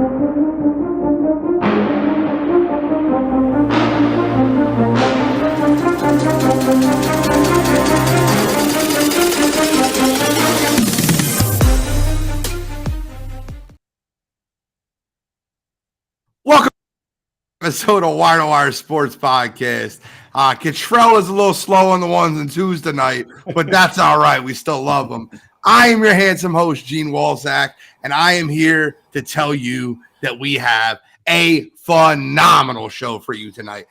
Welcome to episode of Wire to Wire Sports Podcast. Cottrell is a little slow on the ones and twos tonight, but that's all right. We still love him. I am your handsome host, Gene Walzak, and I am here to tell you that we have a phenomenal show for you tonight.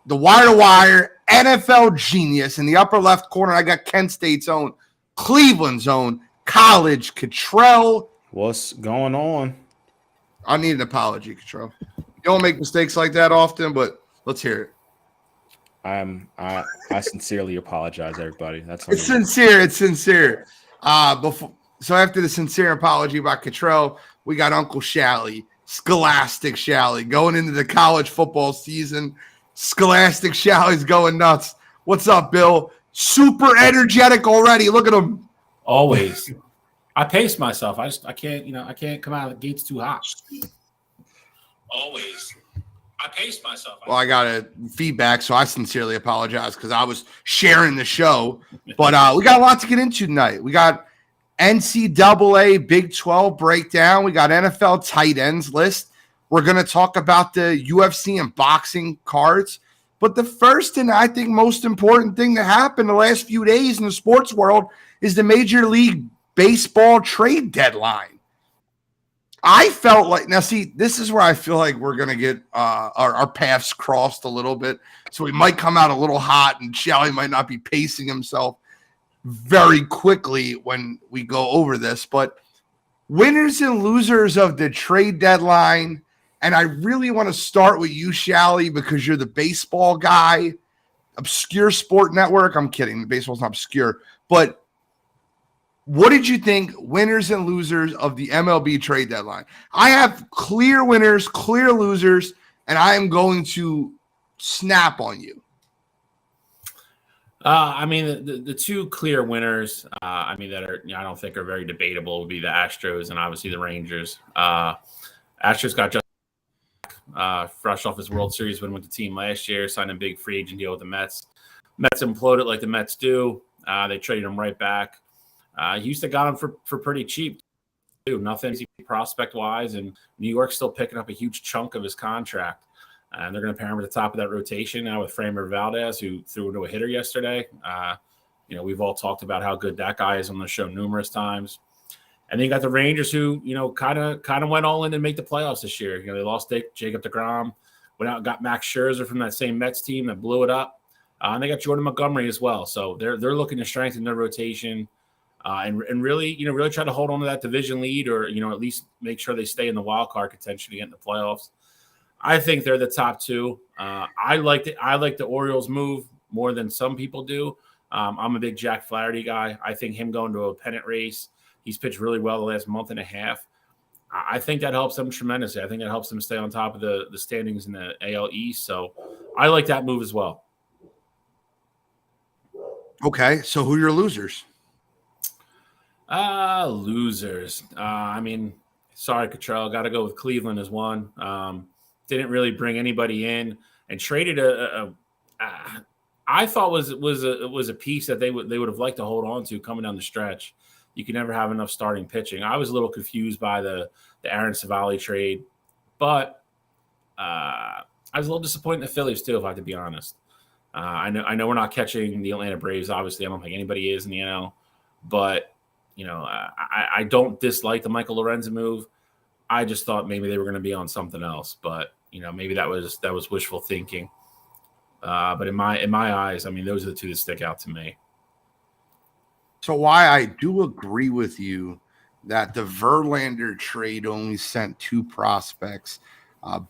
The Wire to Wire NFL genius in the upper left corner. I got Kent State's own, Cleveland's own, College Cottrell. What's going on? I need an apology, Cottrell. You don't make mistakes like that often, but let's hear it. I sincerely apologize, everybody. It's sincere. It's sincere. So after the sincere apology about Cottrell, we got Uncle Shally, Scholastic Shally, going into the college football season. Scholastic Shally's going nuts. What's up, Bill? Super energetic already. Look at him. Always. I pace myself. I can't come out of the gates too hot. Always. I pace myself. Well, I got a feedback, so I sincerely apologize because I was sharing the show. But we got a lot to get into tonight. We got NCAA Big 12 breakdown. We got NFL tight ends list. We're going to talk about the UFC and boxing cards. But the first and I think most important thing that happened the last few days in the sports world is the Major League Baseball trade deadline. I felt like, now see, this is where I feel like we're going to get our paths crossed a little bit. So we might come out a little hot and Shally might not be pacing himself very quickly when we go over this. But winners and losers of the trade deadline. And I really want to start with you, Shally, because you're the baseball guy. Obscure Sport Network. I'm kidding. Baseball's not obscure. But what did you think, winners and losers of the MLB trade deadline? I have clear winners, clear losers, and I am going to snap on you. The two clear winners, that are I don't think are very debatable would be the Astros and obviously the Rangers. Astros got just fresh off his World Series win with the team last year, signed a big free agent deal with the Mets. Mets imploded like the Mets do. They traded him right back. Houston got him for pretty cheap, too. Nothing prospect-wise, and New York's still picking up a huge chunk of his contract. And they're going to pair him at the top of that rotation now with Framber Valdez, who threw into a hitter yesterday. We've all talked about how good that guy is on the show numerous times. And then you got the Rangers, who kind of went all in to make the playoffs this year. They lost Jacob deGrom, went out and got Max Scherzer from that same Mets team that blew it up, and they got Jordan Montgomery as well. So they're looking to strengthen their rotation. And really try to hold on to that division lead, or at least make sure they stay in the wild card contention to get in the playoffs. I think they're the top two. I like the Orioles move more than some people do. I'm a big Jack Flaherty guy. I think him going to a pennant race. He's pitched really well the last month and a half. I think that helps them tremendously. I think that helps them stay on top of the standings in the AL East. So I like that move as well. Okay, so who are your losers? Losers. Sorry, Cottrell. Got to go with Cleveland as one. Didn't really bring anybody in and traded I thought was a piece that they would have liked to hold on to coming down the stretch. You can never have enough starting pitching. I was a little confused by the Aaron Savali trade, but I was a little disappointed in the Phillies too, if I have to be honest. I know we're not catching the Atlanta Braves. Obviously, I don't think anybody is in the NL, but I don't dislike the Michael Lorenzen move. I just thought maybe they were going to be on something else, but maybe that was wishful thinking. But in my eyes, those are the two that stick out to me. So why I do agree with you that the Verlander trade only sent two prospects,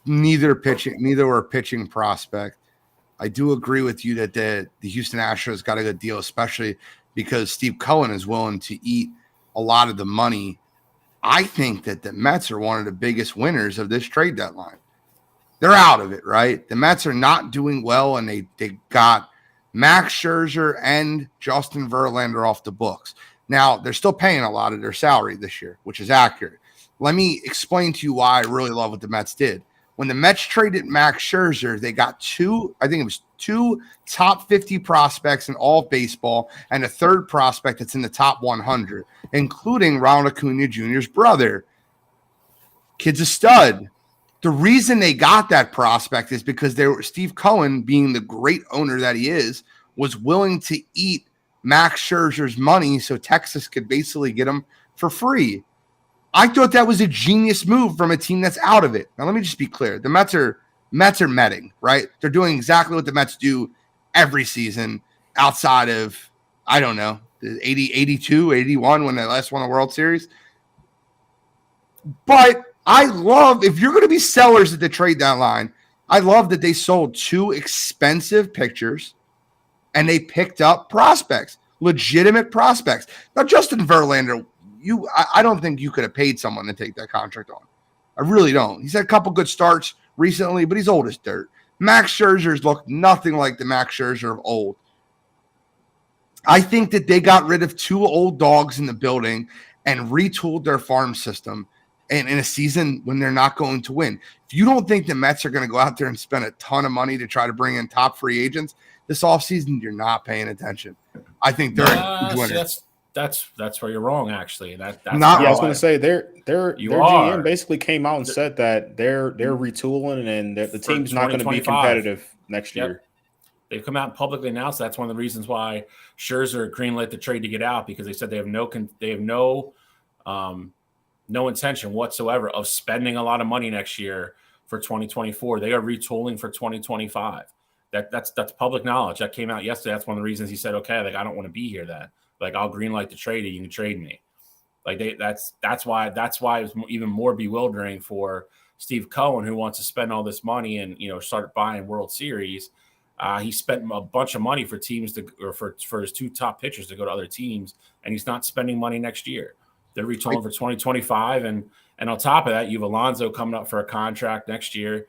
neither were a pitching prospect. I do agree with you that the Houston Astros got a good deal, especially because Steve Cohen is willing to eat a lot of the money. I think that the Mets are one of the biggest winners of this trade deadline. They're out of it, right? The Mets are not doing well, and they got Max Scherzer and Justin Verlander off the books. Now, they're still paying a lot of their salary this year, which is accurate. let me explain to you why I really love what the Mets did. When the Mets traded Max Scherzer, they got two top 50 prospects in all of baseball and a third prospect that's in the top 100, including Ronald Acuna Jr.'s brother. Kid's a stud. The reason they got that prospect is because Steve Cohen, being the great owner that he is, was willing to eat Max Scherzer's money so Texas could basically get him for free. I thought that was a genius move from a team that's out of it. Now, let me just be clear. The Mets are Metting, right? They're doing exactly what the Mets do every season outside of, I don't know, the 82, 81 when they last won the World Series. But I love, if you're going to be sellers at the trade deadline, I love that they sold 2 expensive pitchers and they picked up prospects, legitimate prospects. Now, Justin Verlander, I don't think you could have paid someone to take that contract on. I really don't. He's had a couple good starts recently, but he's old as dirt. Max Scherzer's looked nothing like the Max Scherzer of old. I think that they got rid of 2 old dogs in the building and retooled their farm system and in a season when they're not going to win. If you don't think the Mets are going to go out there and spend a ton of money to try to bring in top free agents this offseason, you're not paying attention. I think they're a winner. That's where you're wrong, actually. That's not. Yeah, I was going to say their are. GM basically came out and said that they're retooling and that the team's not going to be competitive next year. They've come out and publicly announced that's one of the reasons why Scherzer greenlit the trade to get out, because they said they have no intention whatsoever of spending a lot of money next year for 2024. They are retooling for 2025. That's public knowledge. That came out yesterday. That's one of the reasons he said, okay, like I don't want to be here then. Like I'll greenlight the trade, you can trade me. Like that's why it's even more bewildering for Steve Cohen, who wants to spend all this money and start buying World Series. He spent a bunch of money for teams for his 2 top pitchers to go to other teams, and he's not spending money next year. They're retooling for 2025, and on top of that, you have Alonso coming up for a contract next year.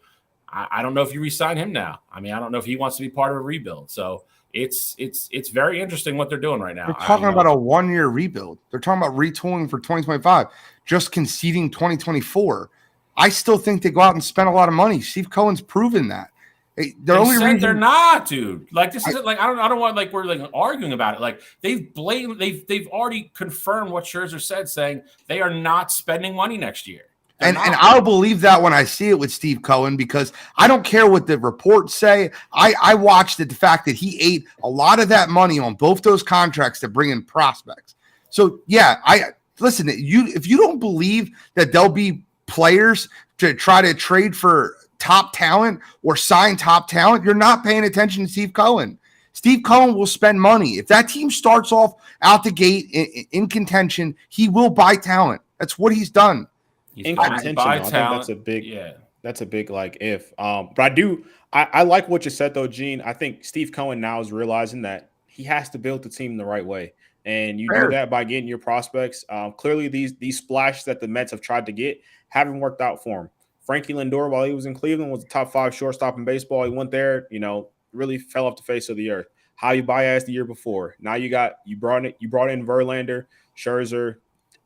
I don't know if you re-sign him now. I mean, I don't know if he wants to be part of a rebuild. So it's very interesting what they're doing right now. They're talking about a 1-year rebuild. They're talking about retooling for 2025, just conceding 2024. I still think they go out and spend a lot of money. Steve Cohen's proven that. They're not, dude. Like this isn't like I don't want like we're like arguing about it. Like they've already confirmed what Scherzer said, saying they are not spending money next year. And I'll believe that when I see it with Steve Cohen, because I don't care what the reports say. I watched the fact that he ate a lot of that money on both those contracts to bring in prospects. So yeah, listen. If you don't believe that there'll be players to try to trade for top talent or sign top talent, you're not paying attention to Steve Cohen. Steve Cohen will spend money. If that team starts off out the gate in contention, he will buy talent. That's what he's done. In contention, I think that's a big like if. But I like what you said though, Gene. I think Steve Cohen now is realizing that he has to build the team the right way, and you do that by getting your prospects. Clearly, these splashes that the Mets have tried to get haven't worked out for him. Frankie Lindor, while he was in Cleveland, was a top 5 shortstop in baseball. He went there, really fell off the face of the earth. Javi Baez the year before. Now you brought in Verlander, Scherzer.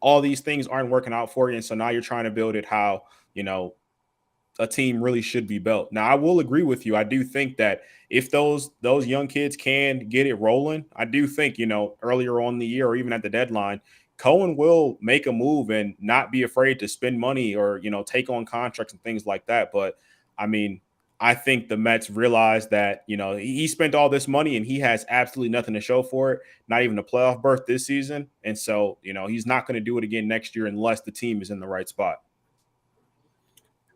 All these things aren't working out for you, and so now you're trying to build it how a team really should be built. Now I will agree with you. I do think that if those young kids can get it rolling, I do think earlier on in the year or even at the deadline, Cohen will make a move and not be afraid to spend money or take on contracts and things like that. But I mean, I think the Mets realize that, he spent all this money and he has absolutely nothing to show for it, not even a playoff berth this season. And so, he's not going to do it again next year unless the team is in the right spot.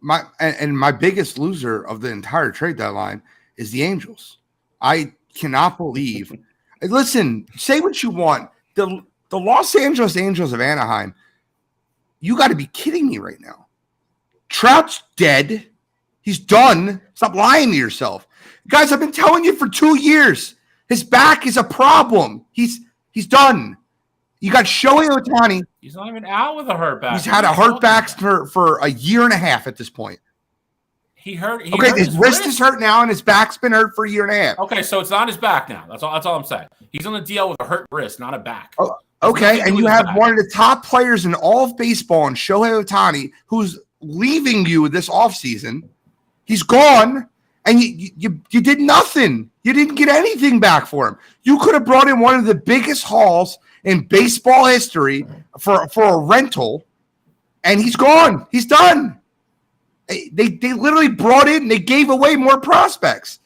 My biggest loser of the entire trade deadline is the Angels. I cannot believe. Listen, say what you want. The Los Angeles Angels of Anaheim, you got to be kidding me right now. Trout's dead. He's done. Stop lying to yourself. Guys, I've been telling you for 2 years. His back is a problem. He's done. You got Shohei Ohtani. He's not even out with a hurt back. He's had a hurt back for a year and a half at this point. He hurt his wrist is hurt now, and his back's been hurt for a year and a half. Okay, so it's not his back now. That's all I'm saying. He's on the DL with a hurt wrist, not a back. Oh, okay, and you have one of the top players in all of baseball, in Shohei Ohtani, who's leaving you this offseason. He's gone, and you did nothing. You didn't get anything back for him. You could have brought in one of the biggest hauls in baseball history for a rental, and he's gone. He's done. They literally brought in, they gave away more prospects.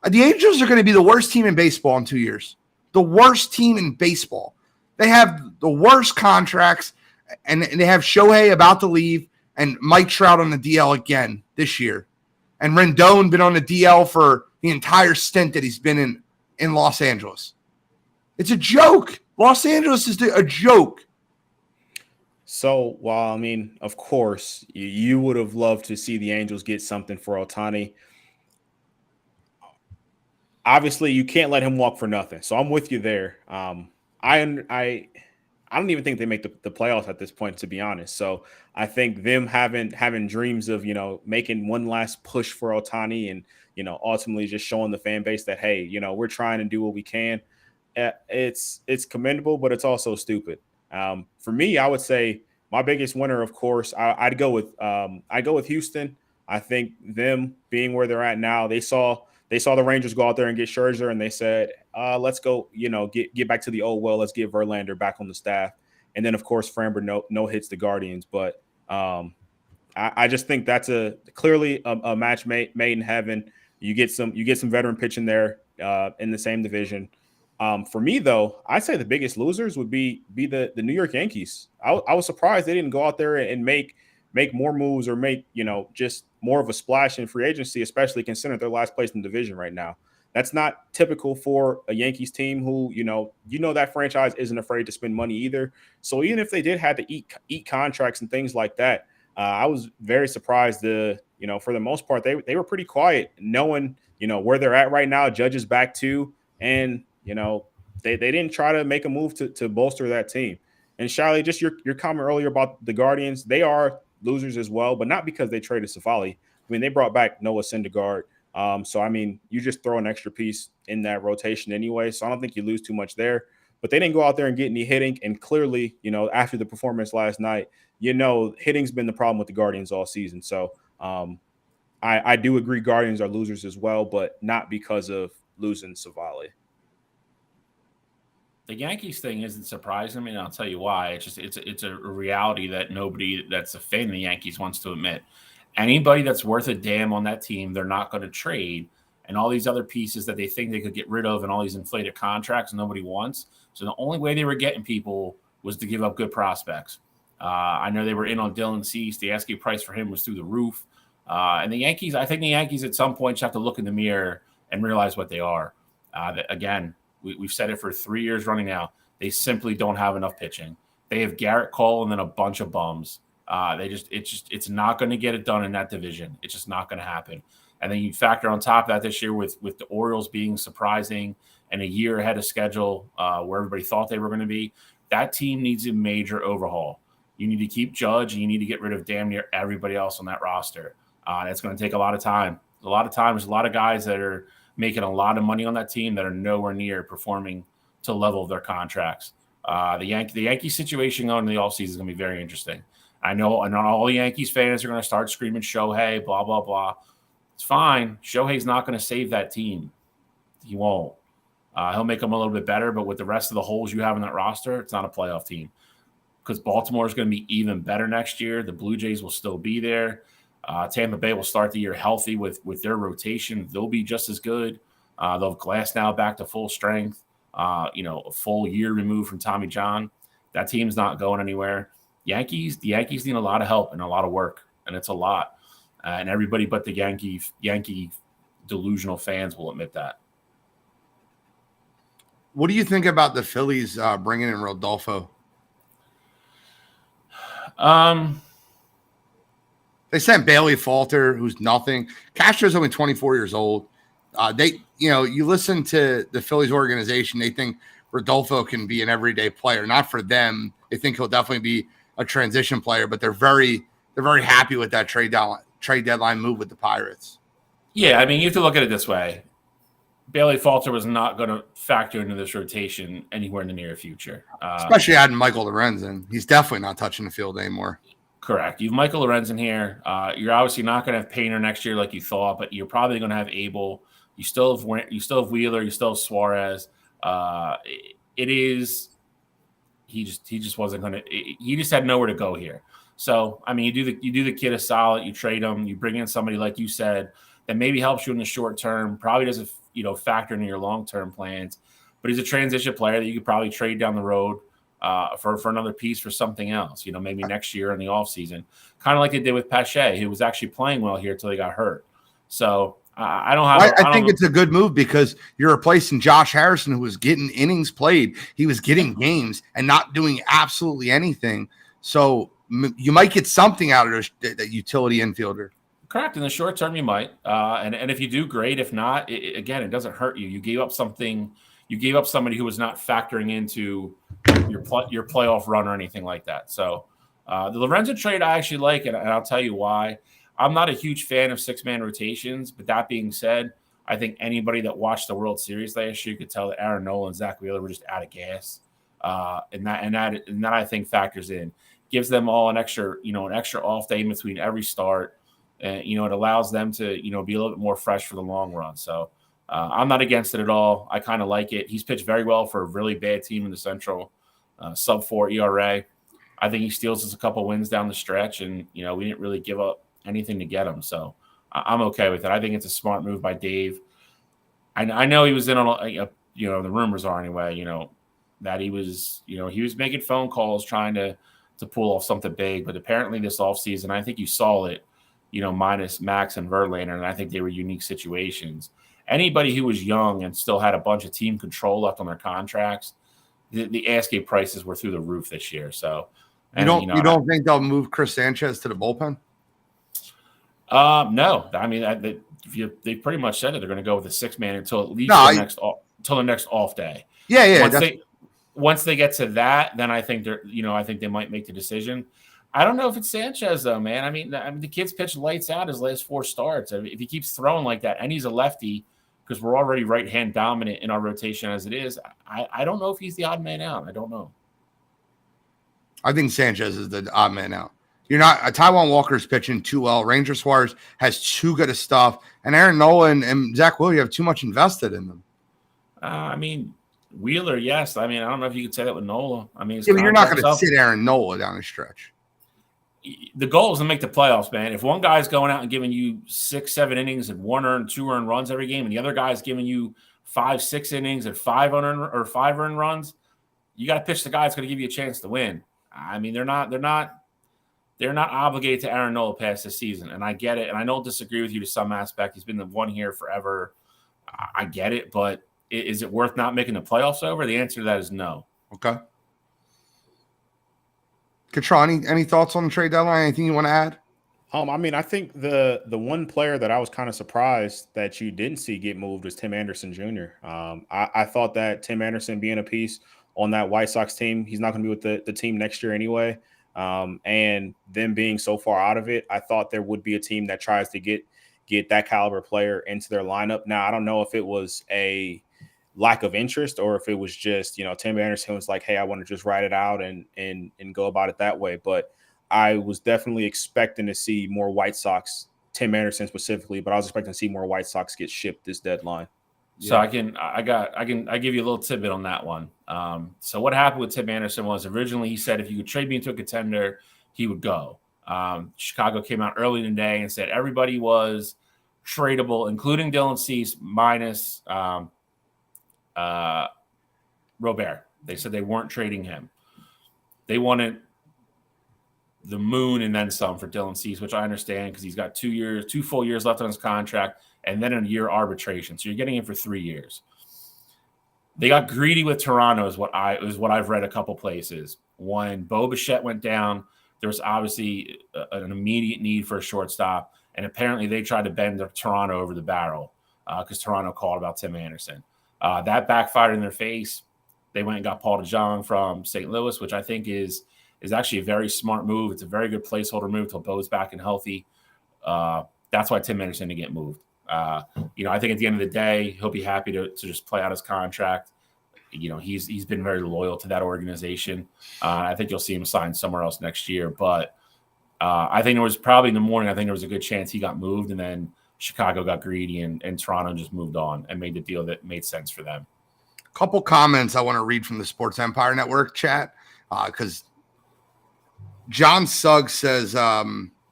The Angels are going to be the worst team in baseball in 2 years. The worst team in baseball. They have the worst contracts, and they have Shohei about to leave and Mike Trout on the DL again this year. And Rendon been on the DL for the entire stint that he's been in Los Angeles. It's a joke. Los Angeles is a joke. So, while, I mean, of course, you would have loved to see the Angels get something for Ohtani. Obviously, you can't let him walk for nothing. So I'm with you there. I don't even think they make the playoffs at this point, to be honest. So I think them having dreams of, making one last push for Ohtani and, ultimately just showing the fan base that, hey, we're trying to do what we can. It's commendable, but it's also stupid. For me, I would say my biggest winner, of course, I'd go with Houston. I think them being where they're at now, they saw the Rangers go out there and get Scherzer, and they said, let's go, get back to the old well. Let's get Verlander back on the staff. And then, of course, Framber no hits the Guardians. But I just think that's clearly a match made in heaven. You get some veteran pitching there in the same division. For me, though, I'd say the biggest losers would be the New York Yankees. I was surprised they didn't go out there and make more moves or make, just more of a splash in free agency, especially considering their last place in the division right now. That's not typical for a Yankees team who, that franchise isn't afraid to spend money either. So even if they did have to eat contracts and things like that, I was very surprised for the most part, they were pretty quiet, knowing, where they're at right now, Judge is back too. And, they didn't try to make a move to bolster that team. And Shiley, just your comment earlier about the Guardians, they are losers as well, but not because they traded Cifali. I mean, they brought back Noah Syndergaard. So, I mean, you just throw an extra piece in that rotation anyway. So I don't think you lose too much there. But they didn't go out there and get any hitting. And clearly, after the performance last night, hitting's been the problem with the Guardians all season. So I do agree Guardians are losers as well, but not because of losing Cifali. The Yankees thing isn't surprising me, and I'll tell you why. It's a reality that nobody that's a fan of the Yankees wants to admit. Anybody that's worth a damn on that team, they're not going to trade. And all these other pieces that they think they could get rid of and all these inflated contracts nobody wants. So the only way they were getting people was to give up good prospects. I know they were in on Dylan Cease. The asking price for him was through the roof. And the Yankees, I think the Yankees at some point have to look in the mirror and realize what they are. Again, we've said it for 3 years running now. They simply don't have enough pitching. They have Garrett Cole and then a bunch of bums. It's not going to get it done in that division. It's just not going to happen. And then you factor on top of that this year with the Orioles being surprising and a year ahead of schedule where everybody thought they were going to be. That team needs a major overhaul. You need to keep Judge, and you need to get rid of damn near everybody else on that roster. That's going to take a lot of time. There's a lot of guys that are making a lot of money on that team that are nowhere near performing to the level of their contracts. The Yankee situation going into the offseason is going to be very interesting. I know not all the Yankees fans are going to start screaming Shohei, blah, blah, blah. It's fine. Shohei's not going to save that team. He won't. He'll make them a little bit better, but with the rest of the holes you have in that roster, it's not a playoff team. Because Baltimore is going to be even better next year. The Blue Jays will still be there. Tampa Bay will start the year healthy with their rotation. They'll be just as good. They'll have Glass now back to full strength. A full year removed from Tommy John. That team's not going anywhere. The Yankees need a lot of help and a lot of work, and it's a lot. And everybody but the Yankee delusional fans will admit that. What do you think about the Phillies bringing in Rodolfo? They sent Bailey Falter, who's nothing. Castro's only 24 years old. You listen to the Phillies organization, they think Rodolfo can be an everyday player. Not for them. They think he'll definitely be a transition player, but they're very happy with that trade trade deadline move with the Pirates. Yeah, I mean, you have to look at it this way. Bailey Falter was not going to factor into this rotation anywhere in the near future. Especially adding Michael Lorenzen. He's definitely not touching the field anymore. Correct. You have Michael Lorenzen here. You're obviously not going to have Painter next year like you thought, but you're probably going to have Abel. You still have Wheeler. You still have Suarez. He just wasn't going to. He just had nowhere to go here. So I mean, you do the kid a solid. You trade him. You bring in somebody like you said that maybe helps you in the short term. Probably doesn't factor into your long term plans, but he's a transition player that you could probably trade down the road for another piece for something else. Maybe next year in the offseason, kind of like they did with Pache, who was actually playing well here until he got hurt. So I think it's a good move because you're replacing Josh Harrison, who was getting innings played. He was getting games and not doing absolutely anything. So you might get something out of that utility infielder. Correct. In the short term, you might. And if you do, great. If not, it doesn't hurt you. You gave up something. You gave up somebody who was not factoring into your playoff run or anything like that. So the Lorenzen trade I actually like, and I'll tell you why. I'm not a huge fan of 6-man rotations, but that being said, I think anybody that watched the World Series last year could tell that Aaron Nola and Zach Wheeler were just out of gas, and that I think factors in, gives them all an extra off day in between every start, and it allows them to be a little bit more fresh for the long run. So I'm not against it at all. I kind of like it. He's pitched very well for a really bad team in the Central, sub-4 ERA. I think he steals us a couple wins down the stretch, and we didn't really give up anything to get him. So I'm okay with it. I think it's a smart move by Dave. I know he was in on, the rumors are anyway, that he was making phone calls trying to pull off something big, but apparently this offseason, I think you saw it, minus Max and Verlander, and I think they were unique situations. Anybody who was young and still had a bunch of team control left on their contracts, the asking prices were through the roof this year. So you don't think they'll move Chris Sanchez to the bullpen? No, I mean, they pretty much said that they're going to go with a 6-man until at least the next off day. Yeah. Once they get to that, then I think they might make the decision. I don't know if it's Sanchez though, man. I mean, the kid's pitched lights out his last 4 starts. If he keeps throwing like that, and he's a lefty, because we're already right-hand dominant in our rotation as it is, I don't know if he's the odd man out. I don't know. I think Sanchez is the odd man out. You're not. Taijuan Walker's pitching too well. Ranger Suarez has too good of stuff, and Aaron Nola and Zach Wheeler have too much invested in them. I mean, Wheeler, yes. I mean, I don't know if you could say that with Nola. I mean, but you're not going to sit Aaron Nola down the stretch. The goal is to make the playoffs, man. If one guy's going out and giving you 6-7 innings and 1 earned, 2 earned runs every game, and the other guy's giving you 5-6 innings and 5 earned runs, you got to pitch the guy that's going to give you a chance to win. I mean, they're not obligated to Aaron Nola past this season, and I get it. And I don't disagree with you to some aspect. He's been the one here forever. I get it, but is it worth not making the playoffs over? The answer to that is no. Okay. Katron, any thoughts on the trade deadline? Anything you want to add? I mean, I think the one player that I was kind of surprised that you didn't see get moved was Tim Anderson Jr. I thought that Tim Anderson being a piece on that White Sox team, he's not going to be with the team next year anyway. And them being so far out of it, I thought there would be a team that tries to get that caliber player into their lineup. Now, I don't know if it was a lack of interest or if it was just, Tim Anderson was like, hey, I want to just ride it out and go about it that way. But I was definitely expecting to see more White Sox, Tim Anderson specifically, but I was expecting to see more White Sox get shipped this deadline. So I give you a little tidbit on that one. So what happened with Tim Anderson was originally he said if you could trade me into a contender, he would go. Chicago came out early today and said everybody was tradable, including Dylan Cease minus Robert. They said they weren't trading him. They wanted the moon and then some for Dylan Cease, which I understand because he's got 2 full years left on his contract, and then a year arbitration. So you're getting him for 3 years. They got greedy with Toronto is what I've read a couple places. When Bo Bichette went down, there was obviously an immediate need for a shortstop, and apparently they tried to bend Toronto over the barrel because Toronto called about Tim Anderson. That backfired in their face. They went and got Paul DeJong from St. Louis, which I think is actually a very smart move. It's a very good placeholder move till Bo's back and healthy. That's why Tim Anderson didn't get moved. I think at the end of the day, he'll be happy to just play out his contract. He's been very loyal to that organization. I think you'll see him sign somewhere else next year. But I think there was probably in the morning, I think there was a good chance he got moved, and then Chicago got greedy and Toronto just moved on and made the deal that made sense for them. A couple comments I want to read from the Sports Empire Network chat because John Suggs says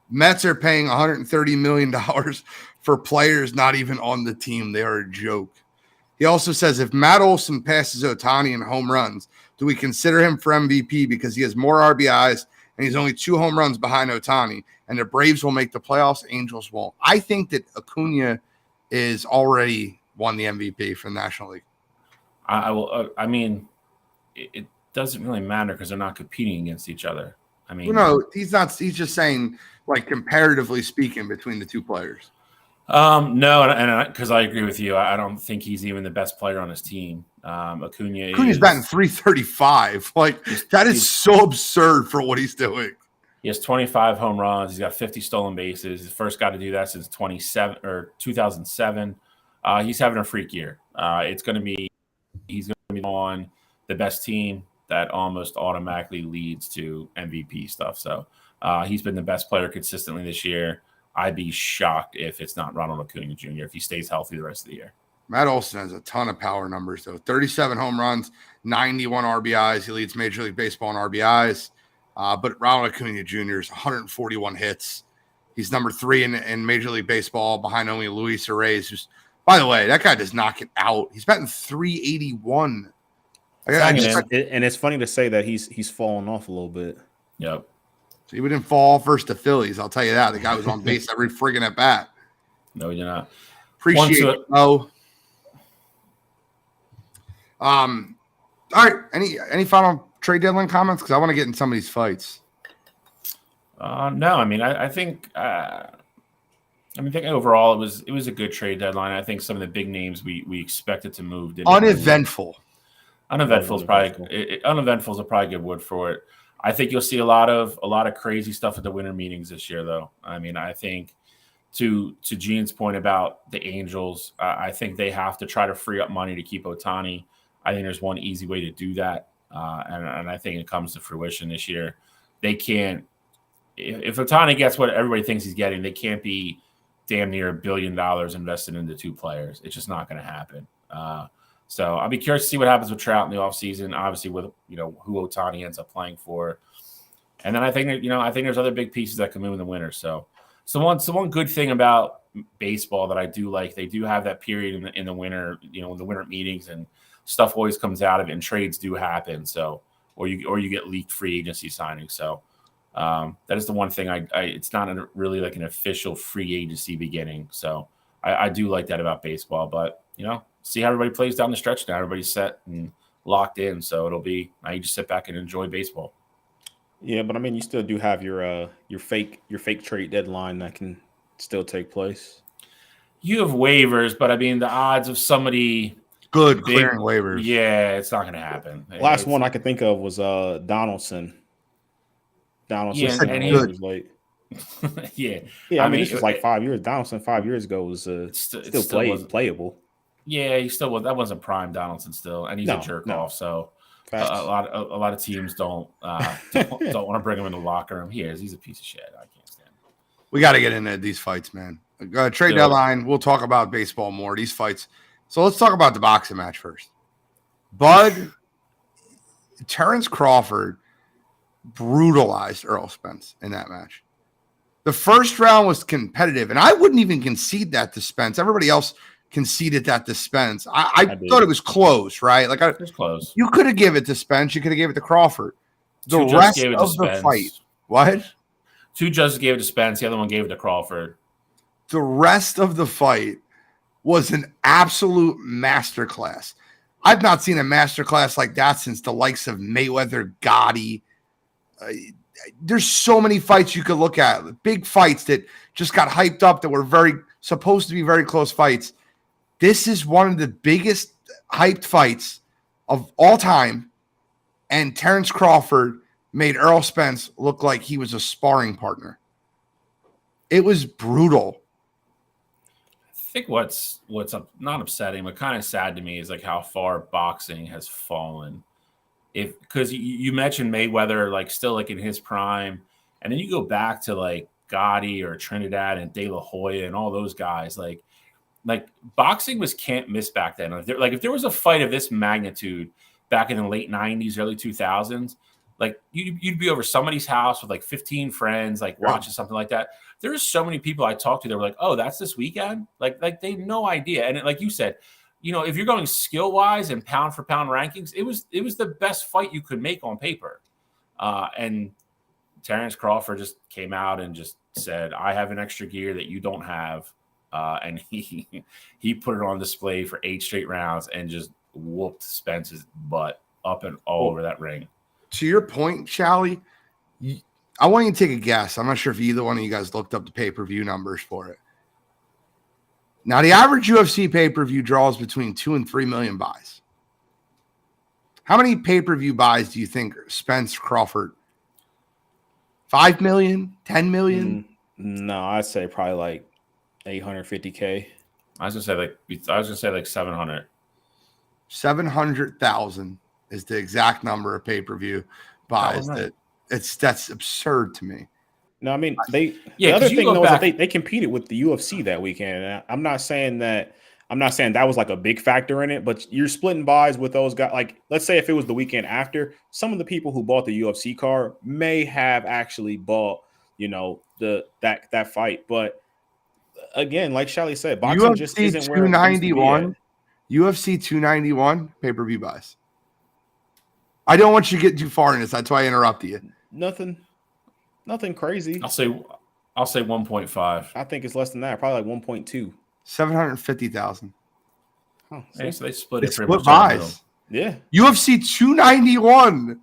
Mets are paying $130 million for players not even on the team. They are a joke. He also says, if Matt Olson passes Ohtani in home runs, do we consider him for MVP because he has more RBIs and he's only 2 home runs behind Ohtani, and the Braves will make the playoffs, Angels won't? I think that Acuna is already won the MVP for the National League. It doesn't really matter because they're not competing against each other. He's not. He's just saying, like, comparatively speaking, between the two players. No, because I agree with you. I don't think he's even the best player on his team. Acuna's batting .335. Like, that is so absurd for what he's doing. He has 25 home runs. He's got 50 stolen bases. He's the first guy to do that since 2007. He's having a freak year. He's going to be on the best team that almost automatically leads to MVP stuff. So he's been the best player consistently this year. I'd be shocked if it's not Ronald Acuna Jr. if he stays healthy the rest of the year. Matt Olson has a ton of power numbers, though. 37 home runs, 91 RBIs. He leads Major League Baseball in RBIs. But Ronald Acuna Jr. is 141 hits. He's number 3 in Major League Baseball behind only Luis Arraez, who's, by the way, that guy does not get out. He's batting .381. And it's funny to say that he's fallen off a little bit. Yep. So he didn't fall first to Phillies. I'll tell you that. The guy was on base every friggin' at bat. No, he did not. Appreciate it. Oh. All right. Any final trade deadline comments? Because I want to get in some of these fights. No, I think overall it was a good trade deadline. I think some of the big names we expected to move didn't. Uneventful. Uneventful is probably a good word for it. I think you'll see a lot of crazy stuff at the winter meetings this year, though. I think to Gene's point about the Angels, I think they have to try to free up money to keep Ohtani. I think there's one easy way to do that, and I think it comes to fruition this year. They can't. If Ohtani gets what everybody thinks he's getting, they can't be damn near $1 billion invested into 2 players. It's just not going to happen. So I'll be curious to see what happens with Trout in the offseason, obviously with who Ohtani ends up playing for. And then I think there's other big pieces that can move in the winter. So one good thing about baseball that I do like, they do have that period in the winter, in the winter meetings, and stuff always comes out of it and trades do happen. So or you get leaked free agency signings. So that is the one thing it's not really like an official free agency beginning. So I do like that about baseball, but see how everybody plays down the stretch now. Everybody's set and locked in, so it'll be now you just sit back and enjoy baseball. Yeah, but you still do have your fake trade deadline that can still take place. You have waivers, but the odds of somebody clearing waivers. Yeah, it's not going to happen. Last one I could think of was Donaldson. And he was late. yeah. This was like 5 years. Donaldson 5 years ago was still playable. Yeah, he still was. That wasn't prime Donaldson still, and he's a jerk off. So a lot of teams don't want to bring him in the locker room. He's a piece of shit. I can't stand him. We got to get into these fights, man. Trade deadline. We'll talk about baseball more. These fights. So let's talk about the boxing match first. Terrence Crawford brutalized Errol Spence in that match. The first round was competitive, and I wouldn't even concede that to Spence. Everybody else conceded that to Spence. I thought it was close, right? Like it was close. You could have given it to Spence. You could have given it to Crawford. The rest of the fight. What? 2 judges gave it to Spence. The other one gave it to Crawford. The rest of the fight was an absolute masterclass. I've not seen a masterclass like that since the likes of Mayweather, Gotti. There's so many fights you could look at. Big fights that just got hyped up that were supposed to be very close fights. This is one of the biggest hyped fights of all time, and Terrence Crawford made Errol Spence look like he was a sparring partner. It was brutal. I think what's not upsetting, but kind of sad to me is like how far boxing has fallen. Because you mentioned Mayweather, like still like in his prime, and then you go back to like Gotti or Trinidad and De La Hoya and all those guys. Like boxing was can't miss back then. If there was a fight of this magnitude back in the late 90s, early 2000s, like you'd be over somebody's house with like 15 friends, like watching something like that. There's so many people I talked to that were like, "Oh, that's this weekend." Like they had no idea. And like you said, if you're going skill wise and pound for pound rankings, it was the best fight you could make on paper. And Terrence Crawford just came out and just said, "I have an extra gear that you don't have," and he put it on display for 8 straight rounds and just whooped Spence's butt up and all over that ring. To your point, Shally, I want you to take a guess. I'm not sure if either one of you guys looked up the pay-per-view numbers for it. Now, the average UFC pay-per-view draws between 2 and 3 million buys. How many pay-per-view buys do you think Spence Crawford? 5 million? 10 million? No, I'd say probably like 850K. I was gonna say like 700. 700,000 is the exact number of pay-per-view buys. Right. That's absurd to me. No, I mean the other thing though is that they competed with the UFC that weekend. And I'm not saying that was like a big factor in it, but you're splitting buys with those guys. Like, let's say if it was the weekend after, some of the people who bought the UFC card may have actually bought, that fight. But again, like Shally said, boxing UFC just isn't where 291. UFC 291 pay-per-view buys. I don't want you to get too far in this. That's why I interrupted you. Nothing crazy. I'll say 1.5. I think it's less than that. Probably like 1.2. 750,000. Oh, so they split it pretty split much. buys. Yeah. UFC 291.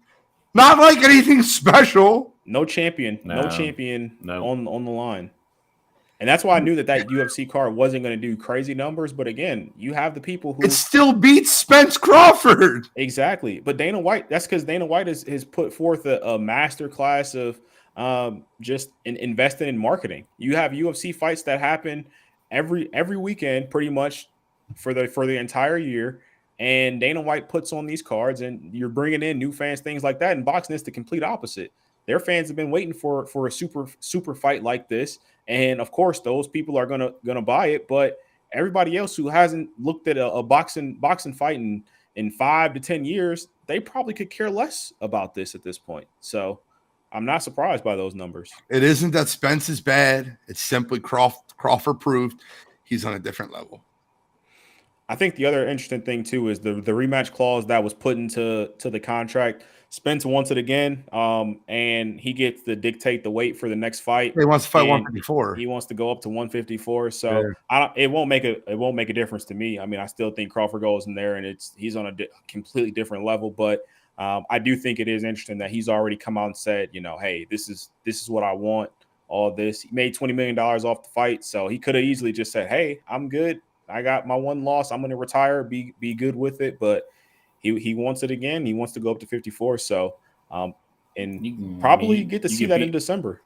Not like anything special. No champion. No champion on the line. And that's why I knew that UFC card wasn't going to do crazy numbers. But again, you have the people who... It still beats Spence Crawford. Exactly. But Dana White, that's because Dana White has put forth a master class of just investing in marketing. You have UFC fights that happen every weekend pretty much for the entire year. And Dana White puts on these cards and you're bringing in new fans, things like that. And boxing is the complete opposite. Their fans have been waiting for a super fight like this. And of course, those people are gonna buy it. But everybody else who hasn't looked at a boxing fight in 5 to 10 years, they probably could care less about this at this point. So I'm not surprised by those numbers. It isn't that Spence is bad. It's simply Crawford proved he's on a different level. I think the other interesting thing too is the rematch clause that was put into the contract. Spence wants it again, and he gets to dictate the weight for the next fight. He wants to fight 154. He wants to go up to 154. So it won't make a difference to me. I mean, I still think Crawford goes in there, and he's on a completely different level. But I do think it is interesting that he's already come out and said, hey, this is what I want. All this. He made $20 million off the fight, so he could have easily just said, hey, I'm good. I got my one loss. I'm going to retire, be good with it. But he wants it again. He wants to go up to 54. So, and you probably get to see that in December.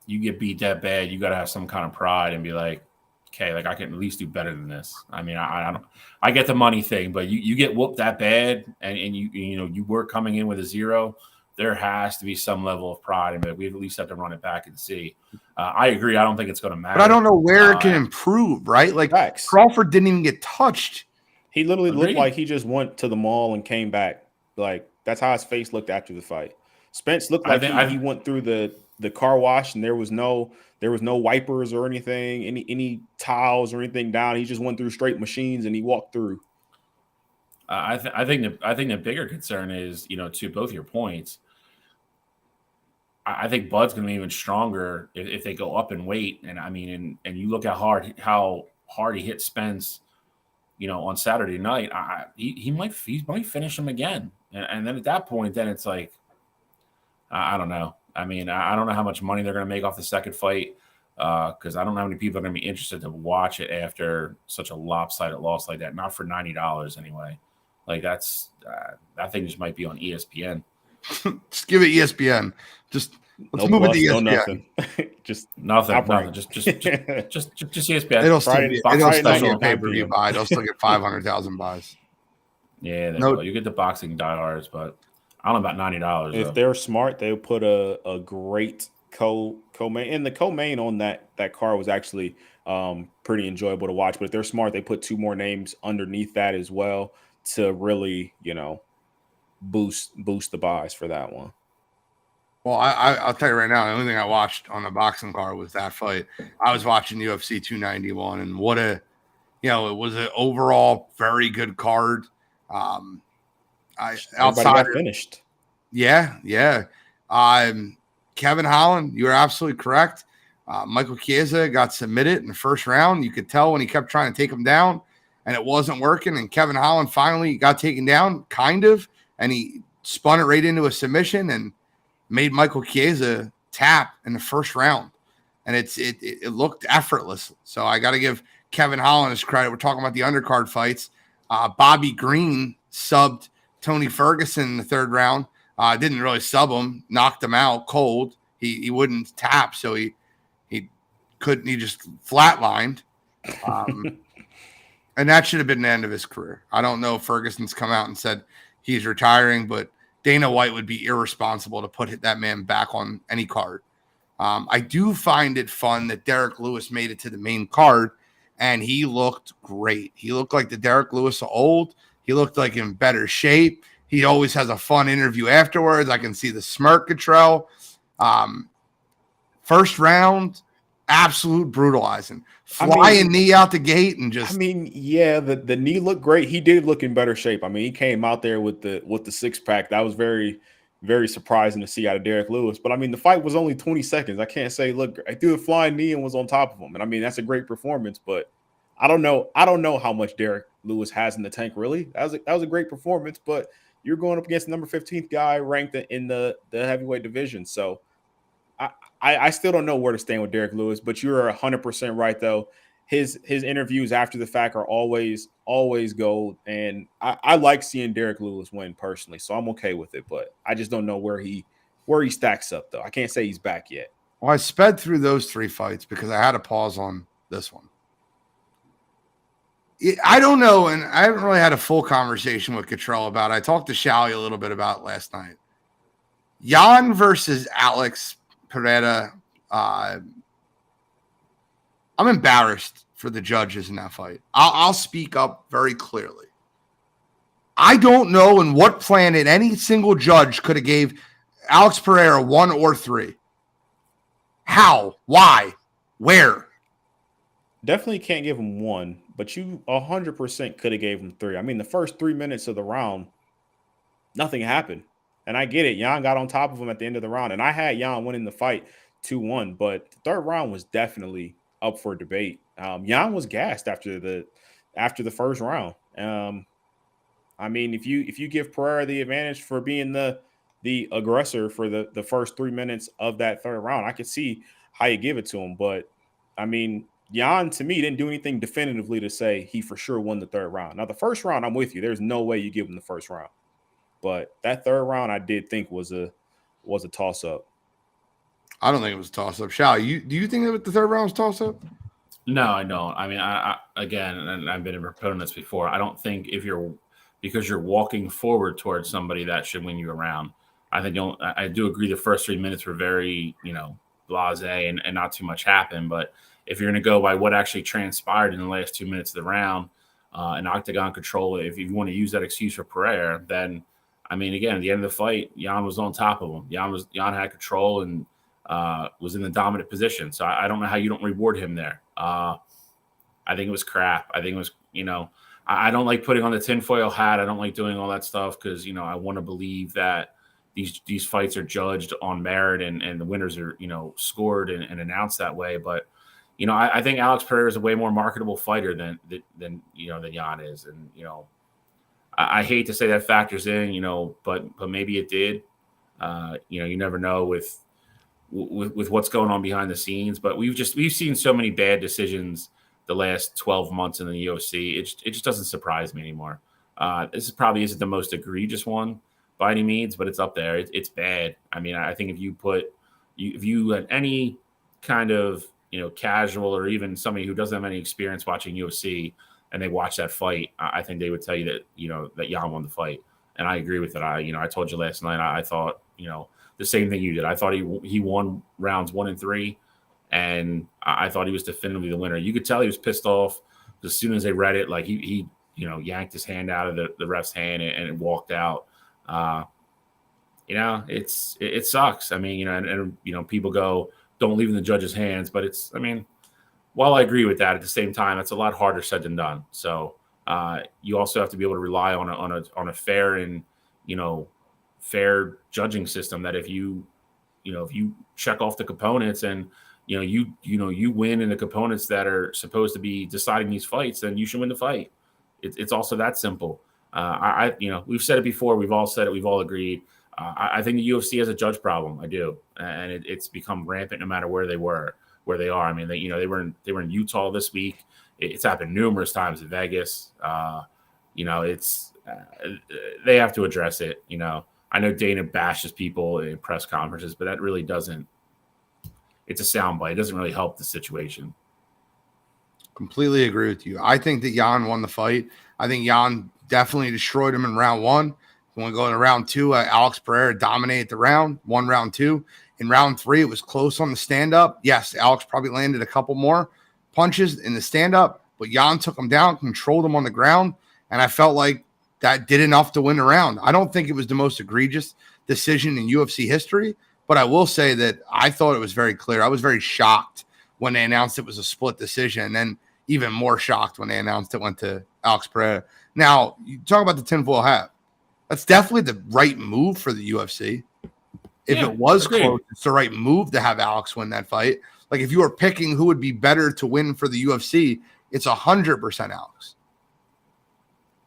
You get beat that bad, you got to have some kind of pride and be like, okay, like I can at least do better than this. I mean, I get the money thing, but you get whooped that bad, and you were coming in with a 0. There has to be some level of pride in it. We at least have to run it back and see. I agree. I don't think it's going to matter. But I don't know where it can improve, right? Like facts. Crawford didn't even get touched. He literally looked like he just went to the mall and came back. Like that's how his face looked after the fight. Spence looked like he went through the car wash and there was no wipers or anything, any towels or anything down. He just went through straight machines and he walked through. I think the bigger concern is, to both your points, I think Bud's going to be even stronger if they go up in weight. And I mean, and you look at how hard he hit Spence, on Saturday night. He might finish him again. And then at that point, then it's like, I don't know. I mean, I don't know how much money they're going to make off the second fight because I don't know how many people are going to be interested to watch it after such a lopsided loss like that. Not for $90 anyway. Like that thing just might be on ESPN. Just give it ESPN. Just Let's move it to ESPN. No nothing. just nothing. Just ESPN. It'll still be a pay-per-view buy. It'll still get 500,000 buys. Yeah, you get the boxing diehards, but I don't know about $90. If they're smart, they'll put a great co-main, and the co-main on that card was actually pretty enjoyable to watch. But if they're smart, they put 2 more names underneath that as well to really, boost the buys for that one. Well, I'll tell you right now, the only thing I watched on the boxing card was that fight. I was watching UFC 291, and what it was an overall very good card. Everybody got finished. Yeah. Kevin Holland, you were absolutely correct. Michael Chiesa got submitted in the first round. You could tell when he kept trying to take him down, and it wasn't working. And Kevin Holland finally got taken down, kind of, and he spun it right into a submission and made Michael Chiesa tap in the first round. And it looked effortless. So I got to give Kevin Holland his credit. We're talking about the undercard fights. Bobby Green subbed Tony Ferguson in the third round. Didn't really sub him, knocked him out cold. He wouldn't tap, so he couldn't. He just flatlined, and that should have been the end of his career. I don't know if Ferguson's come out and said he's retiring, but Dana White would be irresponsible to put that man back on any card. I do find it fun that Derek Lewis made it to the main card, and he looked great. He looked like the Derek Lewis of old. He looked like in better shape. He always has a fun interview afterwards. I can see the smirk, Cottrell. First round, absolute brutalizing. Flying knee out the gate and just. The knee looked great. He did look in better shape. He came out there with the six-pack. That was very, very surprising to see out of Derek Lewis. But, the fight was only 20 seconds. I can't say, look, I threw a flying knee and was on top of him. And, that's a great performance. But I don't know how much Derek Lewis has in the tank, really. That was a great performance. But you're going up against the number 15th guy ranked in the heavyweight division. So I still don't know where to stand with Derek Lewis, but you're 100% right, though. His interviews after the fact are always gold. And I like seeing Derek Lewis win personally, so I'm okay with it. But I just don't know where he stacks up, though. I can't say he's back yet. Well, I sped through those 3 fights because I had to pause on this one. I don't know, and I haven't really had a full conversation with Cottrell about it. I talked to Shally a little bit about it last night. Jan versus Alex Pereira. I'm embarrassed for the judges in that fight. I'll speak up very clearly. I don't know in what planet any single judge could have gave Alex Pereira 1 or 3. How? Why? Where? Definitely can't give him 1, but you 100% could have gave him 3. The first 3 minutes of the round, nothing happened. And I get it. Jan got on top of him at the end of the round. And I had Jan winning the fight 2-1, but the third round was definitely up for debate. Jan was gassed after the first round. If you give Pereira the advantage for being the aggressor for the first 3 minutes of that third round, I could see how you give it to him. But Jan, to me, didn't do anything definitively to say he for sure won the third round. Now, the first round, I'm with you. There's no way you give him the first round. But that third round, I did think was a toss-up. I don't think it was a toss-up. Shally, do you think that the third round was toss-up? No, I don't. I again, and I've been repeating this before, I don't think because you're walking forward towards somebody that should win you around. I do agree the first 3 minutes were very, blasé and not too much happened. But if you're going to go by what actually transpired in the last 2 minutes of the round, and octagon control, if you want to use that excuse for Pereira, then again, at the end of the fight, Jan was on top of him. Jan had control and was in the dominant position. So I don't know how you don't reward him there. I think it was crap. I think it was, I don't like putting on the tinfoil hat. I don't like doing all that stuff because, I want to believe that these fights are judged on merit and the winners are, scored and announced that way. But, I think Alex Pereira is a way more marketable fighter than Jan is. And, I hate to say that factors in, but maybe it did. You never know with what's going on behind the scenes. But we've seen so many bad decisions the last 12 months in the UFC. It just doesn't surprise me anymore. This probably isn't the most egregious one by any means, but it's up there. It's bad. I think if you put if you had any kind of, casual or even somebody who doesn't have any experience watching UFC and they watch that fight, I think they would tell you that, that Jan won the fight. And I agree with it. I told you last night, I thought, the same thing you did. I thought he won rounds 1 and 3, and I thought he was definitively the winner. You could tell he was pissed off as soon as they read it. Like he yanked his hand out of the ref's hand and walked out. It sucks. I mean, and people go, don't leave in the judge's hands, but while I agree with that, at the same time, it's a lot harder said than done. So you also have to be able to rely on a fair and, fair judging system that if you check off the components and, you win in the components that are supposed to be deciding these fights, then you should win the fight. It's also that simple. We've said it before. We've all said it. We've all agreed. I think the UFC has a judge problem. I do. And it's become rampant no matter where they are. I mean, they were in Utah this week. It's happened numerous times in Vegas. They have to address it. I know Dana bashes people in press conferences, but that really doesn't. It's a soundbite. It doesn't really help the situation. Completely agree with you. I think that Jan won the fight. I think Jan definitely destroyed him in round 1. When we go into round 2, Alex Pereira dominated the round, won round 2. In round 3, it was close on the stand-up. Yes, Alex probably landed a couple more punches in the stand-up, but Jan took him down, controlled him on the ground, and I felt like that did enough to win the round. I don't think it was the most egregious decision in UFC history, but I will say that I thought it was very clear. I was very shocked when they announced it was a split decision, and then even more shocked when they announced it went to Alex Pereira. Now, you talk about the tinfoil hat. That's definitely the right move for the UFC. If it was close, it's the right move to have Alex win that fight. Like if you were picking who would be better to win for the UFC, it's 100% Alex.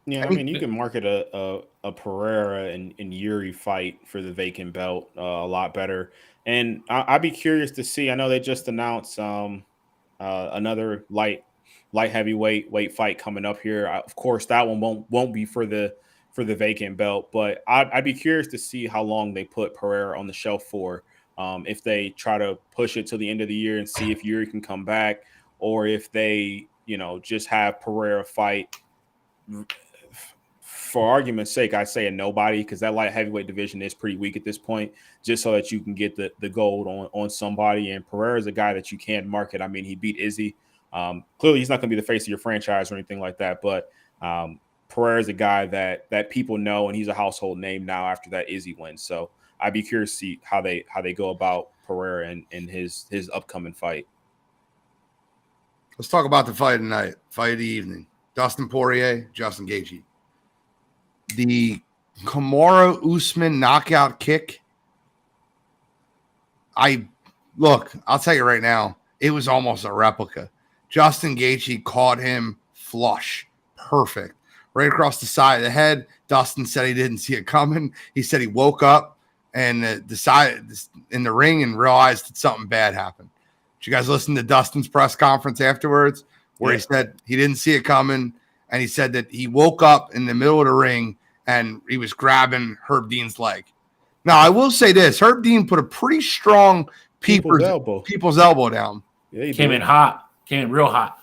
Yeah, I mean, you can market a Pereira and Yuri fight for the vacant belt a lot better. And I'd be curious to see. I know they just announced another light heavyweight fight coming up here. Of course, that one won't be for the vacant belt, but I'd be curious to see how long they put Pereira on the shelf for. If they try to push it to the end of the year and see if Yuri can come back, or if they just have Pereira fight. For argument's sake, I say a nobody, because that light heavyweight division is pretty weak at this point, just so that you can get the gold on somebody. And Pereira is a guy that you can market. I mean, he beat Izzy. Clearly, he's not going to be the face of your franchise or anything like that, but Pereira is a guy that people know, and he's a household name now after that Izzy win. So I'd be curious to see how they go about Pereira and his upcoming fight. Let's talk about the fight tonight, fight of the evening. Dustin Poirier, Justin Gaethje. The Kamaru Usman knockout kick. I'll tell you right now, it was almost a replica. Justin Gaethje caught him flush. Perfect. Right across the side of the head. Dustin said he didn't see it coming. He said he woke up and decided in the ring and realized that something bad happened. Did you guys listen to Dustin's press conference afterwards where he said he didn't see it coming, and he said that he woke up in the middle of the ring and he was grabbing Herb Dean's leg. Now, I will say this. Herb Dean put a pretty strong people's elbow down. Yeah, came in hot. Came in real hot.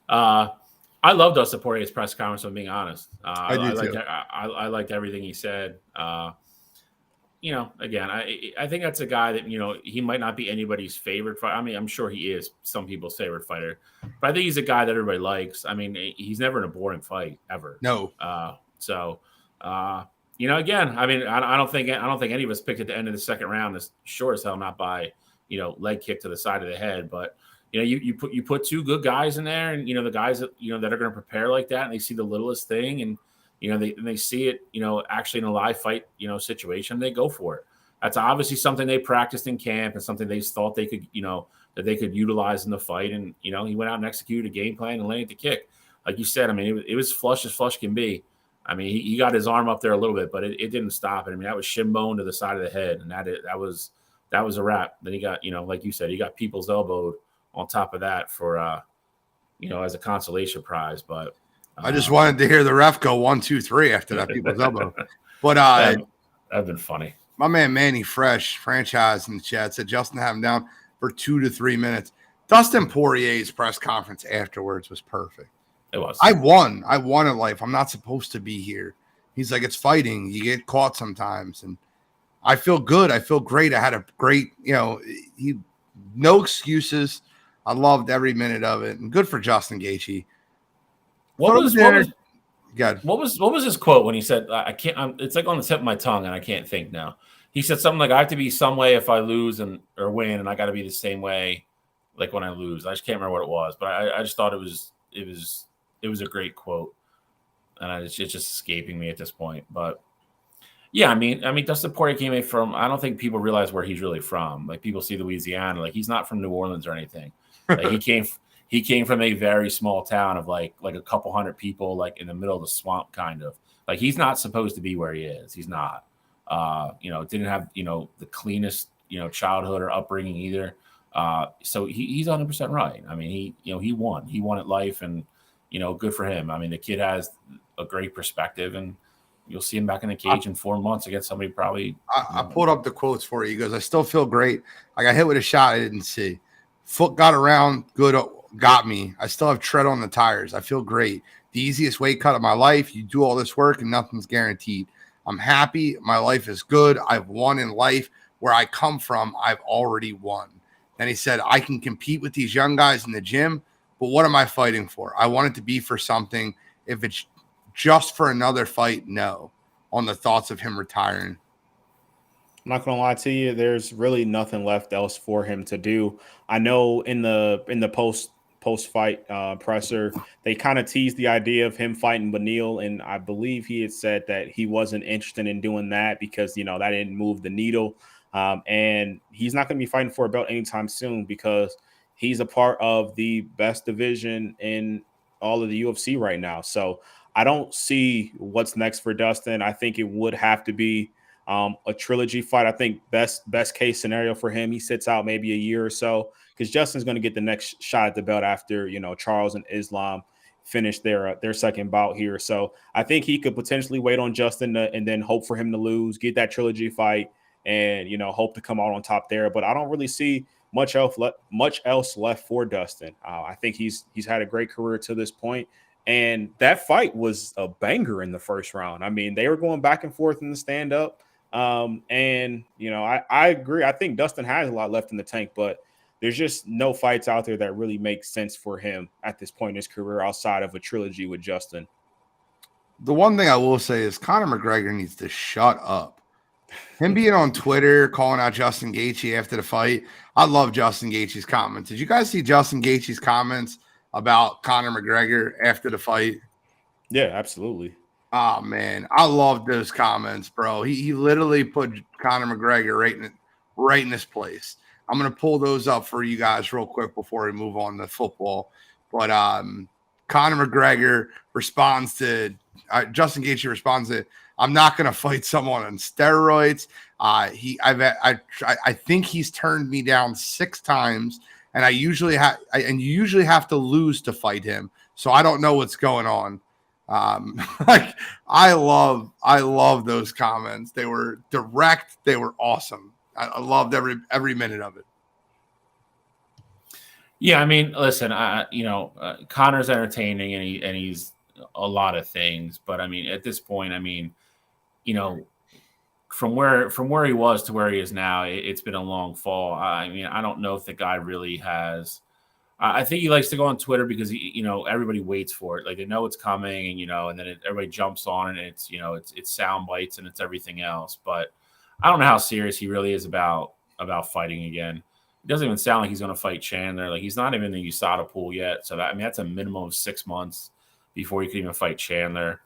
I love Dustin Poirier's press conference, if I'm being honest. I liked everything he said. Again, I think that's a guy that, he might not be anybody's favorite fighter. I mean, I'm sure he is some people's favorite fighter, but I think he's a guy that everybody likes. I mean, he's never in a boring fight ever. No. Again, I mean, I don't think any of us picked at the end of the second round, as sure as hell not by, leg kick to the side of the head, but you put two good guys in there, and the guys that that are going to prepare like that, and they see the littlest thing, and they see it, actually in a live fight, situation, they go for it. That's obviously something they practiced in camp and something they thought they could, that they could utilize in the fight. And, he went out and executed a game plan and landed the kick. Like you said, I mean, it was flush as flush can be. I mean, he got his arm up there a little bit, but it didn't stop it. I mean, that was shin bone to the side of the head, and that was a wrap. Then he got, like you said, he got people's elbowed on top of that for, as a consolation prize. But I just wanted to hear the ref go 1, 2, 3 after that people's elbow. But that'd been funny. My man Manny Fresh, franchise in the chat, said Justin had him down for 2 to 3 minutes. Dustin Poirier's press conference afterwards was perfect. It was. I won in life. I'm not supposed to be here. He's like, it's fighting. You get caught sometimes. And I feel good. I feel great. I had a great, no excuses. I loved every minute of it. And good for Justin Gaethje. What was his quote when he said, I can't, it's like on the tip of my tongue and I can't think now. He said something like, I have to be some way if I lose or win, and I got to be the same way like when I lose. I just can't remember what it was, but I just thought it was a great quote, and it's just escaping me at this point. But yeah, I mean, Dustin Poirier came from. I don't think people realize where he's really from. Like people see Louisiana, like he's not from New Orleans or anything. Like he came from a very small town of like a couple hundred people, like in the middle of the swamp, kind of. Like he's not supposed to be where he is. He's not. Didn't have the cleanest childhood or upbringing either. So he's 100% right. I mean, he won at life, and good for him. I mean, the kid has a great perspective, and you'll see him back in the cage in 4 months against somebody probably. I pulled up the quotes for you. He goes, I still feel great. I got hit with a shot I didn't see. Foot got around, good, got me. I still have tread on the tires. I feel great. The easiest weight cut of my life. You do all this work and nothing's guaranteed. I'm happy. My life is good. I've won in life. Where I come from, I've already won. And he said, I can compete with these young guys in the gym, but what am I fighting for? I want it to be for something. If it's just for another fight, no. On the thoughts of him retiring. I'm not gonna lie to you, there's really nothing left else for him to do. I know in the post-fight presser, they kind of teased the idea of him fighting Beneil, and I believe he had said that he wasn't interested in doing that because that didn't move the needle. And he's not going to be fighting for a belt anytime soon because he's a part of the best division in all of the UFC right now. So I don't see what's next for Dustin. I think it would have to be a trilogy fight. I think best case scenario for him, he sits out maybe a year or so because Justin's going to get the next shot at the belt after Charles and Islam finish their second bout here. So I think he could potentially wait on Justin and then hope for him to lose, get that trilogy fight, and hope to come out on top there. But I don't really see much else left for Dustin. I think he's had a great career to this point, and that fight was a banger in the first round. I mean, they were going back and forth in the stand up, and I agree. I think Dustin has a lot left in the tank, but there's just no fights out there that really make sense for him at this point in his career outside of a trilogy with Justin. The one thing I will say is Conor McGregor needs to shut up. Him being on Twitter, calling out Justin Gaethje after the fight. I love Justin Gaethje's comments. Did you guys see Justin Gaethje's comments about Conor McGregor after the fight? Yeah, absolutely. Oh, man. I love those comments, bro. He literally put Conor McGregor right in this place. I'm going to pull those up for you guys real quick before we move on to football. But Conor McGregor responds to Justin Gaethje responds to, I'm not going to fight someone on steroids. I think he's turned me down 6 times, and you usually have to lose to fight him. So I don't know what's going on. I love those comments. They were direct. They were awesome. I loved every minute of it. Yeah, I mean, listen, Conor's entertaining and he's a lot of things, but I mean, at this point, I mean, from where he was to where he is now, it's been a long fall. I mean, I don't know if the guy really has. I think he likes to go on Twitter because everybody waits for it, like they know it's coming, and then everybody jumps on it. And it's sound bites and it's everything else, but I don't know how serious he really is about fighting again. It doesn't even sound like he's going to fight Chandler. Like he's not even in the USADA pool yet, so that's a minimum of 6 months before he could even fight Chandler.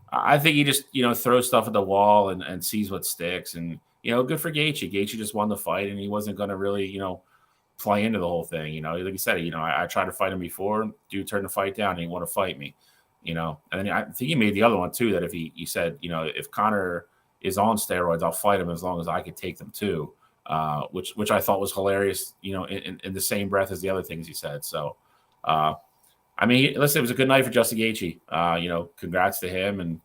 I think he just, throws stuff at the wall and sees what sticks. And, good for Gaethje. Gaethje just won the fight, and he wasn't going to really, play into the whole thing. Like you said, I tried to fight him before. Dude turned the fight down, and he want to fight me, And then I think he made the other one, too, that if he said, if Conor is on steroids, I'll fight him as long as I could take them, too, which I thought was hilarious, in the same breath as the other things he said. So, I mean, listen, it was a good night for Justin Gaethje. Congrats to him. And,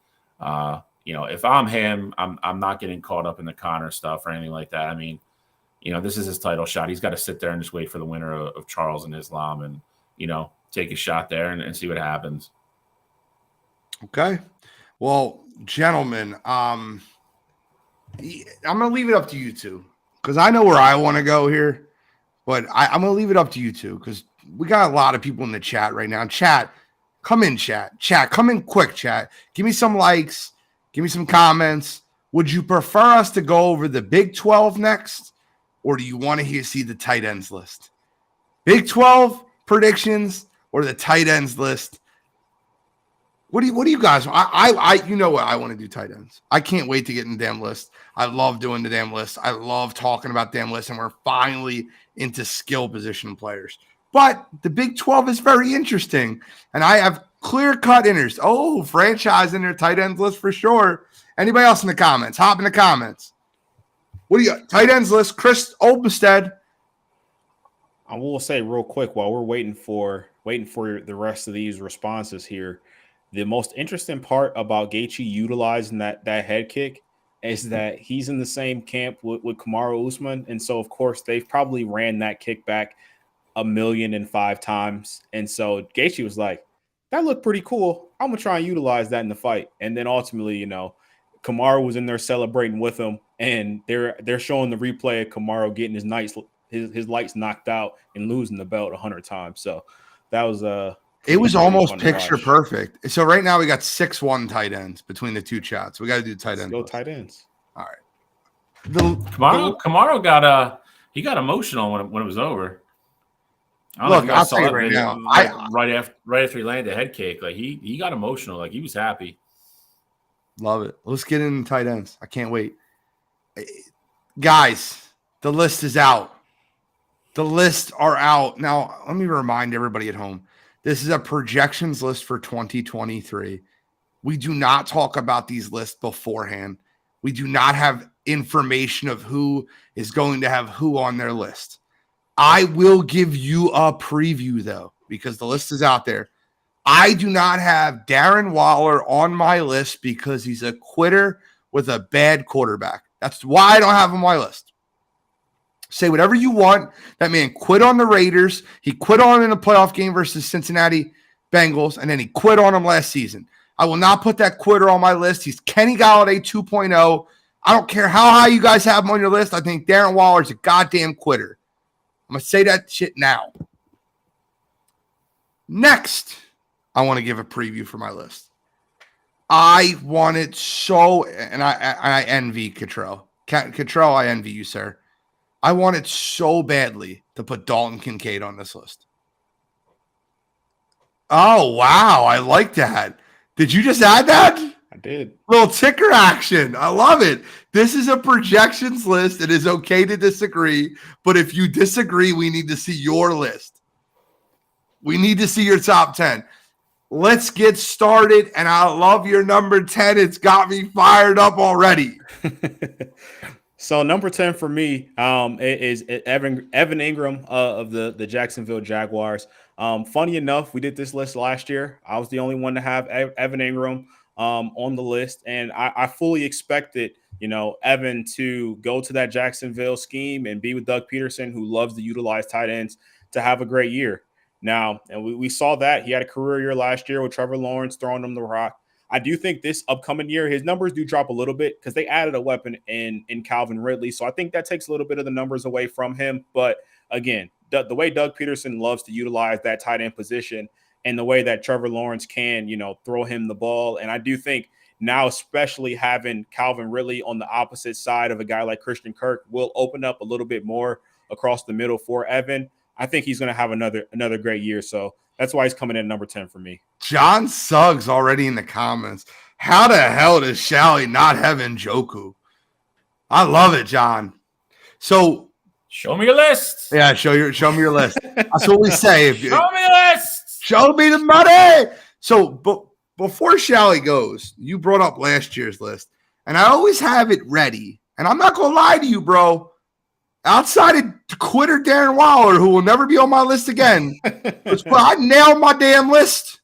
if I'm him, I'm not getting caught up in the Conor stuff or anything like that. I mean, this is his title shot. He's got to sit there and just wait for the winner of Charles and Islam and, take a shot there and see what happens. Okay. Well, gentlemen, I'm going to leave it up to you two because I know where I want to go here, but I'm going to leave it up to you two because we got a lot of people in the chat right now. Chat, come in, chat. Chat, come in quick, chat. Give me some likes. Give me some comments. Would you prefer us to go over the Big 12 next, or do you want to see the tight ends list? Big 12 predictions or the tight ends list? What do you guys? You know what I want to do tight ends. I can't wait to get in the damn list. I love doing the damn list. I love talking about damn lists, and we're finally into skill position players. But the Big 12 is very interesting, and I have clear-cut interest. Oh, franchise in their tight ends list for sure. Anybody else in the comments? Hop in the comments. What do you got? Tight ends list, Chris Olmstead. I will say real quick while we're waiting for the rest of these responses here. The most interesting part about Gaethje utilizing that head kick is that he's in the same camp with Kamaru Usman. And so, of course, they've probably ran that kick back 1,000,005 times. And so Gaethje was like, that looked pretty cool. I'm going to try and utilize that in the fight. And then ultimately, Kamaru was in there celebrating with him. And they're showing the replay of Kamaru getting his lights knocked out and losing the belt 100 times. So that was it was almost picture perfect. So right now we got 6-1 tight ends between the two chats. We got to do tight ends. Go tight ends. All right. Kamaru got emotional when it was over. Look, I'll tell you right now. Right after he landed the head kick, like he got emotional. Like he was happy. Love it. Let's get into tight ends. I can't wait. Guys, the list is out. The lists are out. Now, let me remind everybody at home. This is a projections list for 2023. We do not talk about these lists beforehand. We do not have information of who is going to have who on their list. I will give you a preview, though, because the list is out there. I do not have Darren Waller on my list because he's a quitter with a bad quarterback. That's why I don't have him on my list. Say whatever you want. That man quit on the Raiders. He quit on in a playoff game versus Cincinnati Bengals, and then he quit on them last season. I will not put that quitter on my list. He's Kenny Golladay 2.0. I don't care how high you guys have him on your list. I think Darren Waller's a goddamn quitter. I'm going to say that shit now. Next, I want to give a preview for my list. I want it so, and I envy Cottrell. Cottrell, I envy you, sir. I want it so badly to put Dalton Kincaid on this list. Oh, wow. I like that. Did you just add that? I did. Little ticker action. I love it. This is a projections list. It is okay to disagree, but if you disagree, we need to see your list. We need to see your top 10. Let's get started, and I love your number 10. It's got me fired up already. So number 10 for me is Evan Ingram of the Jacksonville Jaguars. Funny enough, we did this list last year. I was the only one to have Evan Ingram on the list, and I fully expected, Evan to go to that Jacksonville scheme and be with Doug Peterson, who loves to utilize tight ends, to have a great year. Now, and we saw that he had a career year last year with Trevor Lawrence throwing him the rock. I do think this upcoming year, his numbers do drop a little bit because they added a weapon in Calvin Ridley. So I think that takes a little bit of the numbers away from him. But again, the way Doug Peterson loves to utilize that tight end position and the way that Trevor Lawrence can, throw him the ball. And I do think now, especially having Calvin Ridley on the opposite side of a guy like Christian Kirk will open up a little bit more across the middle for Evan. I think he's going to have another great year. So that's why he's coming in at number 10 for me. John Suggs already in the comments. How the hell does Shally not have Njoku? I love it, John. So show me your list. Yeah, show me your list. That's what we say. Show me your list. Show me the money. So, but before Shally goes, you brought up last year's list, and I always have it ready. And I'm not gonna lie to you, bro. Outside of quitter Darren Waller, who will never be on my list again, I nailed my damn list.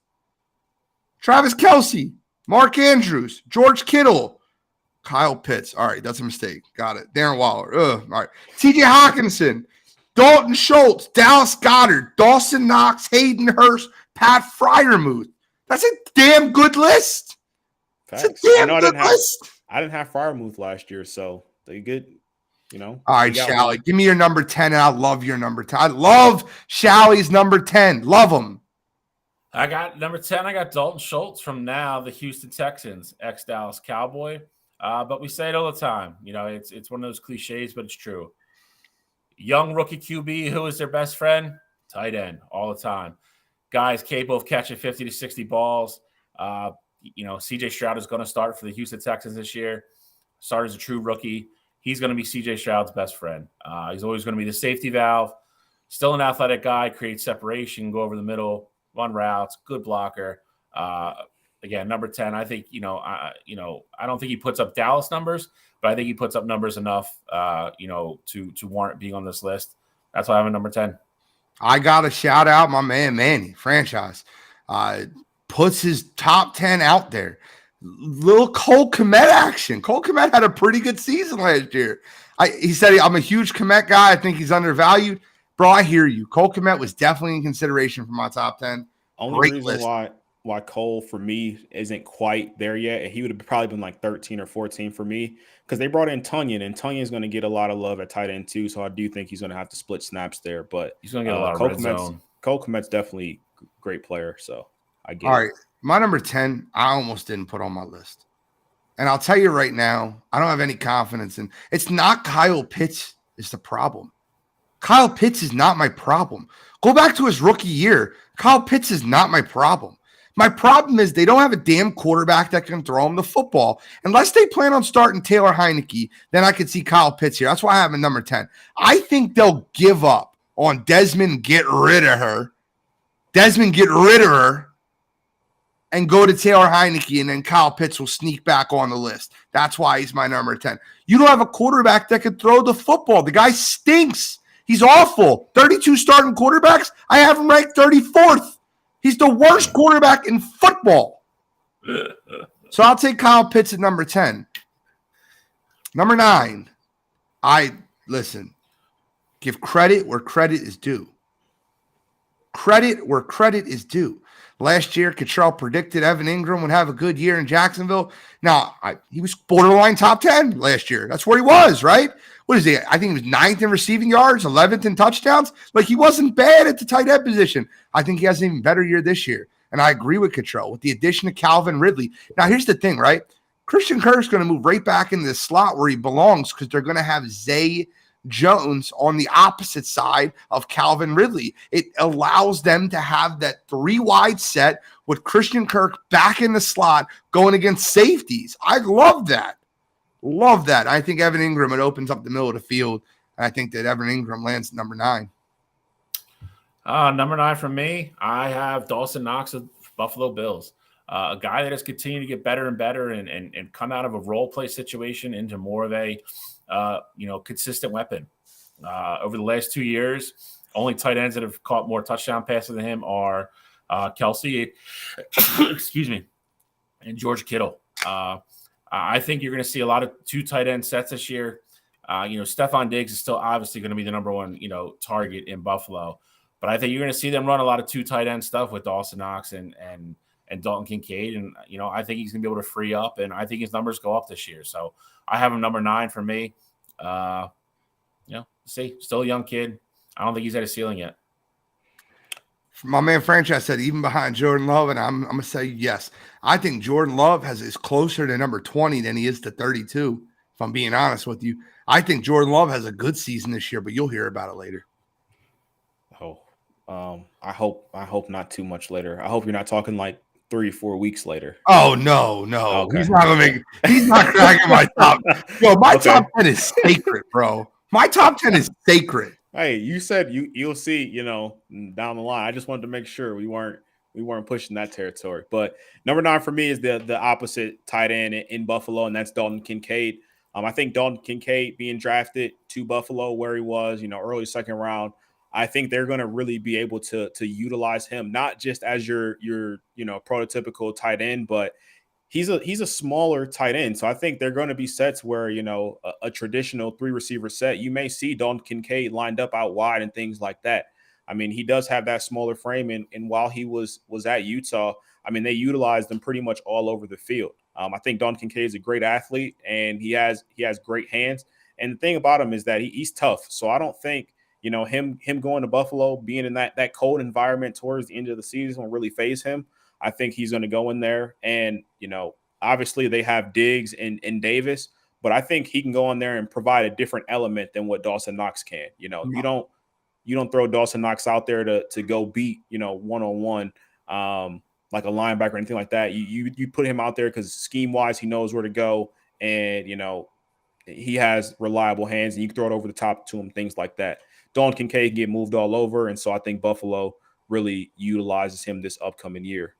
Travis Kelce. Mark Andrews, George Kittle, Kyle Pitts. All right, that's a mistake. Got it. Darren Waller. All right. TJ Hawkinson, Dalton Schultz, Dallas Goedert, Dawson Knox, Hayden Hurst, Pat Freiermuth. That's a damn good list. Facts. That's a damn good list. I didn't have Freiermuth last year, so they good. All right, Shally, give me your number 10, and I love your number 10. I love Shally's number 10. Love him. I got number 10. I got Dalton Schultz from now the Houston Texans, ex-Dallas Cowboy. But we say it all the time. It's one of those cliches, but it's true. Young rookie QB, who is their best friend? Tight end all the time. Guys capable of catching 50 to 60 balls. CJ Stroud is going to start for the Houston Texans this year. Start as a true rookie. He's going to be CJ Stroud's best friend. He's always going to be the safety valve. Still an athletic guy, creates separation, go over the middle, run routes, good blocker. Again, number 10. I think I don't think he puts up Dallas numbers, but I think he puts up numbers enough, to warrant being on this list. That's why I have a number 10. I got to shout out my man Manny Franchise. Puts his top 10 out there. Little Cole Kmet action. Cole Kmet had a pretty good season last year. He said, I'm a huge Kmet guy. I think he's undervalued. Bro, I hear you. Cole Kmet was definitely in consideration for my top 10. Only reason why Cole, for me, isn't quite there yet, he would have probably been like 13 or 14 for me, because they brought in Tunyon, and Tunyon's going to get a lot of love at tight end too, so I do think he's going to have to split snaps there. But he's going to get a lot of red zone. Cole Kmet's definitely a great player, so I get it. All right. My number 10, I almost didn't put on my list. And I'll tell you right now, I don't have any confidence in. It's not Kyle Pitts is the problem. Kyle Pitts is not my problem. Go back to his rookie year. Kyle Pitts is not my problem. My problem is they don't have a damn quarterback that can throw him the football. Unless they plan on starting Taylor Heineke, then I could see Kyle Pitts here. That's why I have him number 10. I think they'll give up on Desmond, get rid of her, and go to Taylor Heineke, and then Kyle Pitts will sneak back on the list. That's why he's my number 10. You don't have a quarterback that can throw the football. The guy stinks. He's awful. 32 starting quarterbacks, I have him ranked 34th. He's the worst quarterback in football. So I'll take Kyle Pitts at number 10. Number 9, give credit where credit is due. Credit where credit is due. Last year, Cottrell predicted Evan Ingram would have a good year in Jacksonville. Now, he was borderline top 10 last year. That's where he was, right? What is he? I think he was 9th in receiving yards, 11th in touchdowns. Like, he wasn't bad at the tight end position. I think he has an even better year this year. And I agree with Cottrell with the addition of Calvin Ridley. Now, here's the thing, right? Christian Kirk's going to move right back into the slot where he belongs, because they're going to have Zay Jones on the opposite side of Calvin Ridley. It allows them to have that 3 wide set with Christian Kirk back in the slot going against safeties. I love that. Love that. I think Evan Ingram, it opens up the middle of the field. And I think that Evan Ingram lands at number 9. Number 9 for me, I have Dawson Knox of Buffalo Bills. A guy that has continued to get better and better and come out of a role play situation into more of a consistent weapon. Over the last 2 years, only tight ends that have caught more touchdown passes than him are Kelsey, excuse me, and George Kittle. I think you're going to see a lot of 2 tight end sets this year. Stephon Diggs is still obviously going to be the number 1, target in Buffalo, but I think you're going to see them run a lot of 2 tight end stuff with Dawson Knox and Dalton Kincaid, and I think he's going to be able to free up, and I think his numbers go up this year. So I have him number 9 for me. Still a young kid. I don't think he's at a ceiling yet. My man Franchise said even behind Jordan Love, and I'm going to say yes. I think Jordan Love is closer to number 20 than he is to 32, if I'm being honest with you. I think Jordan Love has a good season this year, but you'll hear about it later. I hope not too much later. I hope you're not talking like 3 or 4 weeks later. Oh, no. Okay. He's not cracking my top. Yo, my top 10 is sacred, bro. My top 10 is sacred. Hey, you said you'll see, down the line. I just wanted to make sure we weren't pushing that territory. But number 9 for me is the opposite tight end in Buffalo, and that's Dalton Kincaid. I think Dalton Kincaid being drafted to Buffalo where he was, early 2nd round, I think they're going to really be able to utilize him, not just as your prototypical tight end, but he's a smaller tight end. So I think they're going to be sets where, a traditional 3-receiver set, you may see Dalton Kincaid lined up out wide and things like that. I mean, he does have that smaller frame. And while he was at Utah, I mean, they utilized him pretty much all over the field. I think Dalton Kincaid is a great athlete, and he has great hands. And the thing about him is that he's tough. So I don't think, him going to Buffalo, being in that cold environment towards the end of the season will really phase him. I think he's going to go in there, and, obviously they have Diggs and Davis, but I think he can go in there and provide a different element than what Dawson Knox can. You don't throw Dawson Knox out there to go beat, one-on-one, like a linebacker or anything like that. You put him out there because scheme-wise he knows where to go, and, he has reliable hands, and you can throw it over the top to him, things like that. Dalton Kincaid can get moved all over, and so I think Buffalo really utilizes him this upcoming year.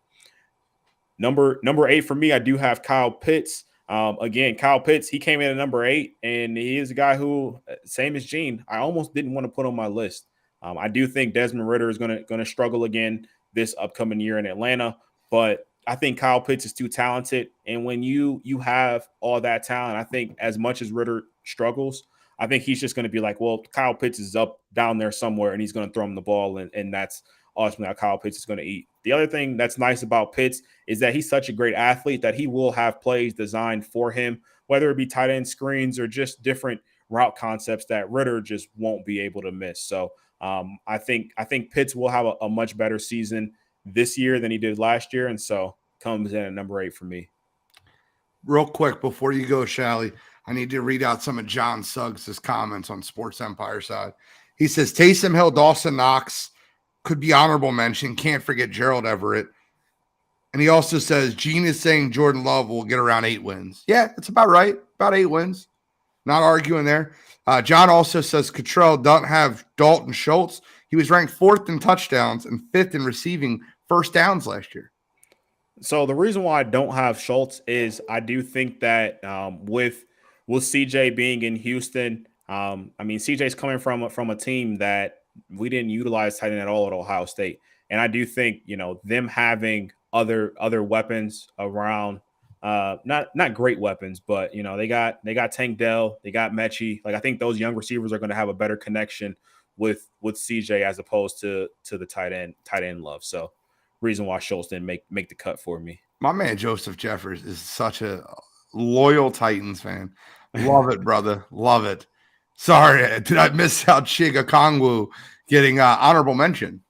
Number 8 for me, I do have Kyle Pitts. Again, Kyle Pitts, he came in at number 8, and he is a guy who, same as Gene, I almost didn't want to put on my list. I do think Desmond Ridder is going to struggle again this upcoming year in Atlanta, but I think Kyle Pitts is too talented. And when you have all that talent, I think as much as Ridder struggles, I think he's just going to be like, well, Kyle Pitts is up down there somewhere, and he's going to throw him the ball, and that's ultimately how Kyle Pitts is going to eat. The other thing that's nice about Pitts is that he's such a great athlete that he will have plays designed for him, whether it be tight end screens or just different route concepts that Ridder just won't be able to miss. So I think Pitts will have a much better season this year than he did last year, and so comes in at number 8 for me. Real quick, before you go, Shally, I need to read out some of John Suggs' comments on Sports Empire side. He says, Taysom Hill, Dawson Knox could be honorable mention. Can't forget Gerald Everett. And he also says, Gene is saying Jordan Love will get around 8 wins. Yeah, that's about right. About 8 wins. Not arguing there. John also says Cottrell doesn't have Dalton Schultz. He was ranked 4th in touchdowns and 5th in receiving first downs last year. So the reason why I don't have Schultz is I do think that with CJ being in Houston, I mean, CJ's coming from a team that we didn't utilize tight end at all at Ohio State. And I do think, them having other weapons around, not great weapons, but, they got Tank Dell, they got Mechie. Like, I think those young receivers are going to have a better connection with CJ as opposed to the tight end Love. So reason why Schultz didn't make the cut for me. My man Joseph Jeffers is such a loyal Titans fan. Love it, brother. Love it. Sorry, did I miss out Chiga Kongwu getting honorable mention?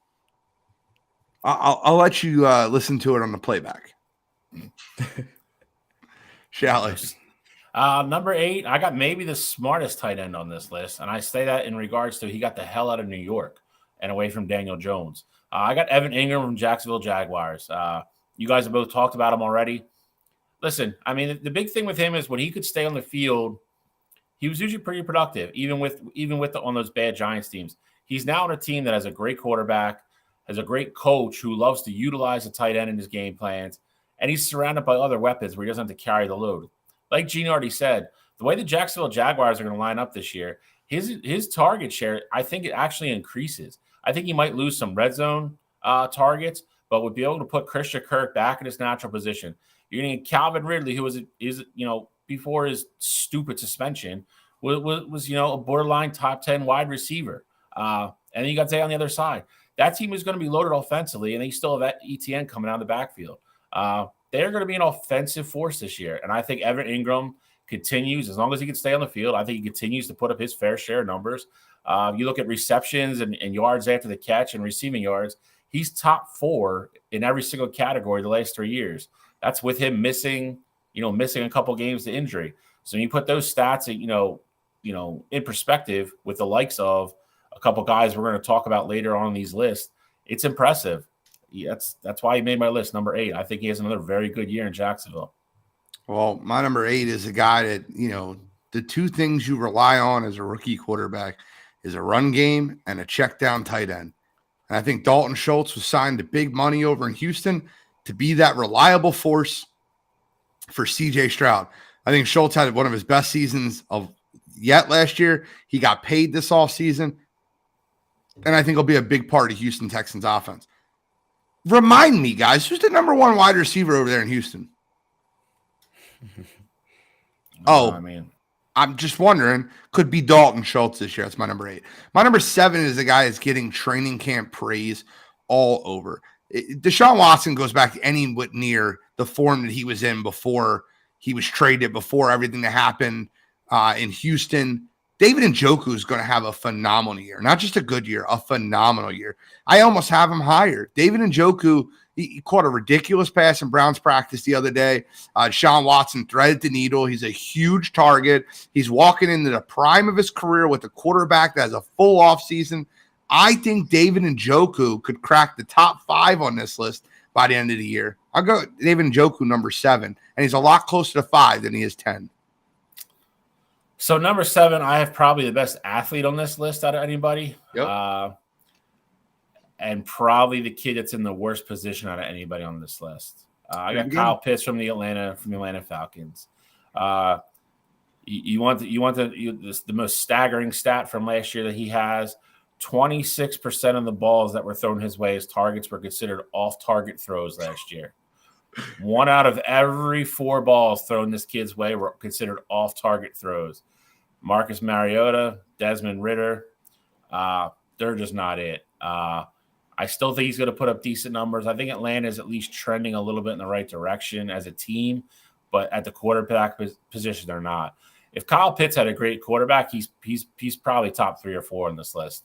I'll let you listen to it on the playback. Shall I? Number 8, I got maybe the smartest tight end on this list, and I say that in regards to he got the hell out of New York and away from Daniel Jones. I got Evan Ingram from Jacksonville Jaguars. You guys have both talked about him already. Listen, I mean, the big thing with him is when he could stay on the field, he was usually pretty productive, even with on those bad Giants teams. He's now on a team that has a great quarterback, has a great coach who loves to utilize the tight end in his game plans, and he's surrounded by other weapons where he doesn't have to carry the load. Like Gene already said, the way the Jacksonville Jaguars are going to line up this year, his target share, I think it actually increases. I think he might lose some red zone targets, but would be able to put Christian Kirk back in his natural position. You're going to get Calvin Ridley, who is before his stupid suspension, was a borderline top 10 wide receiver. And then you got to say on the other side, that team is going to be loaded offensively, and they still have that ETN coming out of the backfield. They're going to be an offensive force this year. And I think Evan Ingram continues, as long as he can stay on the field, I think he continues to put up his fair share of numbers. You look at receptions and yards after the catch and receiving yards, he's top 4 in every single category the last 3 years. That's with him missing a couple games to injury. So when you put those stats, in perspective with the likes of a couple guys we're going to talk about later on these lists, it's impressive. That's why he made my list, number 8. I think he has another very good year in Jacksonville. Well, my number 8 is a guy that, the 2 things you rely on as a rookie quarterback is a run game and a check down tight end. And I think Dalton Schultz was signed to big money over in Houston to be that reliable force for CJ Stroud. I think Schultz had one of his best seasons of yet last year. He got paid this offseason. And I think he'll be a big part of Houston Texans offense. Remind me, guys, who's the number 1 wide receiver over there in Houston? I mean, I'm just wondering, could be Dalton Schultz this year. That's my number 8. My number 7 is the guy that's getting training camp praise all over. Deshaun Watson goes back to anywhere near the form that he was in before he was traded, before everything that happened in Houston. David Njoku is going to have a phenomenal year, not just a good year, a phenomenal year. I almost have him higher. David Njoku, he caught a ridiculous pass in Browns practice the other day. Deshaun Watson threaded the needle. He's a huge target. He's walking into the prime of his career with a quarterback that has a full offseason. I think David Njoku could crack the top 5 on this list by the end of the year. I'll go David Njoku number 7, and he's a lot closer to 5 than he is 10. So number 7, I have probably the best athlete on this list out of anybody. Yep. And probably the kid that's in the worst position out of anybody on this list. I got Kyle Pitts from the Atlanta Falcons. You want the most staggering stat from last year that he has. 26% of the balls that were thrown his way as targets were considered off-target throws last year. 1 out of every 4 balls thrown this kid's way were considered off-target throws. Marcus Mariota, Desmond Ridder, they're just not it. I still think he's going to put up decent numbers. I think Atlanta is at least trending a little bit in the right direction as a team, but at the quarterback position, they're not. If Kyle Pitts had a great quarterback, he's probably top 3 or 4 on this list.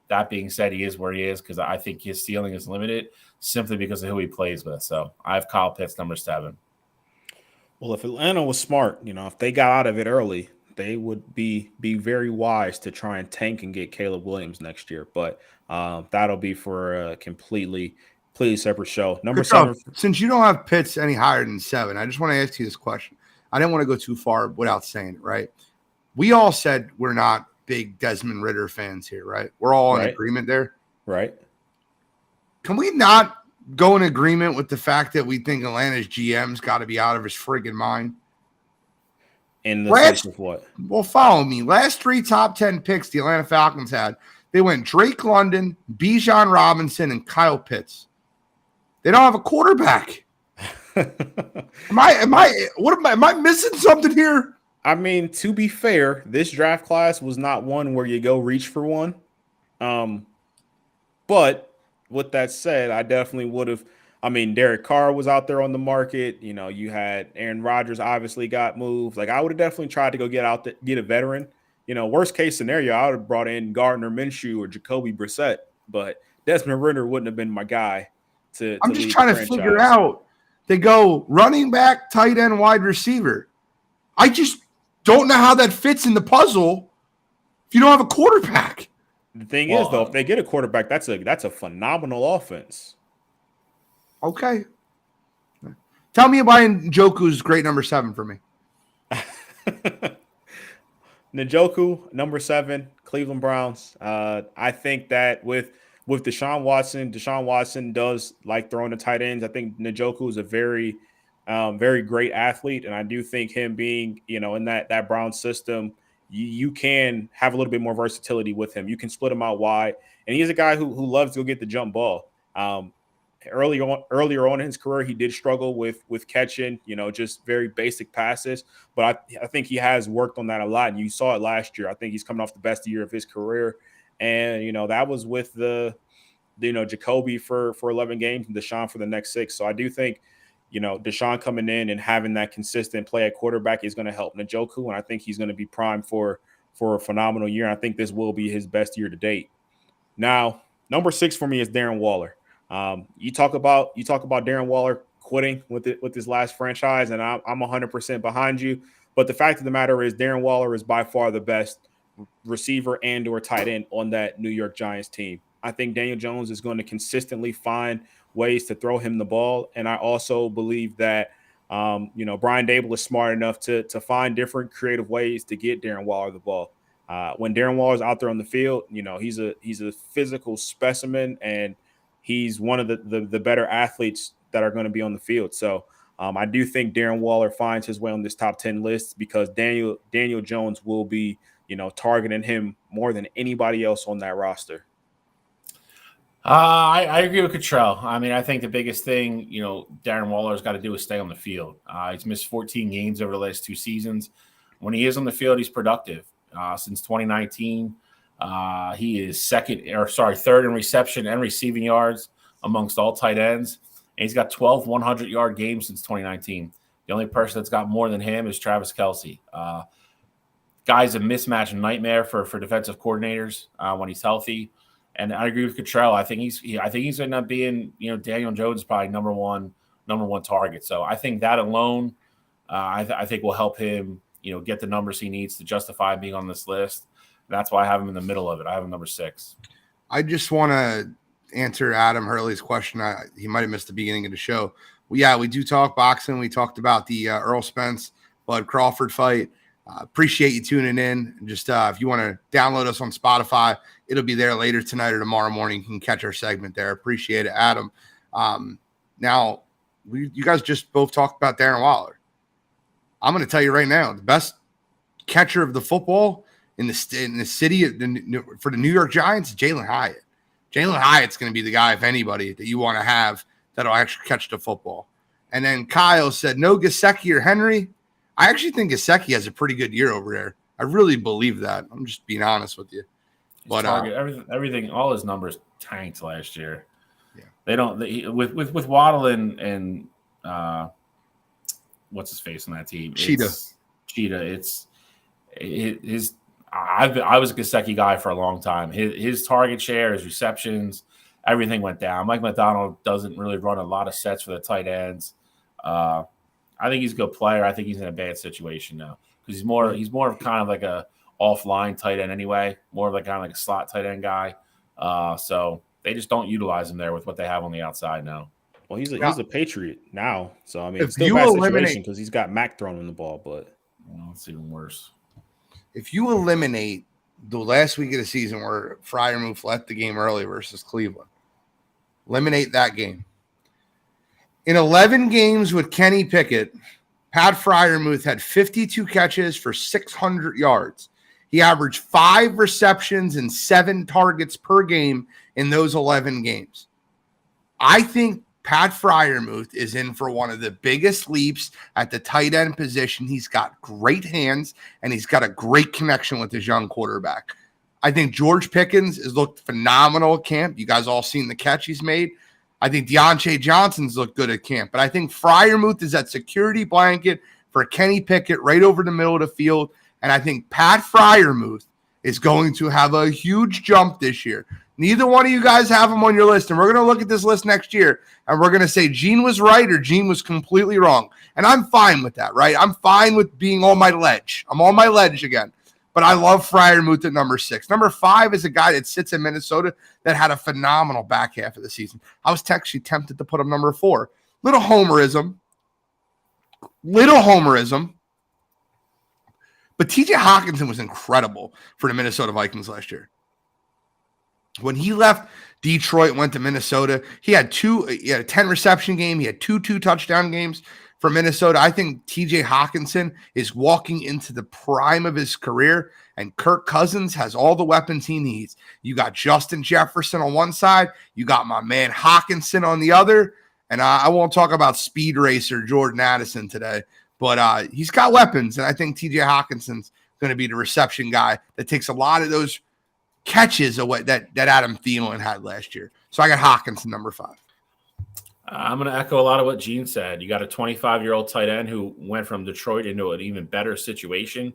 That being said, he is where he is because I think his ceiling is limited simply because of who he plays with. So I have Kyle Pitts number 7. Well, if Atlanta was smart, if they got out of it early, they would be very wise to try and tank and get Caleb Williams next year. But that'll be for a completely separate show. Number 7. Since you don't have Pitts any higher than 7, I just want to ask you this question. I didn't want to go too far without saying it, right? We all said we're not big Desmond Ridder fans here, right? We're all in agreement there. Right. Can we not go in agreement with the fact that we think Atlanta's GM's got to be out of his friggin' mind? In the sense of what? Well, follow me. Last 3 top 10 picks the Atlanta Falcons had, they went Drake London, Bijan Robinson, and Kyle Pitts. They don't have a quarterback. Am I missing something here? I mean, to be fair, this draft class was not one where you go reach for one. But with that said, I definitely would have. I mean, Derek Carr was out there on the market. You had Aaron Rodgers obviously got moved. Like, I would have definitely tried to go get a veteran. Worst case scenario, I would have brought in Gardner Minshew or Jacoby Brissett. But Desmond Ridder wouldn't have been my guy I'm just trying to figure out. They go running back, tight end, wide receiver. I just don't know how that fits in the puzzle if you don't have a quarterback. The thing is, though, if they get a quarterback, that's a phenomenal offense. Okay. Tell me about Njoku's great number 7 for me. Njoku, number 7, Cleveland Browns. I think that with Deshaun Watson does like throwing the tight ends. I think Njoku is a very, very great athlete, and I do think him being, in that Browns system, you can have a little bit more versatility with him. You can split him out wide, and he's a guy who loves to go get the jump ball. Earlier on in his career, he did struggle with catching, just very basic passes. But I think he has worked on that a lot, and you saw it last year. I think he's coming off the best year of his career. And, that was with Jacoby for 11 games and Deshaun for the next 6. So I do think, Deshaun coming in and having that consistent play at quarterback is going to help Njoku. And I think he's going to be primed for a phenomenal year. And I think this will be his best year to date. Now, number 6 for me is Darren Waller. You talk about Darren Waller quitting with his last franchise, and I'm 100% behind you. But the fact of the matter is Darren Waller is by far the best receiver and or tight end on that New York Giants team. I think Daniel Jones is going to consistently find ways to throw him the ball. And I also believe that, Brian Dable is smart enough to find different creative ways to get Darren Waller the ball. When Darren Waller is out there on the field, he's a physical specimen, and he's one of the better athletes that are going to be on the field. So I do think Darren Waller finds his way on this top 10 list because Daniel Jones will be, targeting him more than anybody else on that roster. I agree with Cottrell. I mean, I think the biggest thing, Darren Waller's got to do is stay on the field. He's missed 14 games over the last 2 seasons. When he is on the field, he's productive. Since 2019, he is third in reception and receiving yards amongst all tight ends. And he's got 12 100-yard games since 2019. The only person that's got more than him is Travis Kelce. Guy's a mismatch nightmare for defensive coordinators when he's healthy. And I agree with Cottrell. I think he's going to end up being, Daniel Jones is probably number one target. So I think that alone, I think will help him, get the numbers he needs to justify being on this list. That's why I have him in the middle of it. I have him number 6. I just want to answer Adam Hurley's question. He might have missed the beginning of the show. Well, yeah, we do talk boxing. We talked about the Earl Spence Bud Crawford fight. Appreciate you tuning in. Just if you want to download us on Spotify, it'll be there later tonight or tomorrow morning. You can catch our segment there. Appreciate it, Adam. Now, you guys just both talked about Darren Waller. I'm going to tell you right now, the best catcher of the football in the city for the New York Giants is Jalen Hyatt. Jalen Hyatt's going to be the guy, if anybody, that you want to have that'll actually catch the football. And then Kyle said, no Gesicki or Henry. I actually think Gesicki has a pretty good year over there. I really believe that. I'm just being honest with you. But everything, all his numbers tanked last year. Yeah, they don't. With Waddle and what's his face on that team? Cheetah. I was a Gesicki guy for a long time. His target share, his receptions, everything went down. Mike McDonald doesn't really run a lot of sets for the tight ends. I think he's a good player. I think he's in a bad situation now because he's more of kind of like a offline tight end anyway, more of like kind of like a slot tight end guy. So they just don't utilize him there with what they have on the outside now. Well, he's a Patriot now, so I mean, it's still a bad situation because he's got Mac throwing him the ball, but it's even worse. If you eliminate the last week of the season where Freiermuth left the game early versus Cleveland, eliminate that game. In 11 games with Kenny Pickett, Pat Freiermuth had 52 catches for 600 yards. He averaged 5 receptions and 7 targets per game in those 11 games. I think Pat Freiermuth is in for one of the biggest leaps at the tight end position. He's got great hands, and he's got a great connection with his young quarterback. I think George Pickens has looked phenomenal at camp. You guys all seen the catch he's made. I think Deontay Johnson's looked good at camp, but I think Freiermuth is that security blanket for Kenny Pickett right over the middle of the field, and I think Pat Freiermuth is going to have a huge jump this year. Neither one of you guys have him on your list, and we're going to look at this list next year, and we're going to say Gene was right or Gene was completely wrong, and I'm fine with that, right? I'm fine with being on my ledge. I'm on my ledge again. But I love Freiermuth at number 6. Number 5 is a guy that sits in Minnesota that had a phenomenal back half of the season. I was actually tempted to put him number 4. Little homerism. But TJ Hawkinson was incredible for the Minnesota Vikings last year. When he left Detroit, went to Minnesota, he had a 10 reception game. He had 2 touchdown games for Minnesota. I think TJ Hawkinson is walking into the prime of his career, and Kirk Cousins has all the weapons he needs. You got Justin Jefferson on one side. You got my man Hawkinson on the other. And I won't talk about speed racer Jordan Addison today, but he's got weapons, and I think TJ Hawkinson's going to be the reception guy that takes a lot of those catches away that Adam Thielen had last year. So I got Hawkinson number 5. I'm going to echo a lot of what Gene said. You got a 25-year-old tight end who went from Detroit into an even better situation,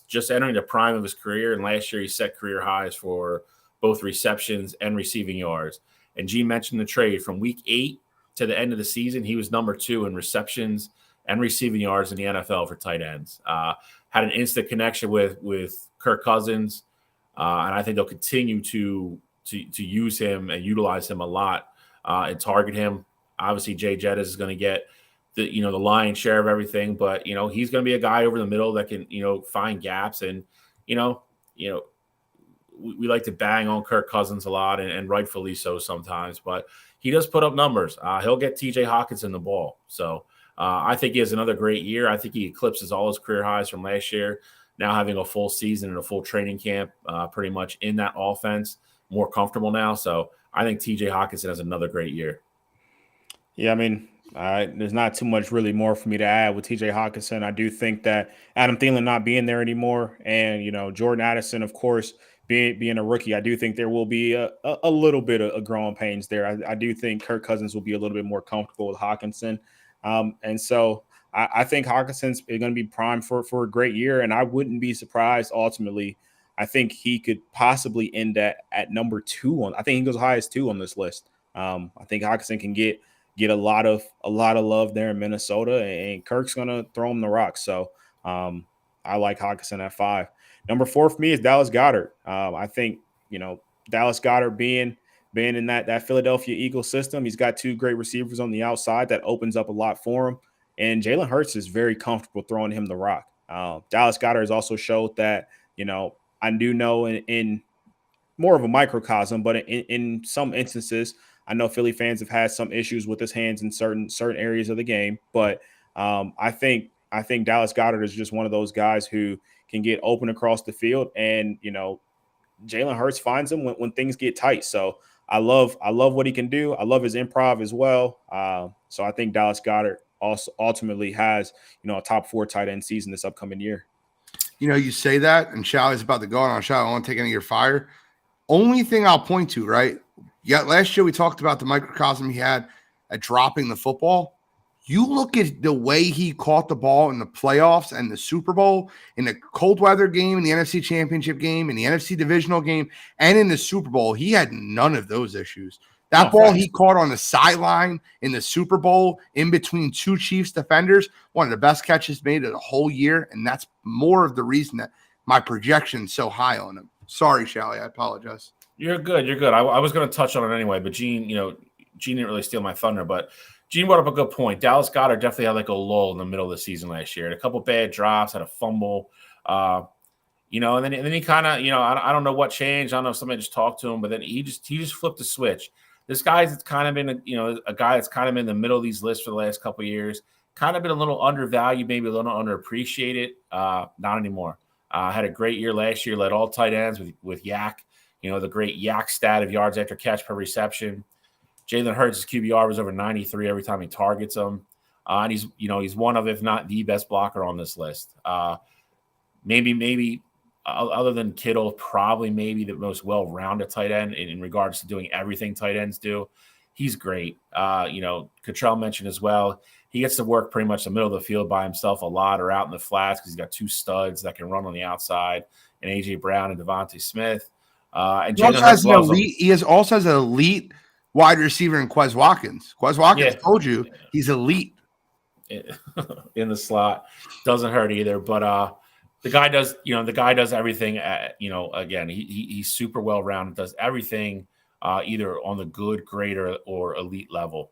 just entering the prime of his career. And last year he set career highs for both receptions and receiving yards. And Gene mentioned the trade from week 8 to the end of the season. He was number 2 in receptions and receiving yards in the NFL for tight ends. Had an instant connection with Kirk Cousins. And I think they'll continue to use him and utilize him a lot and target him. Obviously, Jay Jettis is going to get the lion's share of everything, but he's going to be a guy over the middle that can find gaps. And we like to bang on Kirk Cousins a lot, and rightfully so sometimes, but he does put up numbers. He'll get TJ Hawkinson the ball. So I think he has another great year. I think he eclipses all his career highs from last year. Now having a full season and a full training camp, pretty much in that offense, more comfortable now. So I think TJ Hawkinson has another great year. Yeah, I mean, there's not too much really more for me to add with TJ Hawkinson. I do think that Adam Thielen not being there anymore, and Jordan Addison, of course, being a rookie, I do think there will be a little bit of growing pains there. I do think Kirk Cousins will be a little bit more comfortable with Hawkinson, and so I think Hawkinson's going to be primed for a great year, and I wouldn't be surprised ultimately. I think he could possibly end at number 2 I think he goes high as 2 on this list. I think Hawkinson can get a lot of love there in Minnesota, and Kirk's gonna throw him the rock. So I like Hawkinson at 5. Number 4 for me is Dallas Goedert. I think Dallas Goedert being in that Philadelphia Eagles system, he's got 2 great receivers on the outside that opens up a lot for him, and Jalen Hurts is very comfortable throwing him the rock. Dallas Goedert has also showed that I do know in more of a microcosm, but in some instances, I know Philly fans have had some issues with his hands in certain areas of the game, but I think Dallas Goedert is just one of those guys who can get open across the field, and Jalen Hurts finds him when things get tight. So I love what he can do. I love his improv as well. So I think Dallas Goedert also ultimately has a top 4 tight end season this upcoming year. You say that, and Shalley's about to go on. Shalley, I don't want to take any of your fire. Only thing I'll point to, right? Yeah, last year we talked about the microcosm he had at dropping the football. You look at the way he caught the ball in the playoffs and the Super Bowl, in the cold weather game, in the NFC Championship game, in the NFC Divisional game, and in the Super Bowl. He had none of those issues. That ball he caught on the sideline in the Super Bowl in between 2 Chiefs defenders, one of the best catches made of the whole year, and that's more of the reason that my projection's so high on him. Sorry, Shalley, I apologize. You're good. I was going to touch on it anyway, but Gene didn't really steal my thunder. But Gene brought up a good point. Dallas Goedert definitely had like a lull in the middle of the season last year. Had a couple bad drops, had a fumble, and then he kind of, I don't know what changed. I don't know if somebody just talked to him, but then he just flipped the switch. This guy's kind of been a guy that's kind of been in the middle of these lists for the last couple of years. Kind of been a little undervalued, maybe a little underappreciated. Not anymore. Had a great year last year. Led all tight ends with Yak. The great Yak stat of yards after catch per reception. Jalen Hurts' QBR was over 93 every time he targets him. And he's one of, if not the best blocker on this list. Maybe other than Kittle, probably maybe the most well-rounded tight end in regards to doing everything tight ends do. He's great. Cottrell mentioned as well, he gets to work pretty much the middle of the field by himself a lot or out in the flats because he's got 2 studs that can run on the outside, and A.J. Brown and Devontae Smith. And he also has an elite wide receiver in Quez Watkins. Quez Watkins told you he's elite in the slot. Doesn't hurt either, but the guy does everything. Again, he's super well rounded. Does everything either on the good, great, or elite level.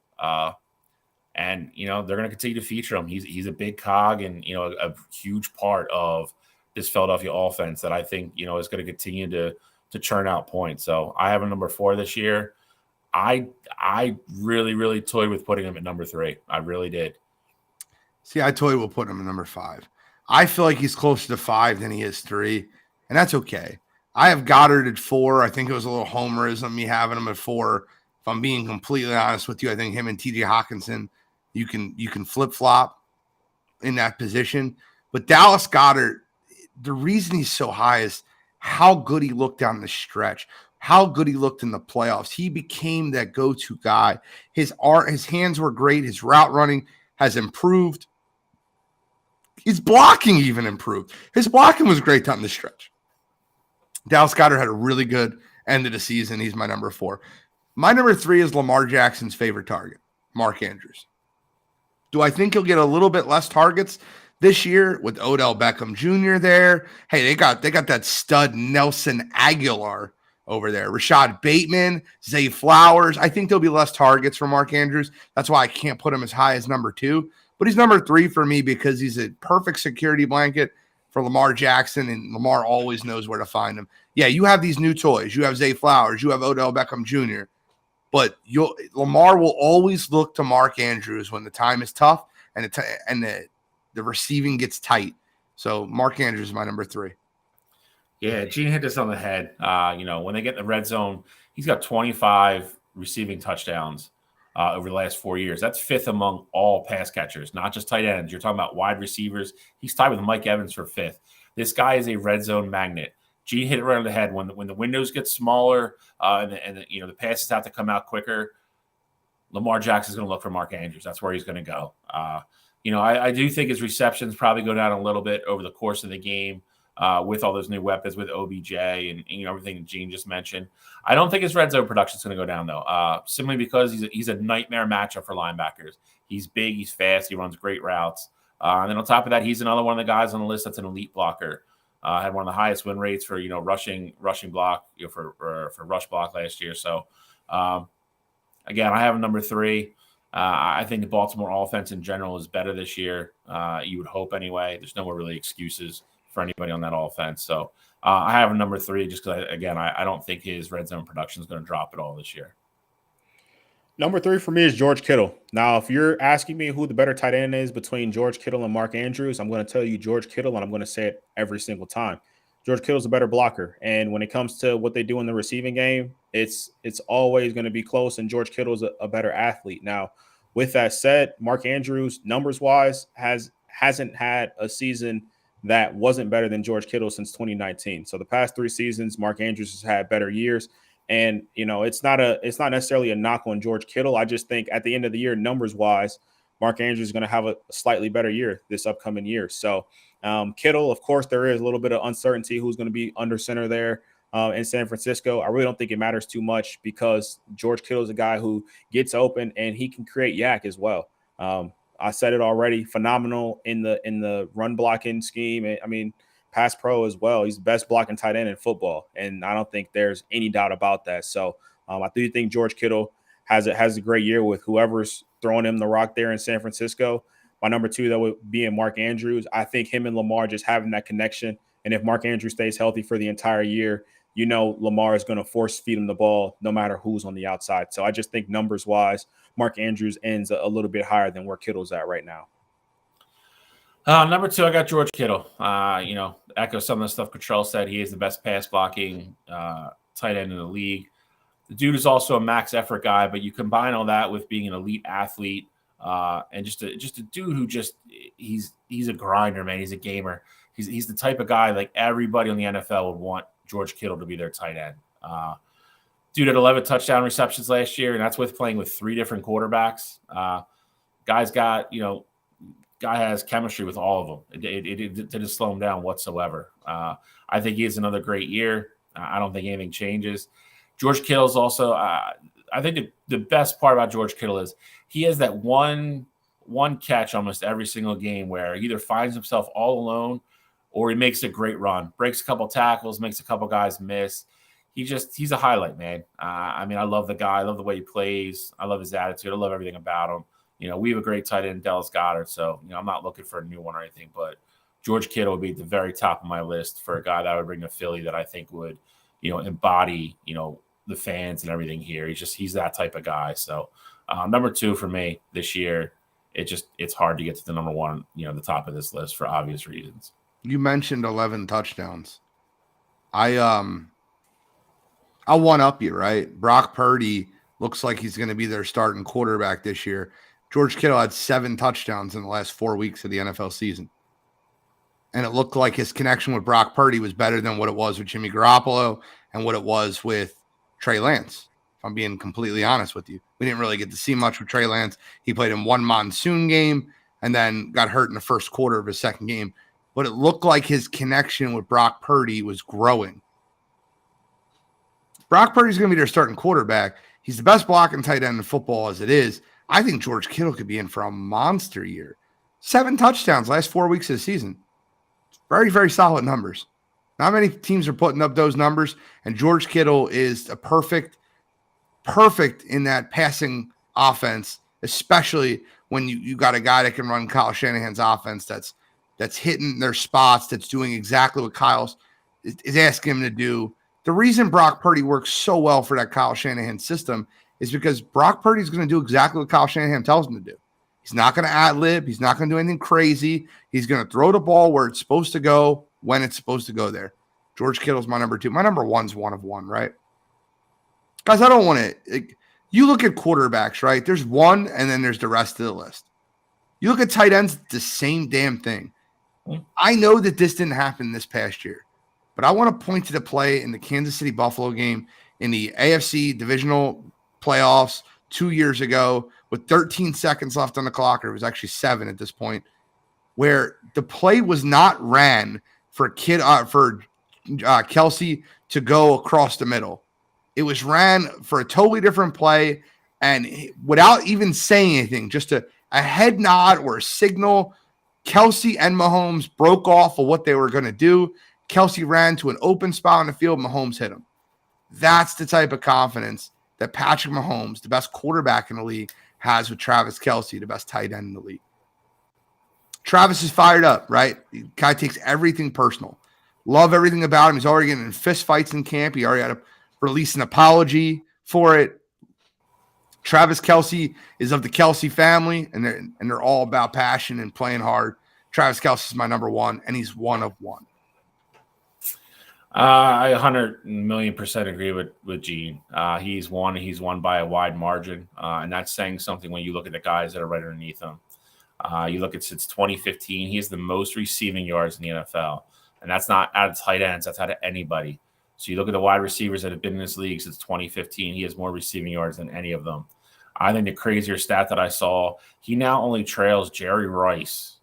And they're going to continue to feature him. He's a big cog and a huge part of this Philadelphia offense that I think is going to continue to churn out points. So I have a number 4 this year. I really, really toyed with putting him at number 3. I really did. See, I toyed with putting him at number 5. I feel like he's closer to 5 than he is 3, and that's okay. I have Goddard at 4. I think it was a little homerism me having him at 4. If I'm being completely honest with you, I think him and TJ Hawkinson, you can flip-flop in that position. But Dallas Goedert, the reason he's so high is how good he looked down the stretch, how good he looked in the playoffs. He became that go-to guy. His hands were great. His route running has improved. His blocking even improved. His blocking was great down the stretch. Dallas Goedert had a really good end of the season. He's my number 4. My number 3 is Lamar Jackson's favorite target, Mark Andrews. Do I think he'll get a little bit less targets this year with Odell Beckham Jr. there? Hey, they got that stud Nelson Aguilar over there. Rashad Bateman, Zay Flowers. I think there'll be less targets for Mark Andrews. That's why I can't put him as high as number 2. But he's number 3 for me because he's a perfect security blanket for Lamar Jackson, and Lamar always knows where to find him. Yeah, you have these new toys. You have Zay Flowers. You have Odell Beckham Jr. But Lamar will always look to Mark Andrews when the time is tough and the receiving gets tight. So Mark Andrews is my number 3. Yeah, Gene hit this on the head. When they get in the red zone, He's got 25 receiving touchdowns over the last 4 years. That's fifth among all pass catchers, not just tight ends. You're talking about wide receivers. He's tied with Mike Evans for fifth. This guy is a red zone magnet. Gene hit it right on the head. When the windows get smaller and the passes have to come out quicker, Lamar Jackson's going to look for Mark Andrews. That's where he's going to go. I do think his receptions probably go down a little bit over the course of the game with all those new weapons with OBJ and everything that Gene just mentioned. I don't think his red zone production is going to go down, though, simply because he's a nightmare matchup for linebackers. He's big, he's fast, he runs great routes. And then on top of that, he's another one of the guys on the list that's an elite blocker. Had one of the highest win rates for rushing block for rush block last year. So again, I have him number 3. I think the Baltimore offense in general is better this year. You would hope anyway. There's no more really excuses for anybody on that offense. So I have him number 3 just because, I don't think his red zone production is going to drop at all this year. Number 3 for me is George Kittle. Now, if you're asking me who the better tight end is between George Kittle and Mark Andrews, I'm going to tell you George Kittle, and I'm going to say it every single time. George Kittle's a better blocker. And when it comes to what they do in the receiving game, it's always going to be close, and George Kittle's a better athlete. Now, with that said, Mark Andrews, numbers-wise, hasn't had a season that wasn't better than George Kittle since 2019. So the past 3 seasons, Mark Andrews has had better years. And, it's not necessarily a knock on George Kittle. I just think at the end of the year, numbers-wise, Mark Andrews is going to have a slightly better year this upcoming year. So Kittle, of course, there is a little bit of uncertainty who's going to be under center there in San Francisco. I really don't think it matters too much because George Kittle is a guy who gets open and he can create yak as well. I said it already, phenomenal in the run blocking scheme. I mean, pass pro as well. He's the best blocking tight end in football, and I don't think there's any doubt about that. So I do think George Kittle has a great year with whoever's throwing him the rock there in San Francisco. My number 2, though, would be in Mark Andrews. I think him and Lamar just having that connection, and if Mark Andrews stays healthy for the entire year, Lamar is going to force feed him the ball no matter who's on the outside. So I just think numbers-wise, Mark Andrews ends a little bit higher than where Kittle's at right now. Number 2, I got George Kittle. Echo some of the stuff Cottrell said. He is the best pass blocking tight end in the league. The dude is also a max effort guy, but you combine all that with being an elite athlete and just a dude who he's a grinder, man. He's a gamer. He's the type of guy like everybody in the NFL would want George Kittle to be their tight end. Dude had 11 touchdown receptions last year, and that's with playing with 3 different quarterbacks. Guy has chemistry with all of them. It didn't slow him down whatsoever. I think he has another great year. I don't think anything changes. George Kittle's also I think the best part about George Kittle is he has that one catch almost every single game where he either finds himself all alone or he makes a great run, breaks a couple tackles, makes a couple guys miss. He's a highlight, man. I love the guy. I love the way he plays. I love his attitude. I love everything about him. We have a great tight end, Dallas Goedert, so, I'm not looking for a new one or anything, but George Kittle would be at the very top of my list for a guy that I would bring to Philly that I think would, embody, the fans and everything here. He's that type of guy. So number 2 for me this year, it's hard to get to the number 1, the top of this list for obvious reasons. You mentioned 11 touchdowns. I'll one up you, right? Brock Purdy looks like he's going to be their starting quarterback this year. George Kittle had 7 touchdowns in the last 4 weeks of the NFL season. And it looked like his connection with Brock Purdy was better than what it was with Jimmy Garoppolo and what it was with Trey Lance. If I'm being completely honest with you, we didn't really get to see much with Trey Lance. He played in one monsoon game and then got hurt in the first quarter of his second game. But it looked like his connection with Brock Purdy was growing. Brock Purdy's going to be their starting quarterback. He's the best blocking tight end in football as it is. I think George Kittle could be in for a monster year. 7 touchdowns last 4 weeks of the season. Very, very solid numbers. Not many teams are putting up those numbers, and George Kittle is a perfect in that passing offense, especially when you got a guy that can run Kyle Shanahan's offense that's hitting their spots, that's doing exactly what Kyle is asking him to do. The reason Brock Purdy works so well for that Kyle Shanahan system is because Brock Purdy is going to do exactly what Kyle Shanahan tells him to do. He's not going to ad-lib. He's not going to do anything crazy. He's going to throw the ball where it's supposed to go, when it's supposed to go there. George Kittle's my number 2. My number 1's 1 of 1, right? Guys, I don't want to. You look at quarterbacks, right? There's one, and then there's the rest of the list. You look at tight ends, the same damn thing. I know that this didn't happen this past year, but I want to point to the play in the Kansas City Buffalo game in the AFC divisional playoffs 2 years ago with 13 seconds left on the clock, or it was actually 7 at this point, where the play was not ran for Kelsey to go across the middle. It was ran for a totally different play, and without even saying anything, just a head nod or a signal, Kelsey and Mahomes broke off of what they were going to do. Kelsey ran to an open spot on the field. Mahomes hit him. That's the type of confidence that Patrick Mahomes, the best quarterback in the league, has with Travis Kelsey, the best tight end in the league. Travis is fired up, right? The guy takes everything personal. Love everything about him. He's already getting in fist fights in camp. He already had to release an apology for it. Travis Kelsey is of the Kelsey family, and they're all about passion and playing hard. Travis Kelsey is my number one, and he's one of one. I 100,000,000% agree with Gene. He's won by a wide margin, and that's saying something when you look at the guys that are right underneath him. You look at since 2015, he has the most receiving yards in the NFL, and that's not out of tight ends, that's out of anybody. So you look at the wide receivers that have been in this league since 2015, he has more receiving yards than any of them. I think the crazier stat that I saw, he now only trails Jerry Rice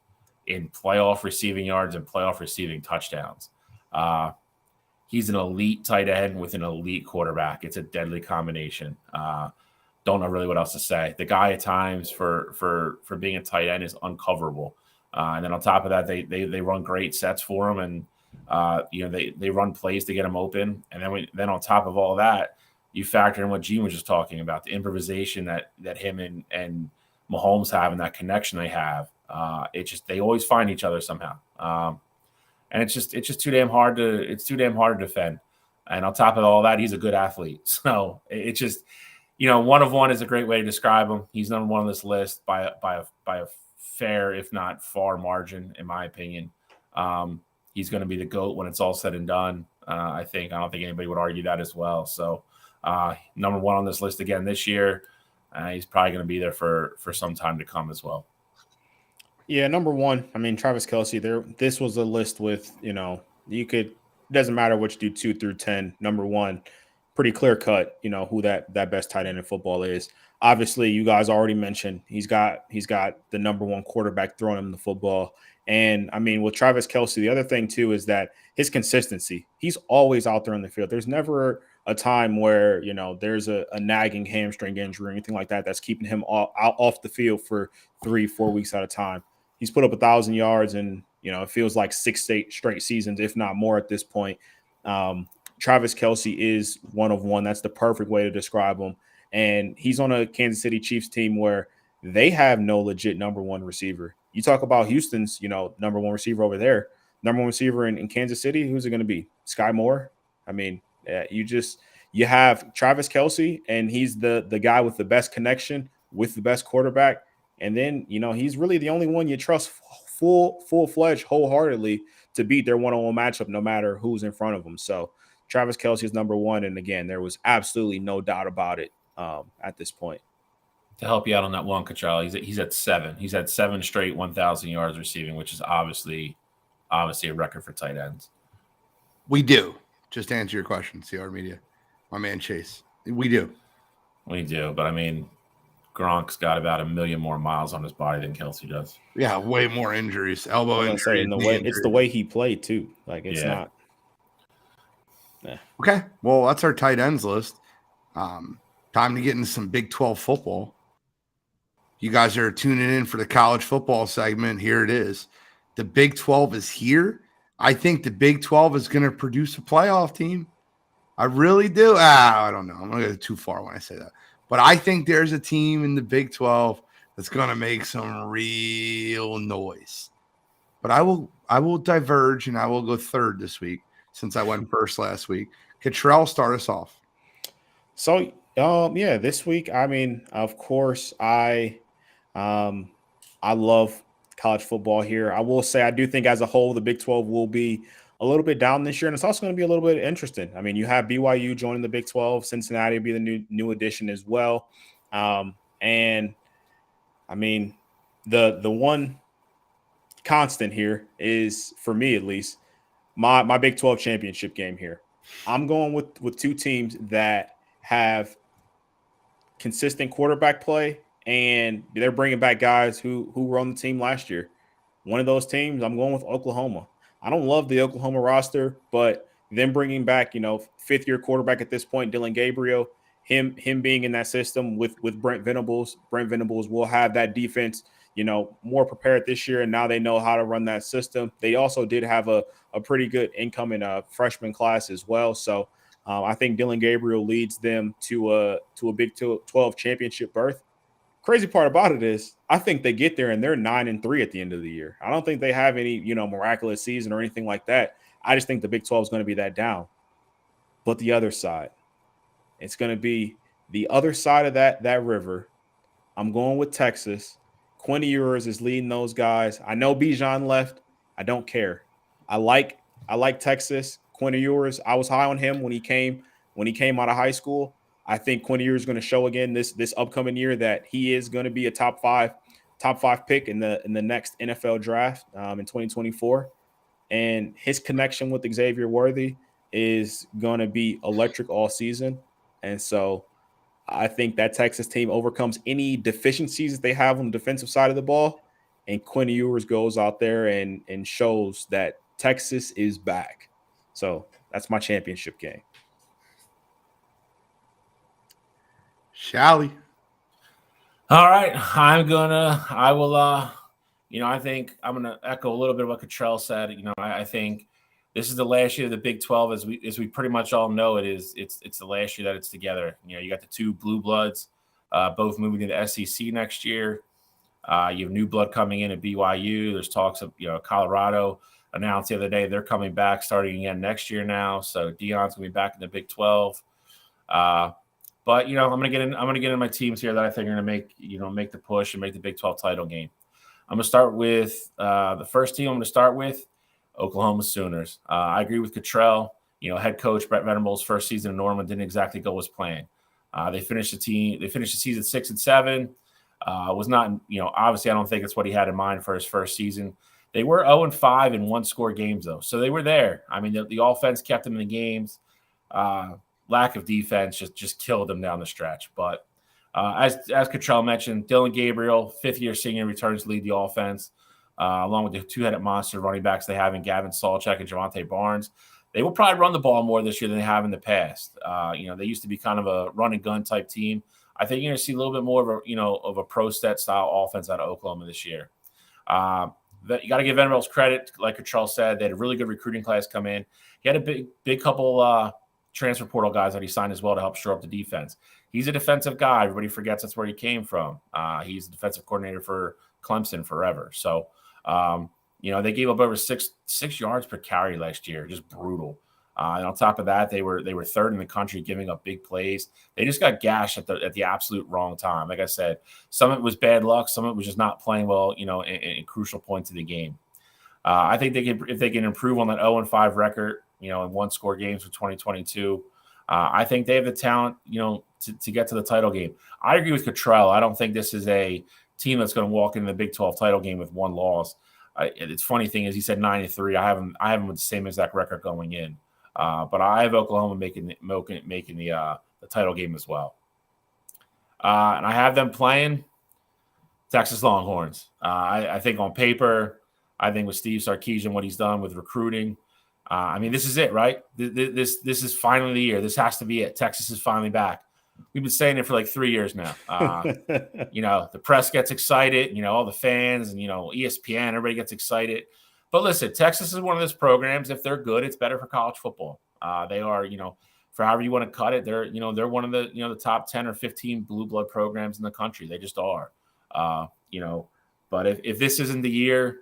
in playoff receiving yards and playoff receiving touchdowns. He's an elite tight end with an elite quarterback. It's a deadly combination. Don't know really what else to say. The guy at times for being a tight end is uncoverable. And then on top of that, they run great sets for him, and they run plays to get him open. And then on top of all that, you factor in what Gene was just talking about, the improvisation that him and Mahomes have and that connection they have. They always find each other somehow. And it's just too damn hard to defend. And on top of all that, he's a good athlete. So it's just, one of one is a great way to describe him. He's number one on this list by a fair, if not far margin, in my opinion. He's going to be the GOAT when it's all said and done. I don't think anybody would argue that as well. So number one on this list again this year. He's probably going to be there for some time to come as well. Yeah, number one, Travis Kelsey, this was a list with, it doesn't matter what you do 2 through 10. Number one, pretty clear cut, who that best tight end in football is. Obviously, you guys already mentioned he's got the number one quarterback throwing him the football. And with Travis Kelsey, the other thing too is that his consistency, he's always out there on the field. There's never a time where, there's a nagging hamstring injury or anything like that that's keeping him off the field for 3-4 weeks at a time. He's put up 1,000 yards and, it feels like 6 straight seasons, if not more at this point. Travis Kelsey is one of one. That's the perfect way to describe him. And he's on a Kansas City Chiefs team where they have no legit number one receiver. You talk about Houston's, number one receiver over there, number one receiver in Kansas City. Who's it going to be? Sky Moore? You have Travis Kelsey, and he's the guy with the best connection with the best quarterback. And then, he's really the only one you trust full-fledged, wholeheartedly to beat their one-on-one matchup, no matter who's in front of them. So Travis Kelsey is number one. And again, there was absolutely no doubt about it at this point. To help you out on that one, Kachal, he's at 7. He's had 7 straight 1,000 yards receiving, which is obviously a record for tight ends. We do. Just to answer your question, CR Media, my man Chase. We do. But Gronk's got about 1 million more miles on his body than Kelsey does. Yeah, way more injuries, elbow injuries. It's the way he played too. Not. Yeah. Okay, well, that's our tight ends list. Time to get into some Big 12 football. You guys are tuning in for the college football segment. Here it is. The Big 12 is here. I think the Big 12 is going to produce a playoff team. I really do. I don't know. I'm going to go too far when I say that. But I think there's a team in the Big 12 that's going to make some real noise. But I will diverge, and I will go third this week since I went first last week. Cottrell, start us off. So, this week, of course, I love college football here. I will say I do think as a whole the Big 12 will be a little bit down this year, and it's also going to be a little bit interesting. I mean, you have BYU joining the Big 12. Cincinnati will be the new addition as well. And I mean, the one constant here is, for me at least, my Big 12 championship game here. I'm going with two teams that have consistent quarterback play, and they're bringing back guys who were on the team last year. One of those teams, I'm going with Oklahoma. I don't love the Oklahoma roster, but them bringing back, fifth-year quarterback at this point, Dylan Gabriel, him being in that system with Brent Venables. Brent Venables will have that defense, more prepared this year, and now they know how to run that system. They also did have a pretty good incoming freshman class as well. So I think Dylan Gabriel leads them to a Big 12 championship berth. Crazy part about it is I think they get there and they're 9-3 at the end of the year. I don't think they have any, miraculous season or anything like that. I just think the Big 12 is going to be that down. But the other side, it's going to be the other side of that river. I'm going with Texas. Quinn Ewers is leading those guys. I know Bijan left. I don't care. I like Texas. Quinn Ewers, I was high on him when he came out of high school. I think Quinn Ewers is going to show again this upcoming year that he is going to be a top five pick in the next NFL draft in 2024. And his connection with Xavier Worthy is going to be electric all season. And so I think that Texas team overcomes any deficiencies that they have on the defensive side of the ball. And Quinn Ewers goes out there and shows that Texas is back. So that's my championship game. Shally. All right. I think I'm going to echo a little bit of what Cottrell said. I think this is the last year of the Big 12, as we pretty much all know it's the last year that it's together. You got the two blue bloods, both moving to the SEC next year. You have new blood coming in at BYU. There's talks of, Colorado announced the other day they're coming back starting again next year now. So Deion's going to be back in the Big 12. But I'm going to get in my teams here that I think are going to make the push and make the Big 12 title game. I'm going to start with the first team. I'm going to start with Oklahoma Sooners. I agree with Cottrell. Head coach Brent Venables' first season in Norman didn't exactly go as planned. They finished the season 6-7. Was not, obviously I don't think it's what he had in mind for his first season. They were 0-5 in one-score games though, so they were there. I mean, the offense kept them in the games. Lack of defense just killed them down the stretch. But as Cottrell mentioned, Dylan Gabriel, fifth-year senior, returns to lead the offense, along with the two-headed monster running backs they have in Gavin Sawchuk and Javante Barnes. They will probably run the ball more this year than they have in the past. They used to be kind of a run-and-gun type team. I think you're going to see a little bit more of a pro-stat style offense out of Oklahoma this year. You got to give Venables credit, like Cottrell said. They had a really good recruiting class come in. He had a big couple transfer portal guys that he signed as well to help shore up the defense. He's a defensive guy. Everybody forgets that's where he came from. He's the defensive coordinator for Clemson forever. So, they gave up over six yards per carry last year, just brutal. And on top of that, they were third in the country giving up big plays. They just got gashed at the absolute wrong time. Like I said, some of it was bad luck. Some of it was just not playing well, in crucial points of the game. I think if they can improve on that 0-5 record, in one-score games for 2022, I think they have the talent, to get to the title game. I agree with Cottrell. I don't think this is a team that's going to walk into the Big 12 title game with one loss. It's funny thing is he said 9-3. I have them with the same exact record going in. But I have Oklahoma making the title game as well. And I have them playing Texas Longhorns. I think on paper, I think with Steve Sarkisian, what he's done with recruiting, this is it, right? This is finally the year. This has to be it. Texas is finally back. We've been saying it for like 3 years now. The press gets excited, all the fans and, ESPN, everybody gets excited. But listen, Texas is one of those programs. If they're good, it's better for college football. They are, for however you want to cut it, they're one of the, the top 10 or 15 blue blood programs in the country. They just are, but if this isn't the year,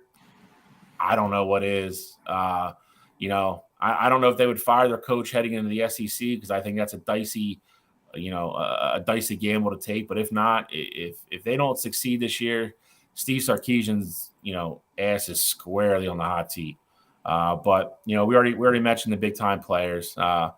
I don't know what is. I don't know if they would fire their coach heading into the SEC because I think that's a dicey gamble to take. But if not, if they don't succeed this year, Steve Sarkisian's, ass is squarely on the hot seat. But we already mentioned the big time players. I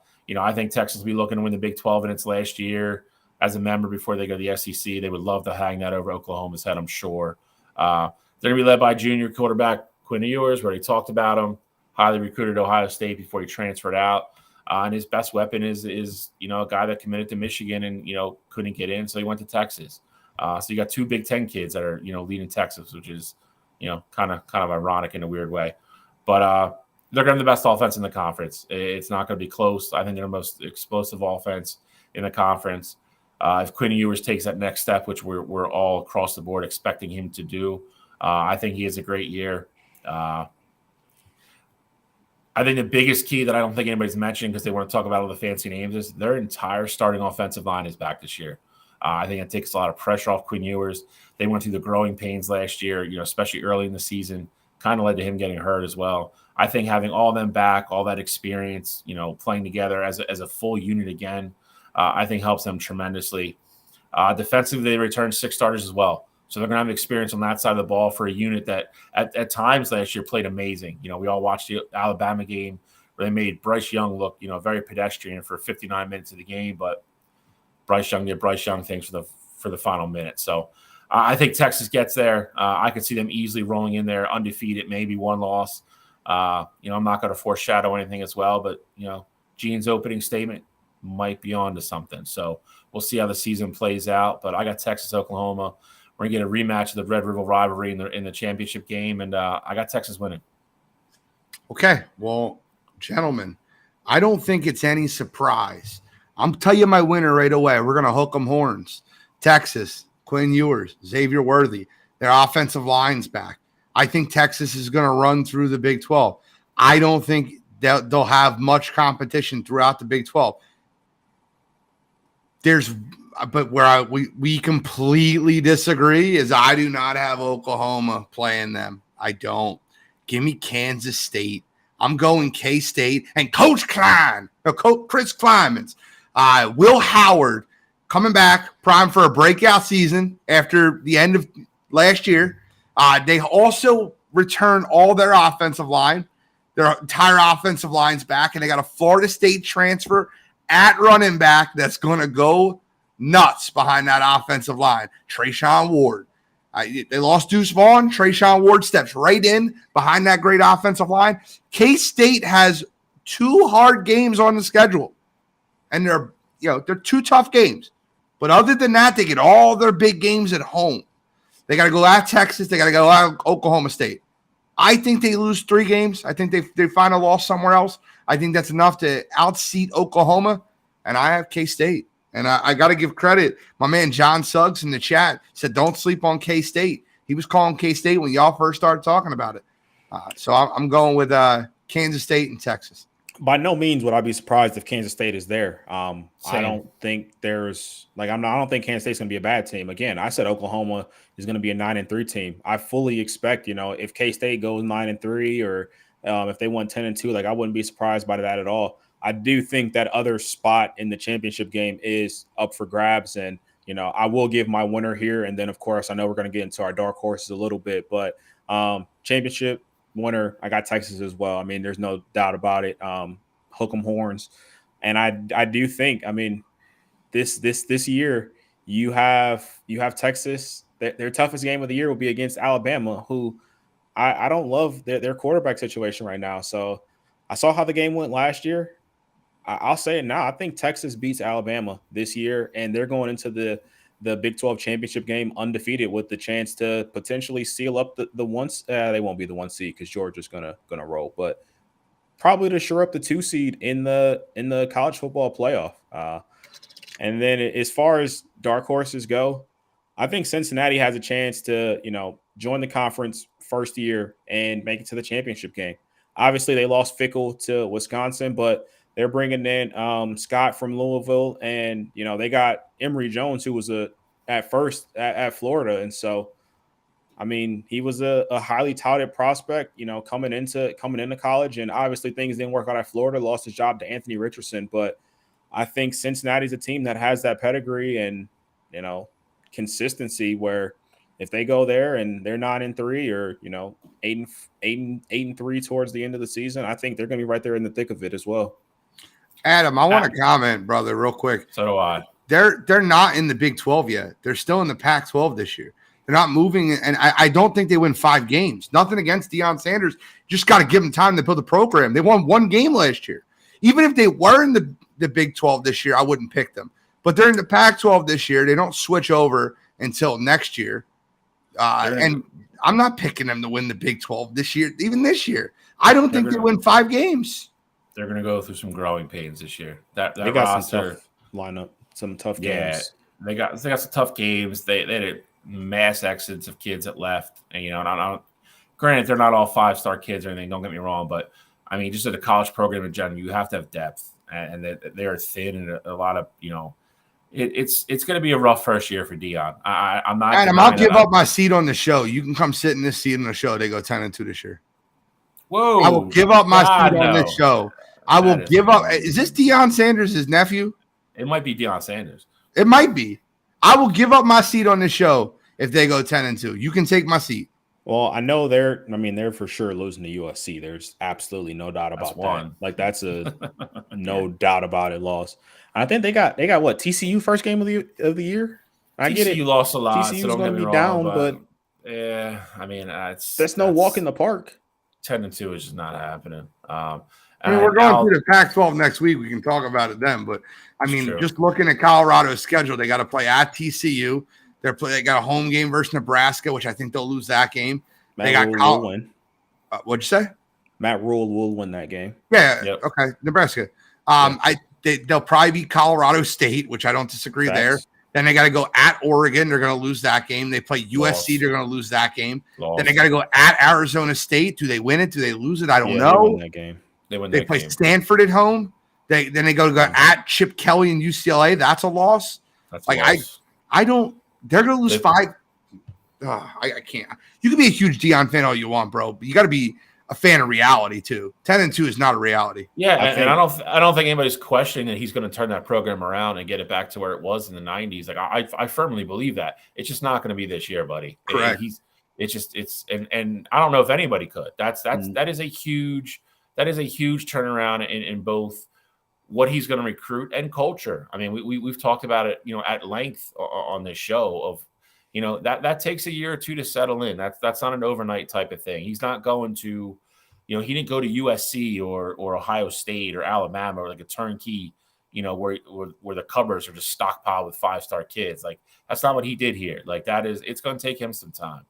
think Texas will be looking to win the Big 12 in its last year as a member before they go to the SEC. They would love to hang that over Oklahoma's head, I'm sure. They're going to be led by junior quarterback Quinn Ewers. We already talked about him. Highly recruited at Ohio State before he transferred out. And his best weapon is a guy that committed to Michigan and couldn't get in, so he went to Texas. So you got two Big Ten kids that are leading Texas, which is kind of ironic in a weird way. But they're going to have the best offense in the conference. It's not going to be close. I think they're the most explosive offense in the conference. If Quinn Ewers takes that next step, which we're all across the board expecting him to do, I think he has a great year. I think the biggest key that I don't think anybody's mentioned because they want to talk about all the fancy names is their entire starting offensive line is back this year. I think it takes a lot of pressure off Quinn Ewers. They went through the growing pains last year, especially early in the season, kind of led to him getting hurt as well. I think having all them back, all that experience, playing together as a full unit again, I think helps them tremendously. Defensively, they returned 6 starters as well. So they're going to have experience on that side of the ball for a unit that at times last year played amazing. We all watched the Alabama game where they made Bryce Young look, very pedestrian for 59 minutes of the game, but Bryce Young did Bryce Young things for the final minute. So I think Texas gets there. I could see them easily rolling in there undefeated, maybe one loss. I'm not going to foreshadow anything as well, but Gene's opening statement might be on to something. So we'll see how the season plays out. But I got Texas, Oklahoma. We're going to get a rematch of the Red River rivalry in the championship game, and I got Texas winning. Okay, well, gentlemen, I don't think it's any surprise. I'm tell you my winner right away. We're going to hook them horns. Texas, Quinn Ewers, Xavier Worthy. Their offensive line's back. I think Texas is going to run through the Big 12. I don't think they'll have much competition throughout the Big 12. But where we completely disagree is I do not have Oklahoma playing them. I don't. Give me Kansas State. I'm going K-State and Coach Chris Kleinman's. Will Howard coming back, prime for a breakout season after the end of last year. They also return all their offensive line. Their entire offensive line's back, and they got a Florida State transfer at running back that's going to go nuts behind that offensive line. Trayshawn Ward. They lost Deuce Vaughn. Trayshawn Ward steps right in behind that great offensive line. K-State has 2 hard games on the schedule, and they're 2 tough games. But other than that, they get all their big games at home. They got to go at Texas. They got to go at Oklahoma State. I think they lose 3 games. I think they find a loss somewhere else. I think that's enough to outseat Oklahoma, and I have K-State. And I got to give credit. My man John Suggs in the chat said, don't sleep on K-State. He was calling K-State when y'all first started talking about it. So I'm going with Kansas State and Texas. By no means would I be surprised if Kansas State is there. I don't think there's I don't think Kansas State's going to be a bad team. Again, I said Oklahoma is going to be a 9-3 team. I fully expect, if K-State goes 9-3 or if they won 10-2, I wouldn't be surprised by that at all. I do think that other spot in the championship game is up for grabs. And, I will give my winner here. And then, of course, I know we're going to get into our dark horses a little bit. But championship winner, I got Texas as well. I mean, there's no doubt about it. Hook 'em horns. And I do think, this year you have Texas. Their toughest game of the year will be against Alabama, who I don't love their quarterback situation right now. So I saw how the game went last year. I'll say it now. I think Texas beats Alabama this year, and they're going into the Big 12 championship game undefeated with the chance to potentially seal up the ones. They won't be the 1 seed because Georgia's gonna roll, but probably to shore up the 2 seed in the college football playoff. And then as far as dark horses go, I think Cincinnati has a chance to join the conference first year and make it to the championship game. Obviously, they lost Fickle to Wisconsin, but they're bringing in Scott from Louisville, and they got Emory Jones, who was at first at Florida, and so he was a highly touted prospect, coming into college, and obviously things didn't work out at Florida. Lost his job to Anthony Richardson, but I think Cincinnati's a team that has that pedigree and consistency where if they go there and they're 9-3 or 8-3 towards the end of the season, I think they're going to be right there in the thick of it as well. Adam, I want to comment, brother, real quick. So do I. They're not in the Big 12 yet. They're still in the Pac-12 this year. They're not moving, and I don't think they win 5 games. Nothing against Deion Sanders. Just got to give them time to build a program. They won 1 game last year. Even if they were in the Big 12 this year, I wouldn't pick them. But they're in the Pac-12 this year. They don't switch over until next year. And I'm not picking them to win the Big 12 this year, even this year. I don't think they win 5 games. They're going to go through some growing pains this year. That they got roster, some tough lineup, some tough games. They got some tough games. They had mass exits of kids that left. And, granted, they're not all 5-star kids or anything. Don't get me wrong. But, I mean, just at a college program in general, you have to have depth. And they're thin and a lot of, it's going to be a rough first year for Deion. I'm not. Adam, I'll give up my seat on the show. You can come sit in this seat on the show. They go 10-2 this year. Whoa! I will give up my seat on this show. I will give up. Is this Deion Sanders' nephew? It might be Deion Sanders. It might be. I will give up my seat on this show if they go 10-2. You can take my seat. Well, I know they're for sure losing to USC. There's absolutely no doubt about that. Like that's a no doubt about it loss. I think they got what, TCU first game of the year. I get it. TCU lost a lot. TCU's so don't going get to me be wrong, down, but yeah, I mean that's no walk in the park. 10-2 is just not happening. I mean, we're going through the Pac-12 next week. We can talk about it then. But I mean, just looking at Colorado's schedule, they got to play at TCU. They got a home game versus Nebraska, which I think they'll lose that game. They got will win. What'd you say? Matt Rule will win that game. Yeah. Yep. Okay. Nebraska. They'll probably beat Colorado State, which I don't disagree there. Then they got to go at Oregon. They're going to lose that game. They play USC. They're going to lose that game. Then they got to go at Arizona State. Do they win it? Do they lose it? I don't know. They win that game. They play Stanford at home. Then they go at Chip Kelly and UCLA. That's a loss. That's like a loss. I don't. They're going to lose 5. I can't. You can be a huge Deion fan all you want, bro. But you got to be a fan of reality too. 10-2 is not a reality. Yeah, and I don't think anybody's questioning that he's going to turn that program around and get it back to where it was in the 90s. Like I firmly believe that. It's just not going to be this year, buddy. Correct. And I don't know if anybody could. That is a huge turnaround in both what he's going to recruit and culture. I mean, we've talked about it, at length on this show of. That takes a year or 2 to settle in. That's not an overnight type of thing. He's not going to, he didn't go to USC or Ohio State or Alabama or like a turnkey, where the cupboards are just stockpiled with 5-star kids. Like that's not what he did here. Like it's going to take him some time.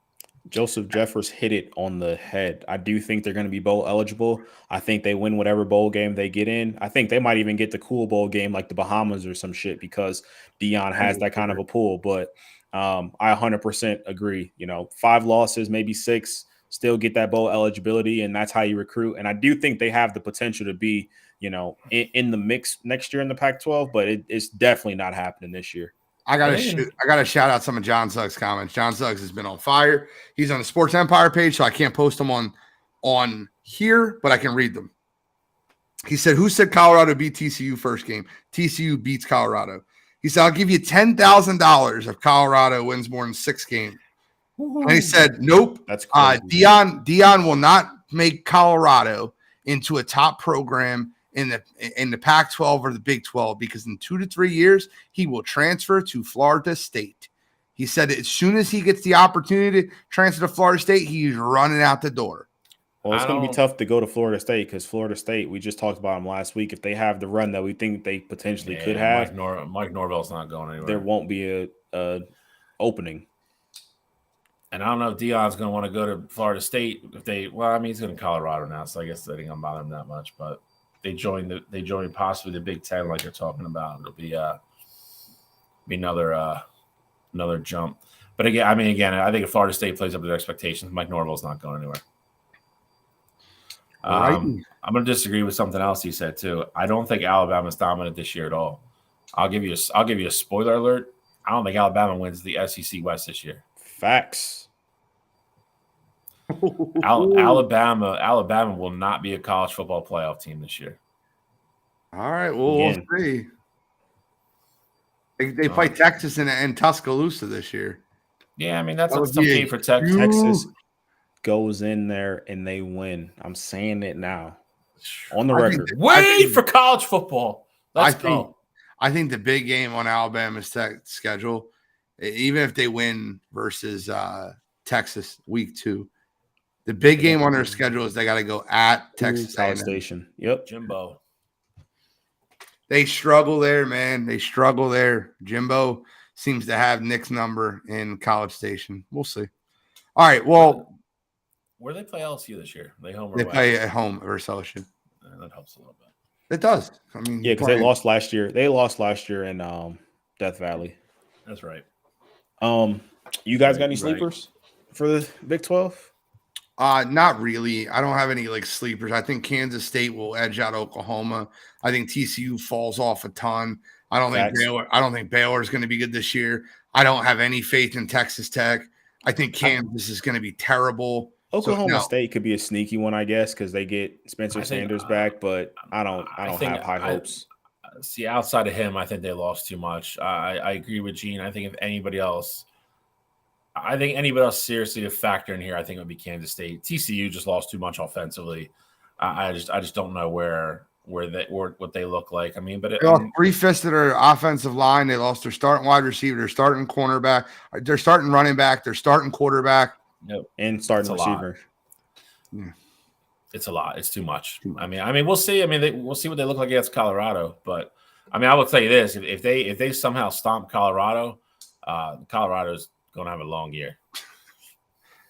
Joseph Jeffers hit it on the head. I do think they're going to be bowl eligible. I think they win whatever bowl game they get in. I think they might even get the cool bowl game like the Bahamas or some shit because Deion has that kind of a pool. But I 100% agree. 5 losses, maybe 6, still get that bowl eligibility, and that's how you recruit. And I do think they have the potential to be, in the mix next year in the Pac-12, but it's definitely not happening this year. I gotta shout out some of John Suggs' comments. John Suggs has been on fire. He's on the Sports Empire page, so I can't post them on here, but I can read them. He said, "Who said Colorado beat TCU first game? TCU beats Colorado." He said, "I'll give you $10,000 if Colorado wins more than 6 games." And he said, "Nope. That's crazy. Deion will not make Colorado into a top program in the Pac-12 or the Big 12 because in 2 to 3 years he will transfer to Florida State." He said, "As soon as he gets the opportunity to transfer to Florida State, he's running out the door." Well, it's going to be tough to go to Florida State because Florida State, we just talked about them last week. If they have the run that we think they potentially could have, Mike Norvell's not going anywhere. There won't be a opening. And I don't know if Deion's going to want to go to Florida State if they. Well, I mean, he's going to Colorado now, so I guess that ain't going to bother him that much. But they join possibly the Big Ten, like you're talking about. It'll be another jump. But again, I think if Florida State plays up to their expectations, Mike Norvell's not going anywhere. I'm going to disagree with something else he said too. I don't think Alabama's dominant this year at all. I'll give you a spoiler alert. I don't think Alabama wins the SEC West this year. Facts. Alabama will not be a college football playoff team this year. All right, we'll see. They play Texas and Tuscaloosa this year. Yeah, I mean, that's a tough game for Texas. Texas goes in there and they win. I'm saying it now on the record. Wait for college football. Let's go. I think the big game on Alabama's schedule, even if they win versus Texas week 2, the big game on their schedule is they got to go at Texas College Station. Yep. Jimbo. They struggle there, man. They struggle there. Jimbo seems to have Nick's number in College Station. We'll see. All right. Well, where do they play LSU this year? They home or they play at home versus LSU. That helps a little bit. It does. I mean, yeah, because they lost last year. They lost last year in Death Valley. That's right. You guys got any sleepers for the Big 12? Not really. I don't have any like sleepers. I think Kansas State will edge out Oklahoma. I think TCU falls off a ton. I don't think Baylor is going to be good this year. I don't have any faith in Texas Tech. I think Kansas is going to be terrible. Oklahoma State could be a sneaky one, I guess, because they get Spencer Sanders back, but I don't have high hopes. See, outside of him, I think they lost too much. I agree with Gene. I think anybody else seriously to factor in here, I think it would be Kansas State. TCU just lost too much offensively. I just don't know what they look like. I mean, but they lost 3/5 of their offensive line. They lost their starting wide receiver, their starting cornerback, their starting running back, their starting quarterback. Yep. And starting receiver. Yeah. It's a lot. It's too much. I mean, we'll see. I mean, we'll see what they look like against Colorado. But I mean, I will tell you this: if they somehow stomp Colorado, Colorado's going to have a long year.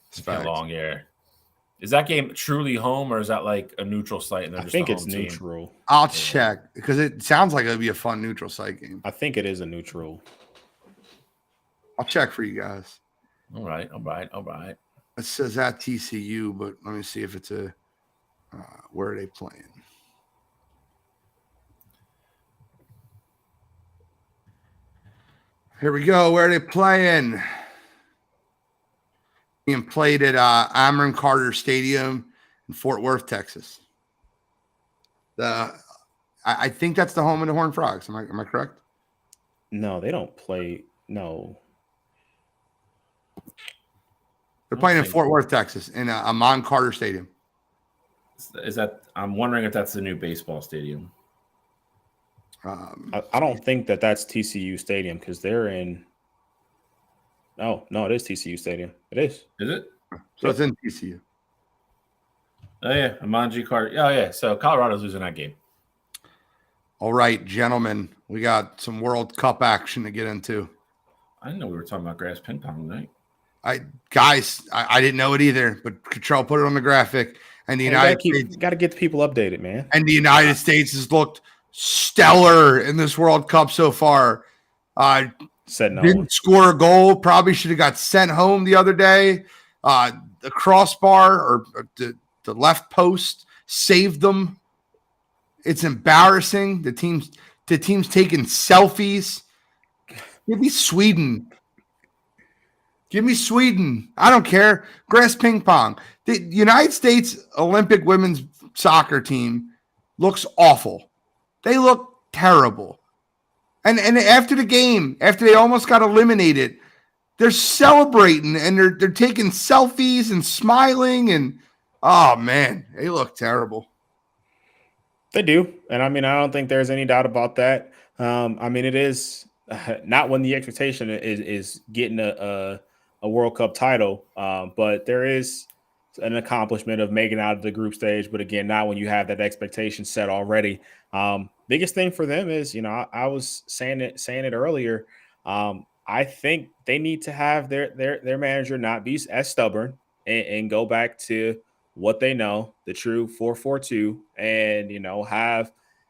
It's a long year. Is that game truly home, or is that like a neutral site? And I think it's neutral. I'll check because it sounds like it'll be a fun neutral site game. I think it is a neutral. I'll check for you guys. All right. It says at TCU, but let me see if it's where are they playing? Here we go. Where are they playing? Being played at Amron Carter Stadium in Fort Worth, Texas. I think that's the home of the Horned Frogs. Am I correct? No, they don't play. No. They're playing in Fort Worth, Texas, in Amron Carter Stadium. Is that? I'm wondering if that's the new baseball stadium. I don't think that's TCU Stadium because they're in. No, it is TCU Stadium. It is. Is it? So it's in TCU. Oh yeah, Amanji Carter. Oh yeah. So Colorado's losing that game. All right, gentlemen, we got some World Cup action to get into. I didn't know we were talking about grass ping pong tonight. I didn't know it either, but Cottrell put it on the graphic, and the United States got to get the people updated, man. And the United States has looked stellar in this World Cup so far. Didn't score a goal. Probably should have got sent home the other day. The crossbar or the left post saved them. It's embarrassing. The team's taking selfies. Give me Sweden. I don't care. Grass ping pong. The United States Olympic women's soccer team looks awful. They look terrible. And after the game, after they almost got eliminated, they're celebrating and they're taking selfies and smiling and oh man, they look terrible. They do. And I mean, I don't think there's any doubt about that. I mean, it is not when the expectation is getting a World Cup title, but there is an accomplishment of making it out of the group stage. But again, not when you have that expectation set already. Biggest thing for them is, I was saying it earlier. I think they need to have their manager not be as stubborn and go back to what they know, the true 4-4-2, and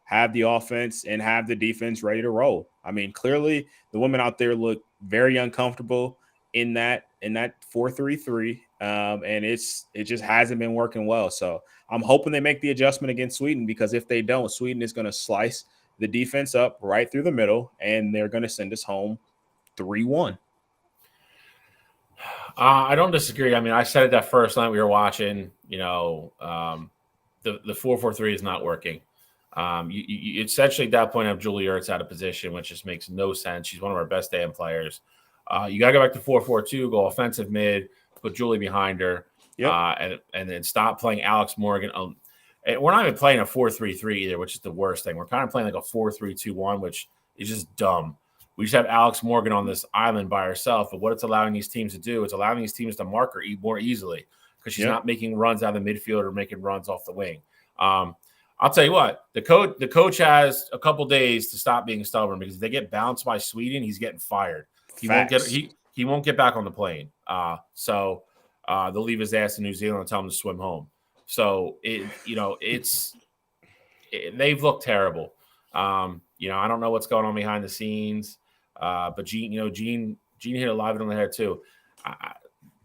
have the offense and have the defense ready to roll. I mean, clearly the women out there look very uncomfortable in that 4-3-3, and it just hasn't been working well. So I'm hoping they make the adjustment against Sweden, because if they don't, Sweden is going to slice the defense up right through the middle, and they're going to send us home 3-1. I don't disagree. I mean, I said it that first night we were watching. The 4-4-3 is not working. You essentially at that point have Julie Ertz out of position, which just makes no sense. She's one of our best damn players. You got to go back to 4-4-2, go offensive mid, put Julie behind her, and then stop playing Alex Morgan. We're not even playing a 4-3-3 either, which is the worst thing. We're kind of playing like a 4-3-2-1, which is just dumb. We just have Alex Morgan on this island by herself. But what it's allowing these teams to do, it's allowing these teams to mark her more easily because she's not making runs out of the midfield or making runs off the wing. I'll tell you what, the coach has a couple days to stop being stubborn because if they get bounced by Sweden, he's getting fired. He won't get back on the plane. So they'll leave his ass in New Zealand and tell him to swim home. So they've looked terrible. I don't know what's going on behind the scenes. But Gene hit a live on the head too.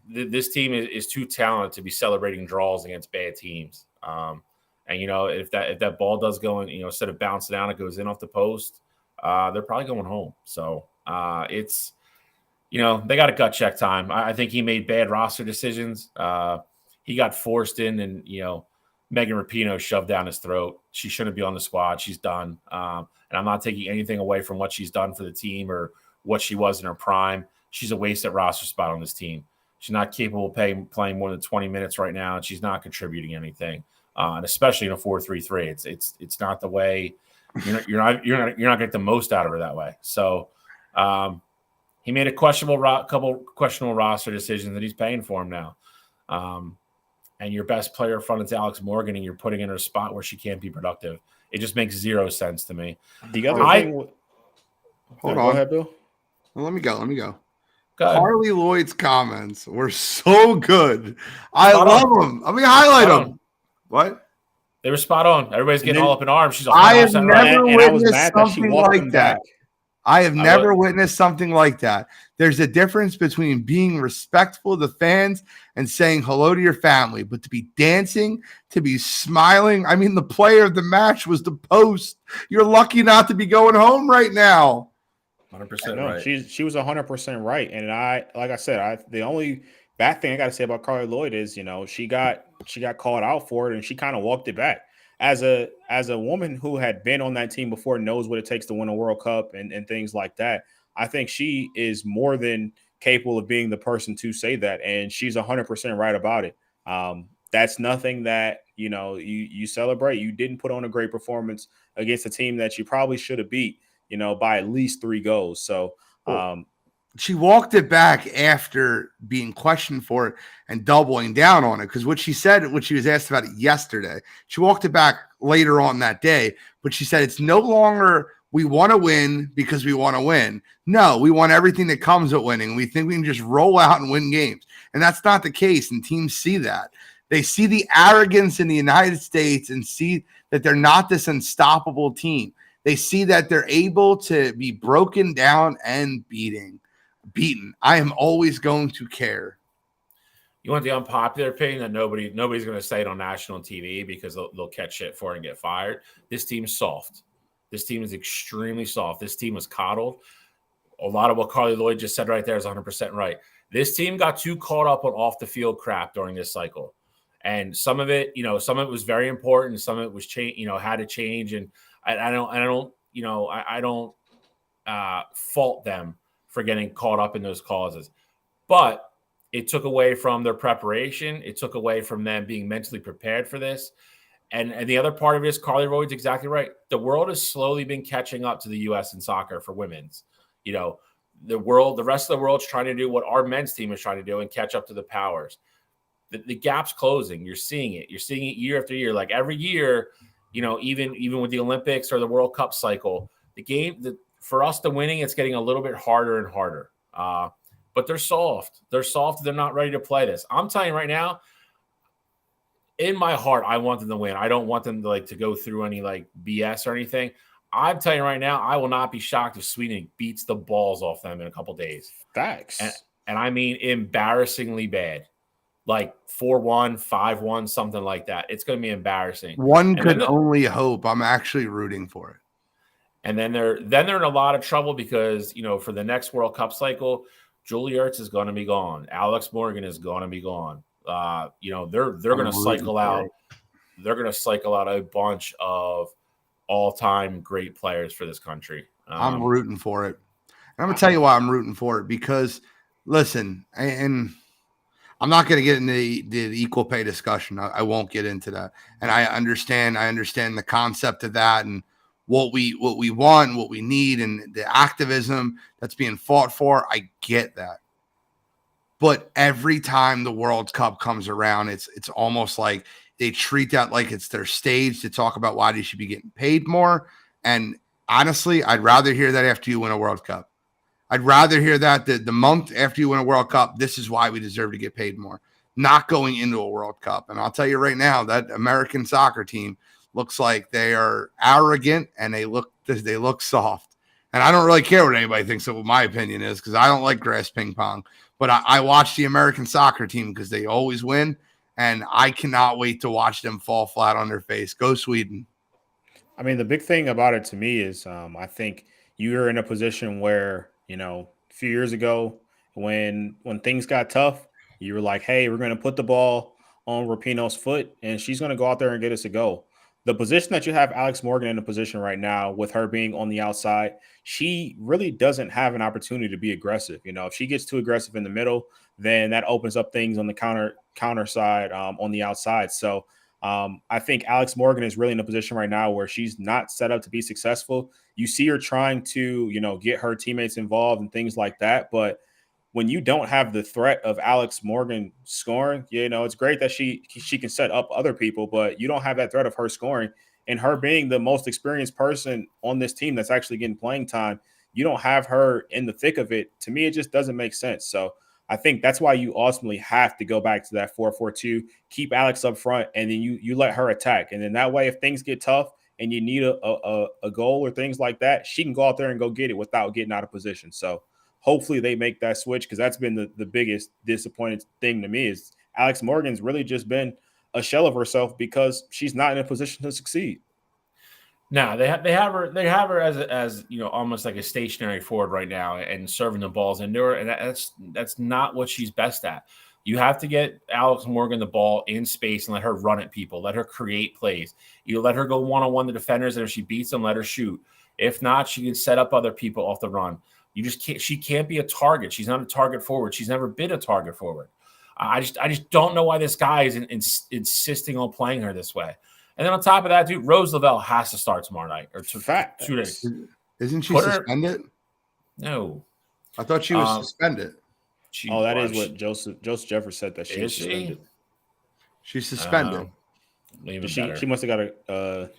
This team is too talented to be celebrating draws against bad teams. And if that ball does go in, instead of bouncing down, it goes in off the post. They're probably going home. So it's they got a gut check time. I think he made bad roster decisions. He got forced in, and Megan Rapinoe shoved down his throat. She shouldn't be on the squad. She's done. And I'm not taking anything away from what she's done for the team or what she was in her prime. She's a wasted roster spot on this team. She's not capable of playing more than 20 minutes right now, and she's not contributing anything. And especially in a 4-3-3, it's not the way. You're not getting the most out of her that way. So he made a couple questionable roster decisions, and he's paying for them now. And your best player up front is Alex Morgan, and you're putting in her a spot where she can't be productive. It just makes zero sense to me. The other thing, hold on, go ahead, Bill. Well, let me go. Go ahead. Carly Lloyd's comments were so good. I love them. Let me highlight them. What? They were spot on. Everybody's getting all up in arms. She's 100% I have never right. witnessed something like that. I have never witnessed something like that. There's a difference between being respectful to the fans and saying hello to your family, but to be dancing, to be smiling. I mean, the player of the match was the post. You're lucky not to be going home right now. 100% right. She was 100% right. And like I said, the only bad thing I got to say about Carly Lloyd is, she got called out for it and she kind of walked it back. As a woman who had been on that team before, knows what it takes to win a World Cup and things like that, I think she is more than capable of being the person to say that. And she's 100% right about it. That's nothing that, you celebrate. You didn't put on a great performance against a team that you probably should have beat, by at least 3 goals. So she walked it back after being questioned for it and doubling down on it. Because what she said, when she was asked about it yesterday, she walked it back later on that day. But she said it's no longer we want to win because we want to win. No, we want everything that comes with winning. We think we can just roll out and win games. And that's not the case. And teams see that. They see the arrogance in the United States and see that they're not this unstoppable team. They see that they're able to be broken down and beaten. I am always going to care. You want the unpopular opinion that nobody's going to say it on national TV because they'll catch shit for it and get fired. This team's soft. This team is extremely soft. This team was coddled. A lot of what Carly Lloyd just said right there is 100% right. This team got too caught up on off the field crap during this cycle. And some of it, some of it was very important. Some of it was had to change. And I don't fault them for getting caught up in those causes. But it took away from their preparation. It took away from them being mentally prepared for this. And the other part of it is Carly Lloyd's exactly right. The world has slowly been catching up to the U.S. in soccer for women's. The rest of the world's trying to do what our men's team is trying to do and catch up to the powers. The gap's closing. You're seeing it. You're seeing it year after year. Like every year, even with the Olympics or the World Cup cycle, for us to winning, it's getting a little bit harder and harder. But they're soft. They're soft. They're not ready to play this. I'm telling you right now, in my heart, I want them to win. I don't want them to go through any BS or anything. I'm telling you right now, I will not be shocked if Sweden beats the balls off them in a couple days. Facts. And I mean embarrassingly bad. 4-1, 5-1, something like that. It's going to be embarrassing. One could only hope. I'm actually rooting for it. And then they're in a lot of trouble because, for the next World Cup cycle, Julie Ertz is going to be gone. Alex Morgan is going to be gone. They're going to cycle out. They're going to cycle out a bunch of all-time great players for this country. I'm rooting for it. I'm going to tell you why I'm rooting for it, because listen, and I'm not going to get into the equal pay discussion. I won't get into that. And I understand the concept of that and what we want, what we need, and the activism that's being fought for. I get that. But every time the World Cup comes around, it's almost like they treat that like it's their stage to talk about why they should be getting paid more. And honestly, I'd rather hear that after you win a World Cup. I'd rather hear that the month after you win a World Cup, this is why we deserve to get paid more, not going into a World Cup. And I'll tell you right now, that American soccer team looks like they are arrogant and they look soft. And I don't really care what anybody thinks of what my opinion is, because I don't like grass ping pong. But I watch the American soccer team because they always win, and I cannot wait to watch them fall flat on their face. Go Sweden. I mean, the big thing about it to me is I think you're in a position where, a few years ago when things got tough, you were like, hey, we're going to put the ball on Rapinoe's foot and she's going to go out there and get us a goal. The position that you have Alex Morgan in a position right now, with her being on the outside, she really doesn't have an opportunity to be aggressive. If she gets too aggressive in the middle, then that opens up things on the counter side on the outside. So I think Alex Morgan is really in a position right now where she's not set up to be successful. You see her trying to, get her teammates involved and things like that. But when you don't have the threat of Alex Morgan scoring, it's great that she can set up other people, but you don't have that threat of her scoring. And her being the most experienced person on this team that's actually getting playing time, you don't have her in the thick of it. To me, it just doesn't make sense. So I think that's why you ultimately have to go back to that 4-4-2, keep Alex up front, and then you let her attack. And then that way, if things get tough and you need a goal or things like that, she can go out there and go get it without getting out of position. So hopefully they make that switch, because that's been the biggest disappointing thing to me is Alex Morgan's really just been a shell of herself because she's not in a position to succeed. No, they have her as almost like a stationary forward right now and serving the balls into her, and that's not what she's best at. You have to get Alex Morgan the ball in space and let her run at people, let her create plays. You let her go one-on-one to defenders, and if she beats them, let her shoot. If not, she can set up other people off the run. You just can't. She can't be a target. She's not a target forward. She's never been a target forward. I just don't know why this guy is insisting on playing her this way. And then on top of that, dude, Rose Lavelle has to start tomorrow night or 2 days. Isn't she suspended? No, I thought she was suspended. That is what Joseph Jeffers said, that she was suspended. She's suspended. She must have got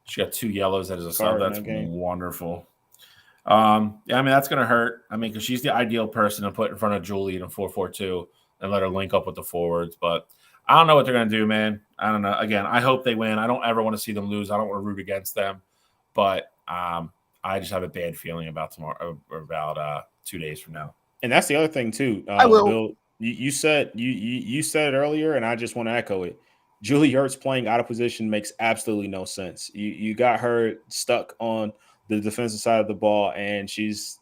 she got 2 yellows. That is a sub. That's wonderful. I mean, that's going to hurt. I mean, because she's the ideal person to put in front of Julie in a 4-4-2 and let her link up with the forwards. But I don't know what they're going to do, man. I don't know. Again, I hope they win. I don't ever want to see them lose. I don't want to root against them. But I just have a bad feeling about tomorrow, or about 2 days from now. And that's the other thing, too. I will. Bill, you said it earlier, and I just want to echo it. Julie Ertz playing out of position makes absolutely no sense. You got her stuck on the defensive side of the ball, and she's,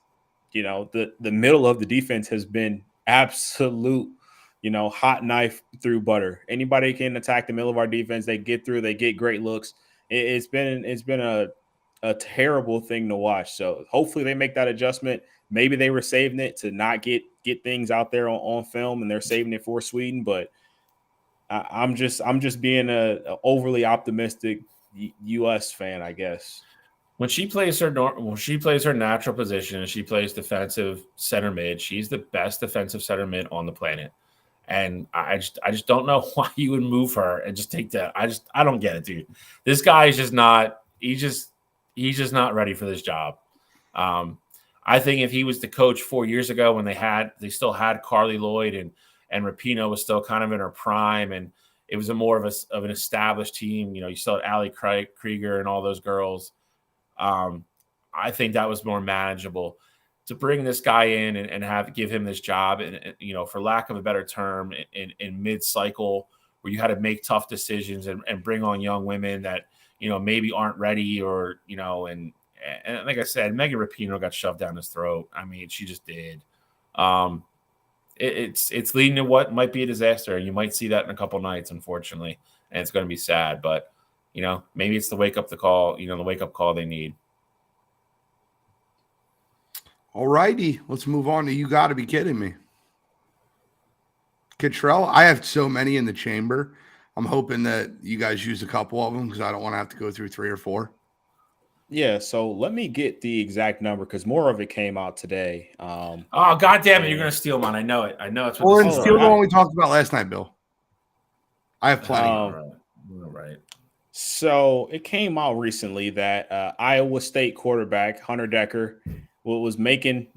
the middle of the defense has been absolute, hot knife through butter. Anybody can attack the middle of our defense. They get through, they get great looks. It's been a terrible thing to watch. So hopefully they make that adjustment. Maybe they were saving it to not get things out there on film, and they're saving it for Sweden. But I'm just being a overly optimistic U.S. fan, I guess. When she plays her natural position and she plays defensive center mid, she's the best defensive center mid on the planet. And I just don't know why you would move her and just take that. I don't get it, dude. This guy is just not. He's just not ready for this job. I think if he was the coach 4 years ago when they still had Carly Lloyd and Rapinoe was still kind of in her prime, and it was more of an established team. You still had Allie Krieger and all those girls. I think that was more manageable. To bring this guy in and give him this job, and for lack of a better term, in mid-cycle where you had to make tough decisions and bring on young women that maybe aren't ready, or and like I said, Megan Rapinoe got shoved down his throat. I mean, she just did. It's leading to what might be a disaster, and you might see that in a couple nights, unfortunately, and it's going to be sad. But maybe it's the wake up call they need. All righty. Let's move on to You Gotta Be Kidding Me. Kittrell, I have so many in the chamber. I'm hoping that you guys use a couple of them because I don't want to have to go through 3 or 4. Yeah, so let me get the exact number because more of it came out today. Oh, God damn it. You're going to steal mine. I know it. I know it's what well, steal the one we talked about last night, Bill. I have plenty. All right. So it came out recently that Iowa State quarterback Hunter Decker was making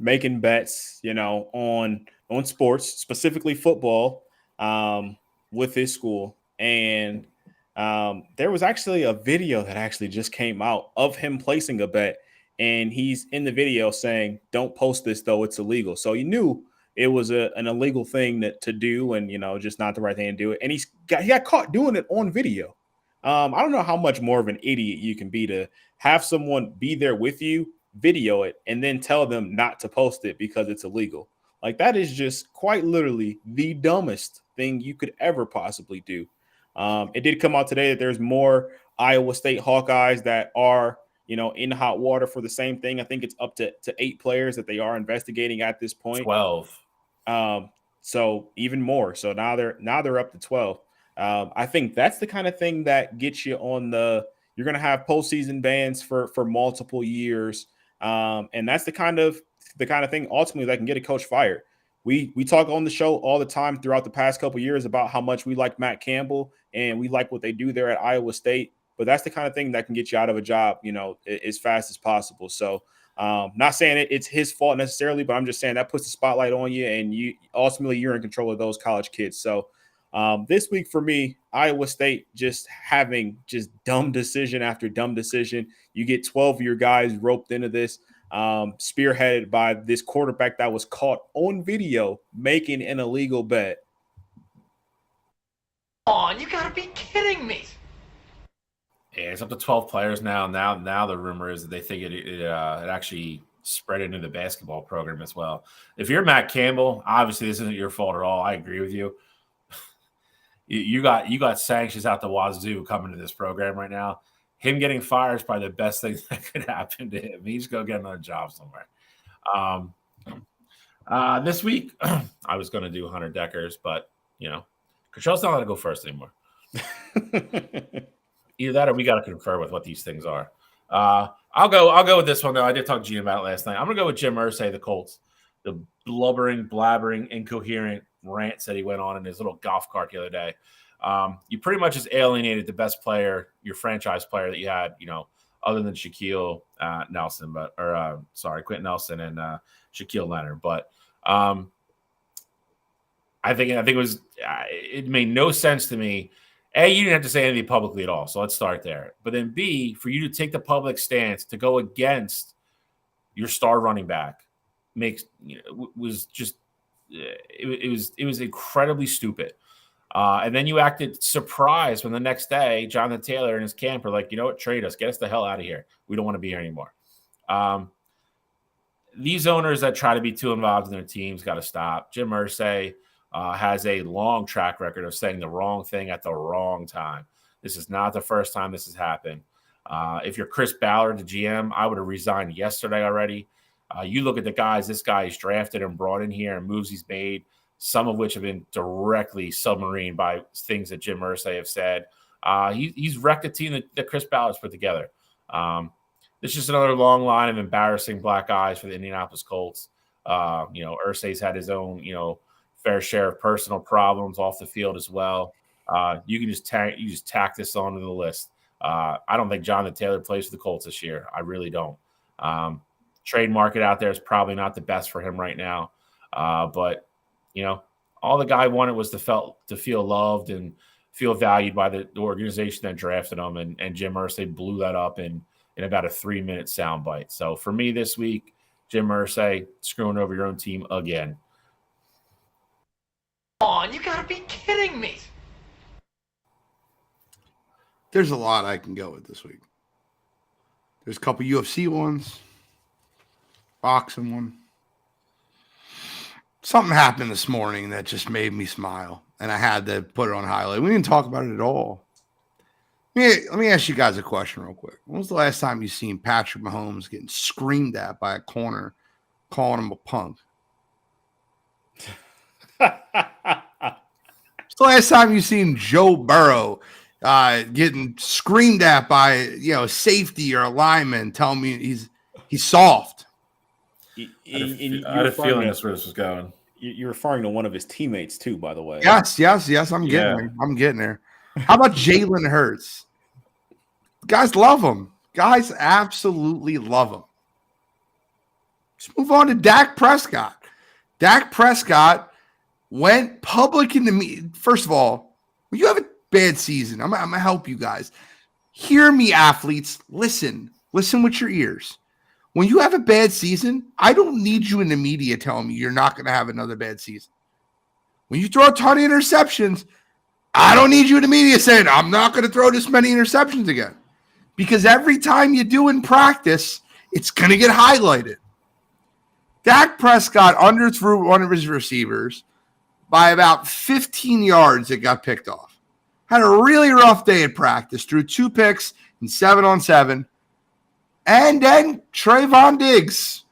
bets, on sports, specifically football, with his school. And there was actually a video that actually just came out of him placing a bet. And he's in the video saying, "Don't post this, though. It's illegal." So you knew it was an illegal thing to do and, just not the right thing to do it. And he got caught doing it on video. I don't know how much more of an idiot you can be to have someone be there with you, video it, and then tell them not to post it because it's illegal. Like, that is just quite literally the dumbest thing you could ever possibly do. It did come out today that there's more Iowa State Hawkeyes that are, in hot water for the same thing. I think it's up to 8 players that they are investigating at this point. 12. So even more. So now they're up to 12. I think that's the kind of thing that gets you on you're going to have postseason bans for multiple years. And that's the kind of thing ultimately that can get a coach fired. We talk on the show all the time throughout the past couple of years about how much we like Matt Campbell and we like what they do there at Iowa State. But that's the kind of thing that can get you out of a job, as fast as possible. So not saying it's his fault necessarily, but I'm just saying that puts the spotlight on you and you're in control of those college kids. So this week for me, Iowa State just having dumb decision after dumb decision. You get 12 of your guys roped into this, spearheaded by this quarterback that was caught on video making an illegal bet. On, you gotta be kidding me. Yeah, it's up to 12 players now. Now the rumor is that they think it actually spread into the basketball program as well. If you're Matt Campbell, obviously this isn't your fault at all. I agree with you. You got sanctions out the wazoo coming to this program right now. Him getting fired is probably the best thing that could happen to him. He's going to get another job somewhere. This week, I was going to do Hunter Deckers, but, Cottrell's not allowed to go first anymore. Either that or we got to confer with what these things are. I'll go with this one, though. I did talk to Gene about it last night. I'm going to go with Jim Irsay, the Colts. The blubbering, blabbering, incoherent rants that he went on in his little golf cart the other day. You pretty much just alienated the best player, your franchise player that you had, other than Quentin Nelson and Shaquille Leonard. But I think it made no sense to me. A, you didn't have to say anything publicly at all, so let's start there. But then B, for you to take the public stance to go against your star running back was just it was incredibly stupid. And then you acted surprised when the next day Jonathan Taylor and his camp are like, you know what, trade us, get us the hell out of here. We don't want to be here anymore. These owners that try to be too involved in their teams got to stop. Jim Irsay has a long track record of saying the wrong thing at the wrong time. This is not the first time this has happened. If you're Chris Ballard, the GM, I would have resigned yesterday already. You look at the guys this guy is drafted and brought in here and moves he's made, some of which have been directly submarined by things that Jim Irsay have said. He's wrecked a team that Chris Ballard's put together. It's just another long line of embarrassing black eyes for the Indianapolis Colts. Irsay's had his own, fair share of personal problems off the field as well. You can just tack this onto the list. I don't think Jonathan Taylor plays for the Colts this year. I really don't. Trade market out there is probably not the best for him right now. But all the guy wanted was to feel loved and feel valued by the organization that drafted him. And Jim Irsay blew that up in about a 3-minute soundbite. So for me this week, Jim Irsay screwing over your own team again. On, you gotta be kidding me. There's a lot I can go with this week. There's a couple UFC ones, boxing one. Something happened this morning that just made me smile, and I had to put it on highlight. We didn't talk about it at all. Let me ask you guys a question real quick. When was the last time you seen Patrick Mahomes getting screamed at by a corner calling him a punk. It's the last time you seen Joe Burrow getting screamed at by safety or a lineman telling me he's soft. I had a feeling that's where this was going. You're referring to one of his teammates too, by the way. Yes. I'm getting there. How about Jalen Hurts? Guys love him. Guys absolutely love him. Let's move on to Dak Prescott. Dak Prescott went public in the media. First of all, when you have a bad season, I'm going to help you guys. Hear me, athletes. Listen with your ears. When you have a bad season, I don't need you in the media telling me you're not going to have another bad season. When you throw a ton of interceptions, I don't need you in the media saying, I'm not going to throw this many interceptions again. Because every time you do in practice, it's going to get highlighted. Dak Prescott underthrew one of his receivers by about 15 yards that got picked off. Had a really rough day at practice, threw 2 picks in 7-on-7. And then Trayvon Diggs,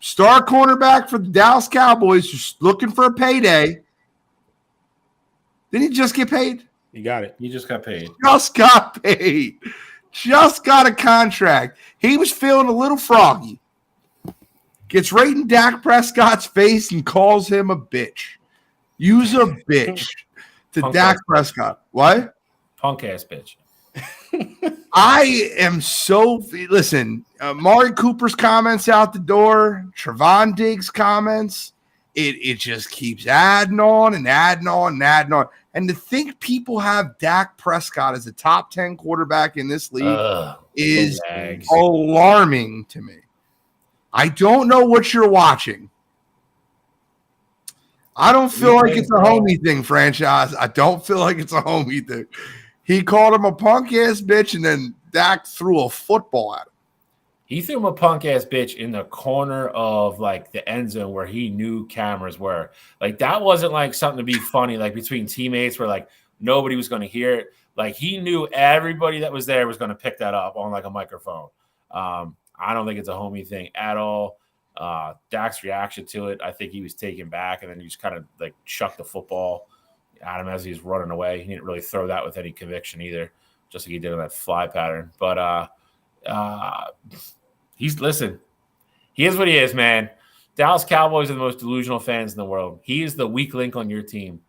star cornerback for the Dallas Cowboys, just looking for a payday. Didn't he just get paid? You got it. He just got paid. Just got paid. Just got a contract. He was feeling a little froggy. Gets right in Dak Prescott's face and calls him a bitch. Use a bitch to Punk Dak ass Prescott. What? Punk ass bitch. I am so – listen, Amari Cooper's comments out the door, Trevon Diggs' comments, it just keeps adding on and adding on and adding on. And to think people have Dak Prescott as a top 10 quarterback in this league is alarming to me. I don't know what you're watching. I don't feel like it's a homie thing, franchise. I don't feel like it's a homie thing. He called him a punk-ass bitch, and then Dak threw a football at him. He threw him a punk-ass bitch in the corner of, like, the end zone where he knew cameras were. Like, that wasn't, like, something to be funny, like, between teammates where, like, nobody was going to hear it. Like, he knew everybody that was there was going to pick that up on, like, a microphone. I don't think it's a homie thing at all. Dak's reaction to it, I think he was taken back, and then he just kind of, like, chucked the football at him as he's running away. He didn't really throw that with any conviction either, just like he did on that fly pattern. But he is what he is, man. Dallas Cowboys are the most delusional fans in the world. He is the weak link on your team.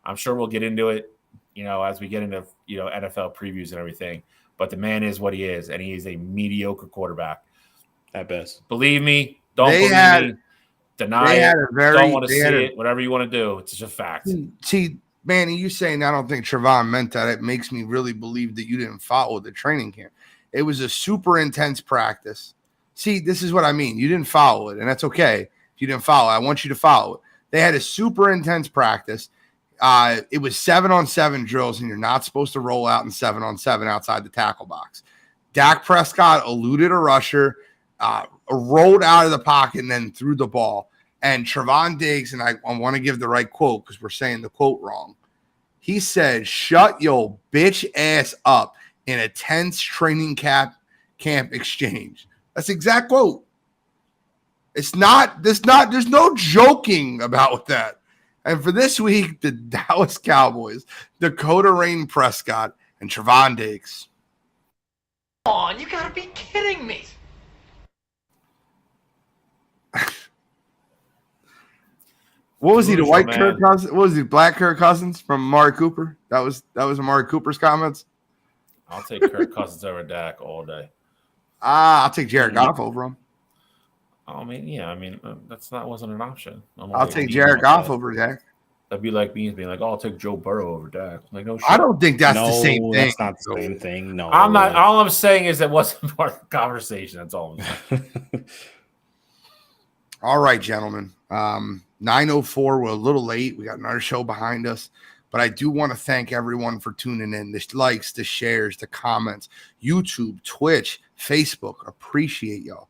I'm sure we'll get into it, as we get into, NFL previews and everything. But the man is what he is, and he is a mediocre quarterback. At best. Believe me. Don't believe me. Deny it. Don't want to see it. Whatever you want to do. It's just a fact. See, Manny, you saying I don't think Trevon meant that. It makes me really believe that you didn't follow the training camp. It was a super intense practice. See, this is what I mean. You didn't follow it, and that's okay. If you didn't follow it, I want you to follow it. They had a super intense practice. It was 7-on-7 drills, and you're not supposed to roll out in 7-on-7 outside the tackle box. Dak Prescott eluded a rusher, rolled out of the pocket, and then threw the ball. And Trevon Diggs, and I want to give the right quote because we're saying the quote wrong. He said, "Shut your bitch ass up" in a tense training camp exchange. That's the exact quote. There's no joking about that. And for this week, the Dallas Cowboys, Dakota Rain Prescott, and Trevon Diggs. Come on, you gotta be kidding me. What was he? The white Kirk Cousins? What was he? Black Kirk Cousins from Amari Cooper? That was Amari Cooper's comments. I'll take Kirk Cousins over Dak all day. I'll take Jared Goff over him. That wasn't an option. I'll take Jared Goff over Dak. That'd be like me being like, "Oh, I'll take Joe Burrow over Dak." Like, no shit. I don't think that's the same thing. That's not the same thing. No, I'm not. All I'm saying is it wasn't part of the conversation. That's all I'm saying. All right, gentlemen. 9:04. We're a little late. We got another show behind us. But I do want to thank everyone for tuning in. The likes, the shares, the comments, YouTube, Twitch, Facebook. Appreciate y'all.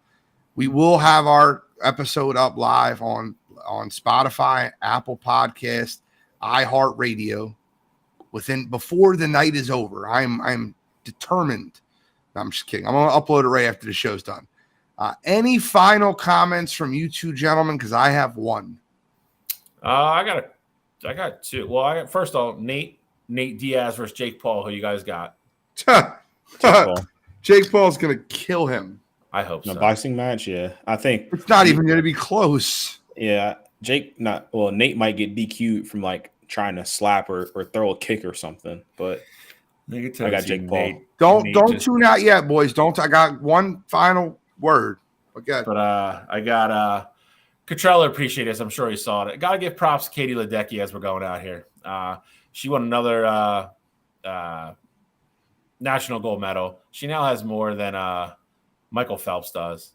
We will have our episode up live on Spotify, Apple Podcast, iHeartRadio before the night is over. I'm determined. No, I'm just kidding. I'm going to upload it right after the show's done. Any final comments from you two gentlemen? Because I have one. I got two. Well, first of all, Nate Diaz versus Jake Paul. Who you guys got? Jake Paul's gonna kill him. I hope so. A boxing match, yeah. I think it's not even gonna be close. Yeah, Nate might get DQ'd from like trying to slap or throw a kick or something. But I got Jake Paul. Don't tune out yet, boys. Don't. I got one final word. Okay. But I got Cotrella appreciate this. I'm sure he saw it. Got to give props to Katie Ledecky as we're going out here. She won another national gold medal. She now has more than Michael Phelps does.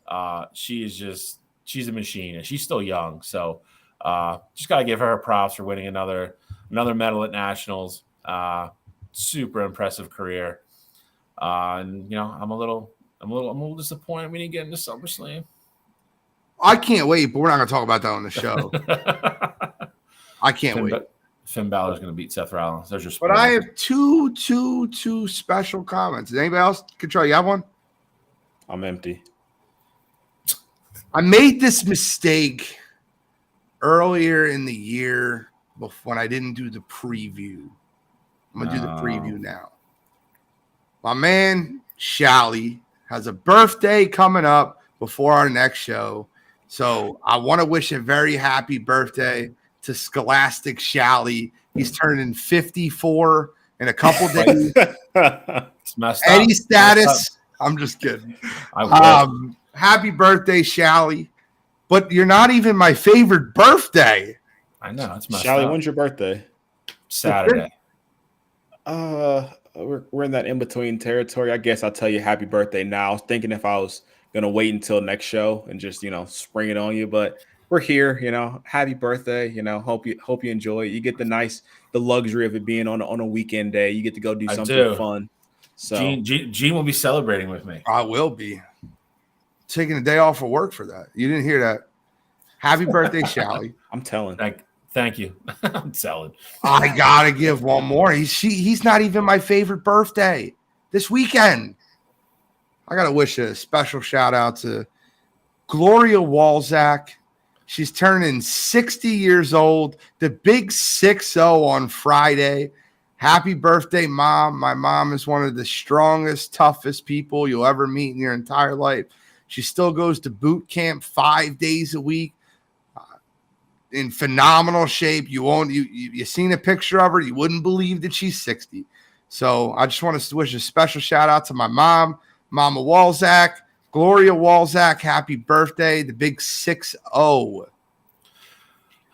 She's a machine, and she's still young. So just got to give her props for winning another medal at nationals. Super impressive career. And I'm a little disappointed we didn't get into SummerSlam. I can't wait, but we're not going to talk about that on the show. I can't wait. Finn Balor's going to beat Seth Rollins. There's your But I have two special comments. Is anybody else? Control, you have one? I'm empty. I made this mistake earlier in the year when I didn't do the preview. I'm going to do the preview now. My man, Shally, has a birthday coming up before our next show. So I want to wish a very happy birthday to Scholastic Shally. He's turning 54 in a couple days. It's messed up. Any status? I'm just kidding. Happy birthday, Shally. But you're not even my favorite birthday. I know. It's messed Shally, up. when's your birthday? Saturday. We're in that in-between territory. I guess I'll tell you happy birthday now. I was thinking if I was going to wait until next show and just, spring it on you, but we're here, happy birthday, hope you enjoy it. You get the luxury of it being on a weekend day. You get to go do something fun. So Gene will be celebrating with me. I will be taking a day off of work for that. You didn't hear that. Happy birthday, Shally. I'm telling. Thank you. I'm selling. I gotta give one more. He's not even my favorite birthday this weekend. I gotta wish a special shout out to Gloria Walzak. She's turning 60 years old. The big 6-0 on Friday. Happy birthday, Mom. My mom is one of the strongest, toughest people you'll ever meet in your entire life. She still goes to boot camp 5 days a week. In phenomenal shape. You seen a picture of her, you wouldn't believe that she's 60. So I just want to wish a special shout out to my mom, Mama Walzak, Gloria Walzak. Happy birthday, the big 6-0.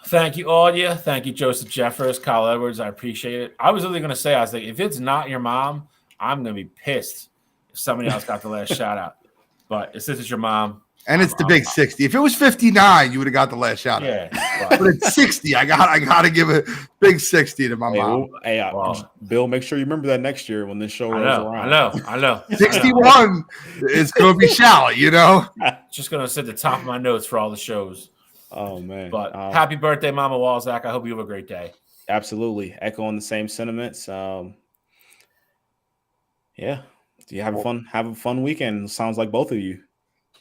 Thank you, Audia. Thank you, Joseph Jeffers, Kyle Edwards. I appreciate it. I was really going to say, if it's not your mom, I'm going to be pissed if somebody else got the last shout out. But since it's your mom, and it's the big 60. If it was 59, you would have got the last shout out. Yeah, but it's 60. I got to give a big 60 to my mom. Bill, make sure you remember that next year when this show rolls around. I know. 61 is going to be Shally, Just going to sit at the top of my notes for all the shows. Oh, man. But happy birthday, Mama Walzak. I hope you have a great day. Absolutely. Echoing the same sentiments. Yeah. You have a fun weekend. Sounds like both of you.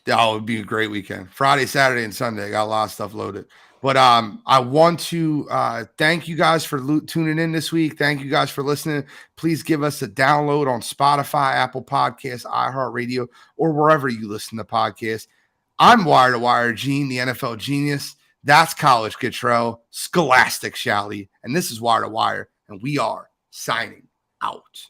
Oh, it would be a great weekend. Friday, Saturday, and Sunday. I got a lot of stuff loaded. But I want to thank you guys for tuning in this week. Thank you guys for listening. Please give us a download on Spotify, Apple Podcasts, iHeartRadio, or wherever you listen to podcasts. I'm Wire to Wire Gene, the NFL genius. That's College Cottrell, Scholastic Shally, and this is Wire to Wire, and we are signing out.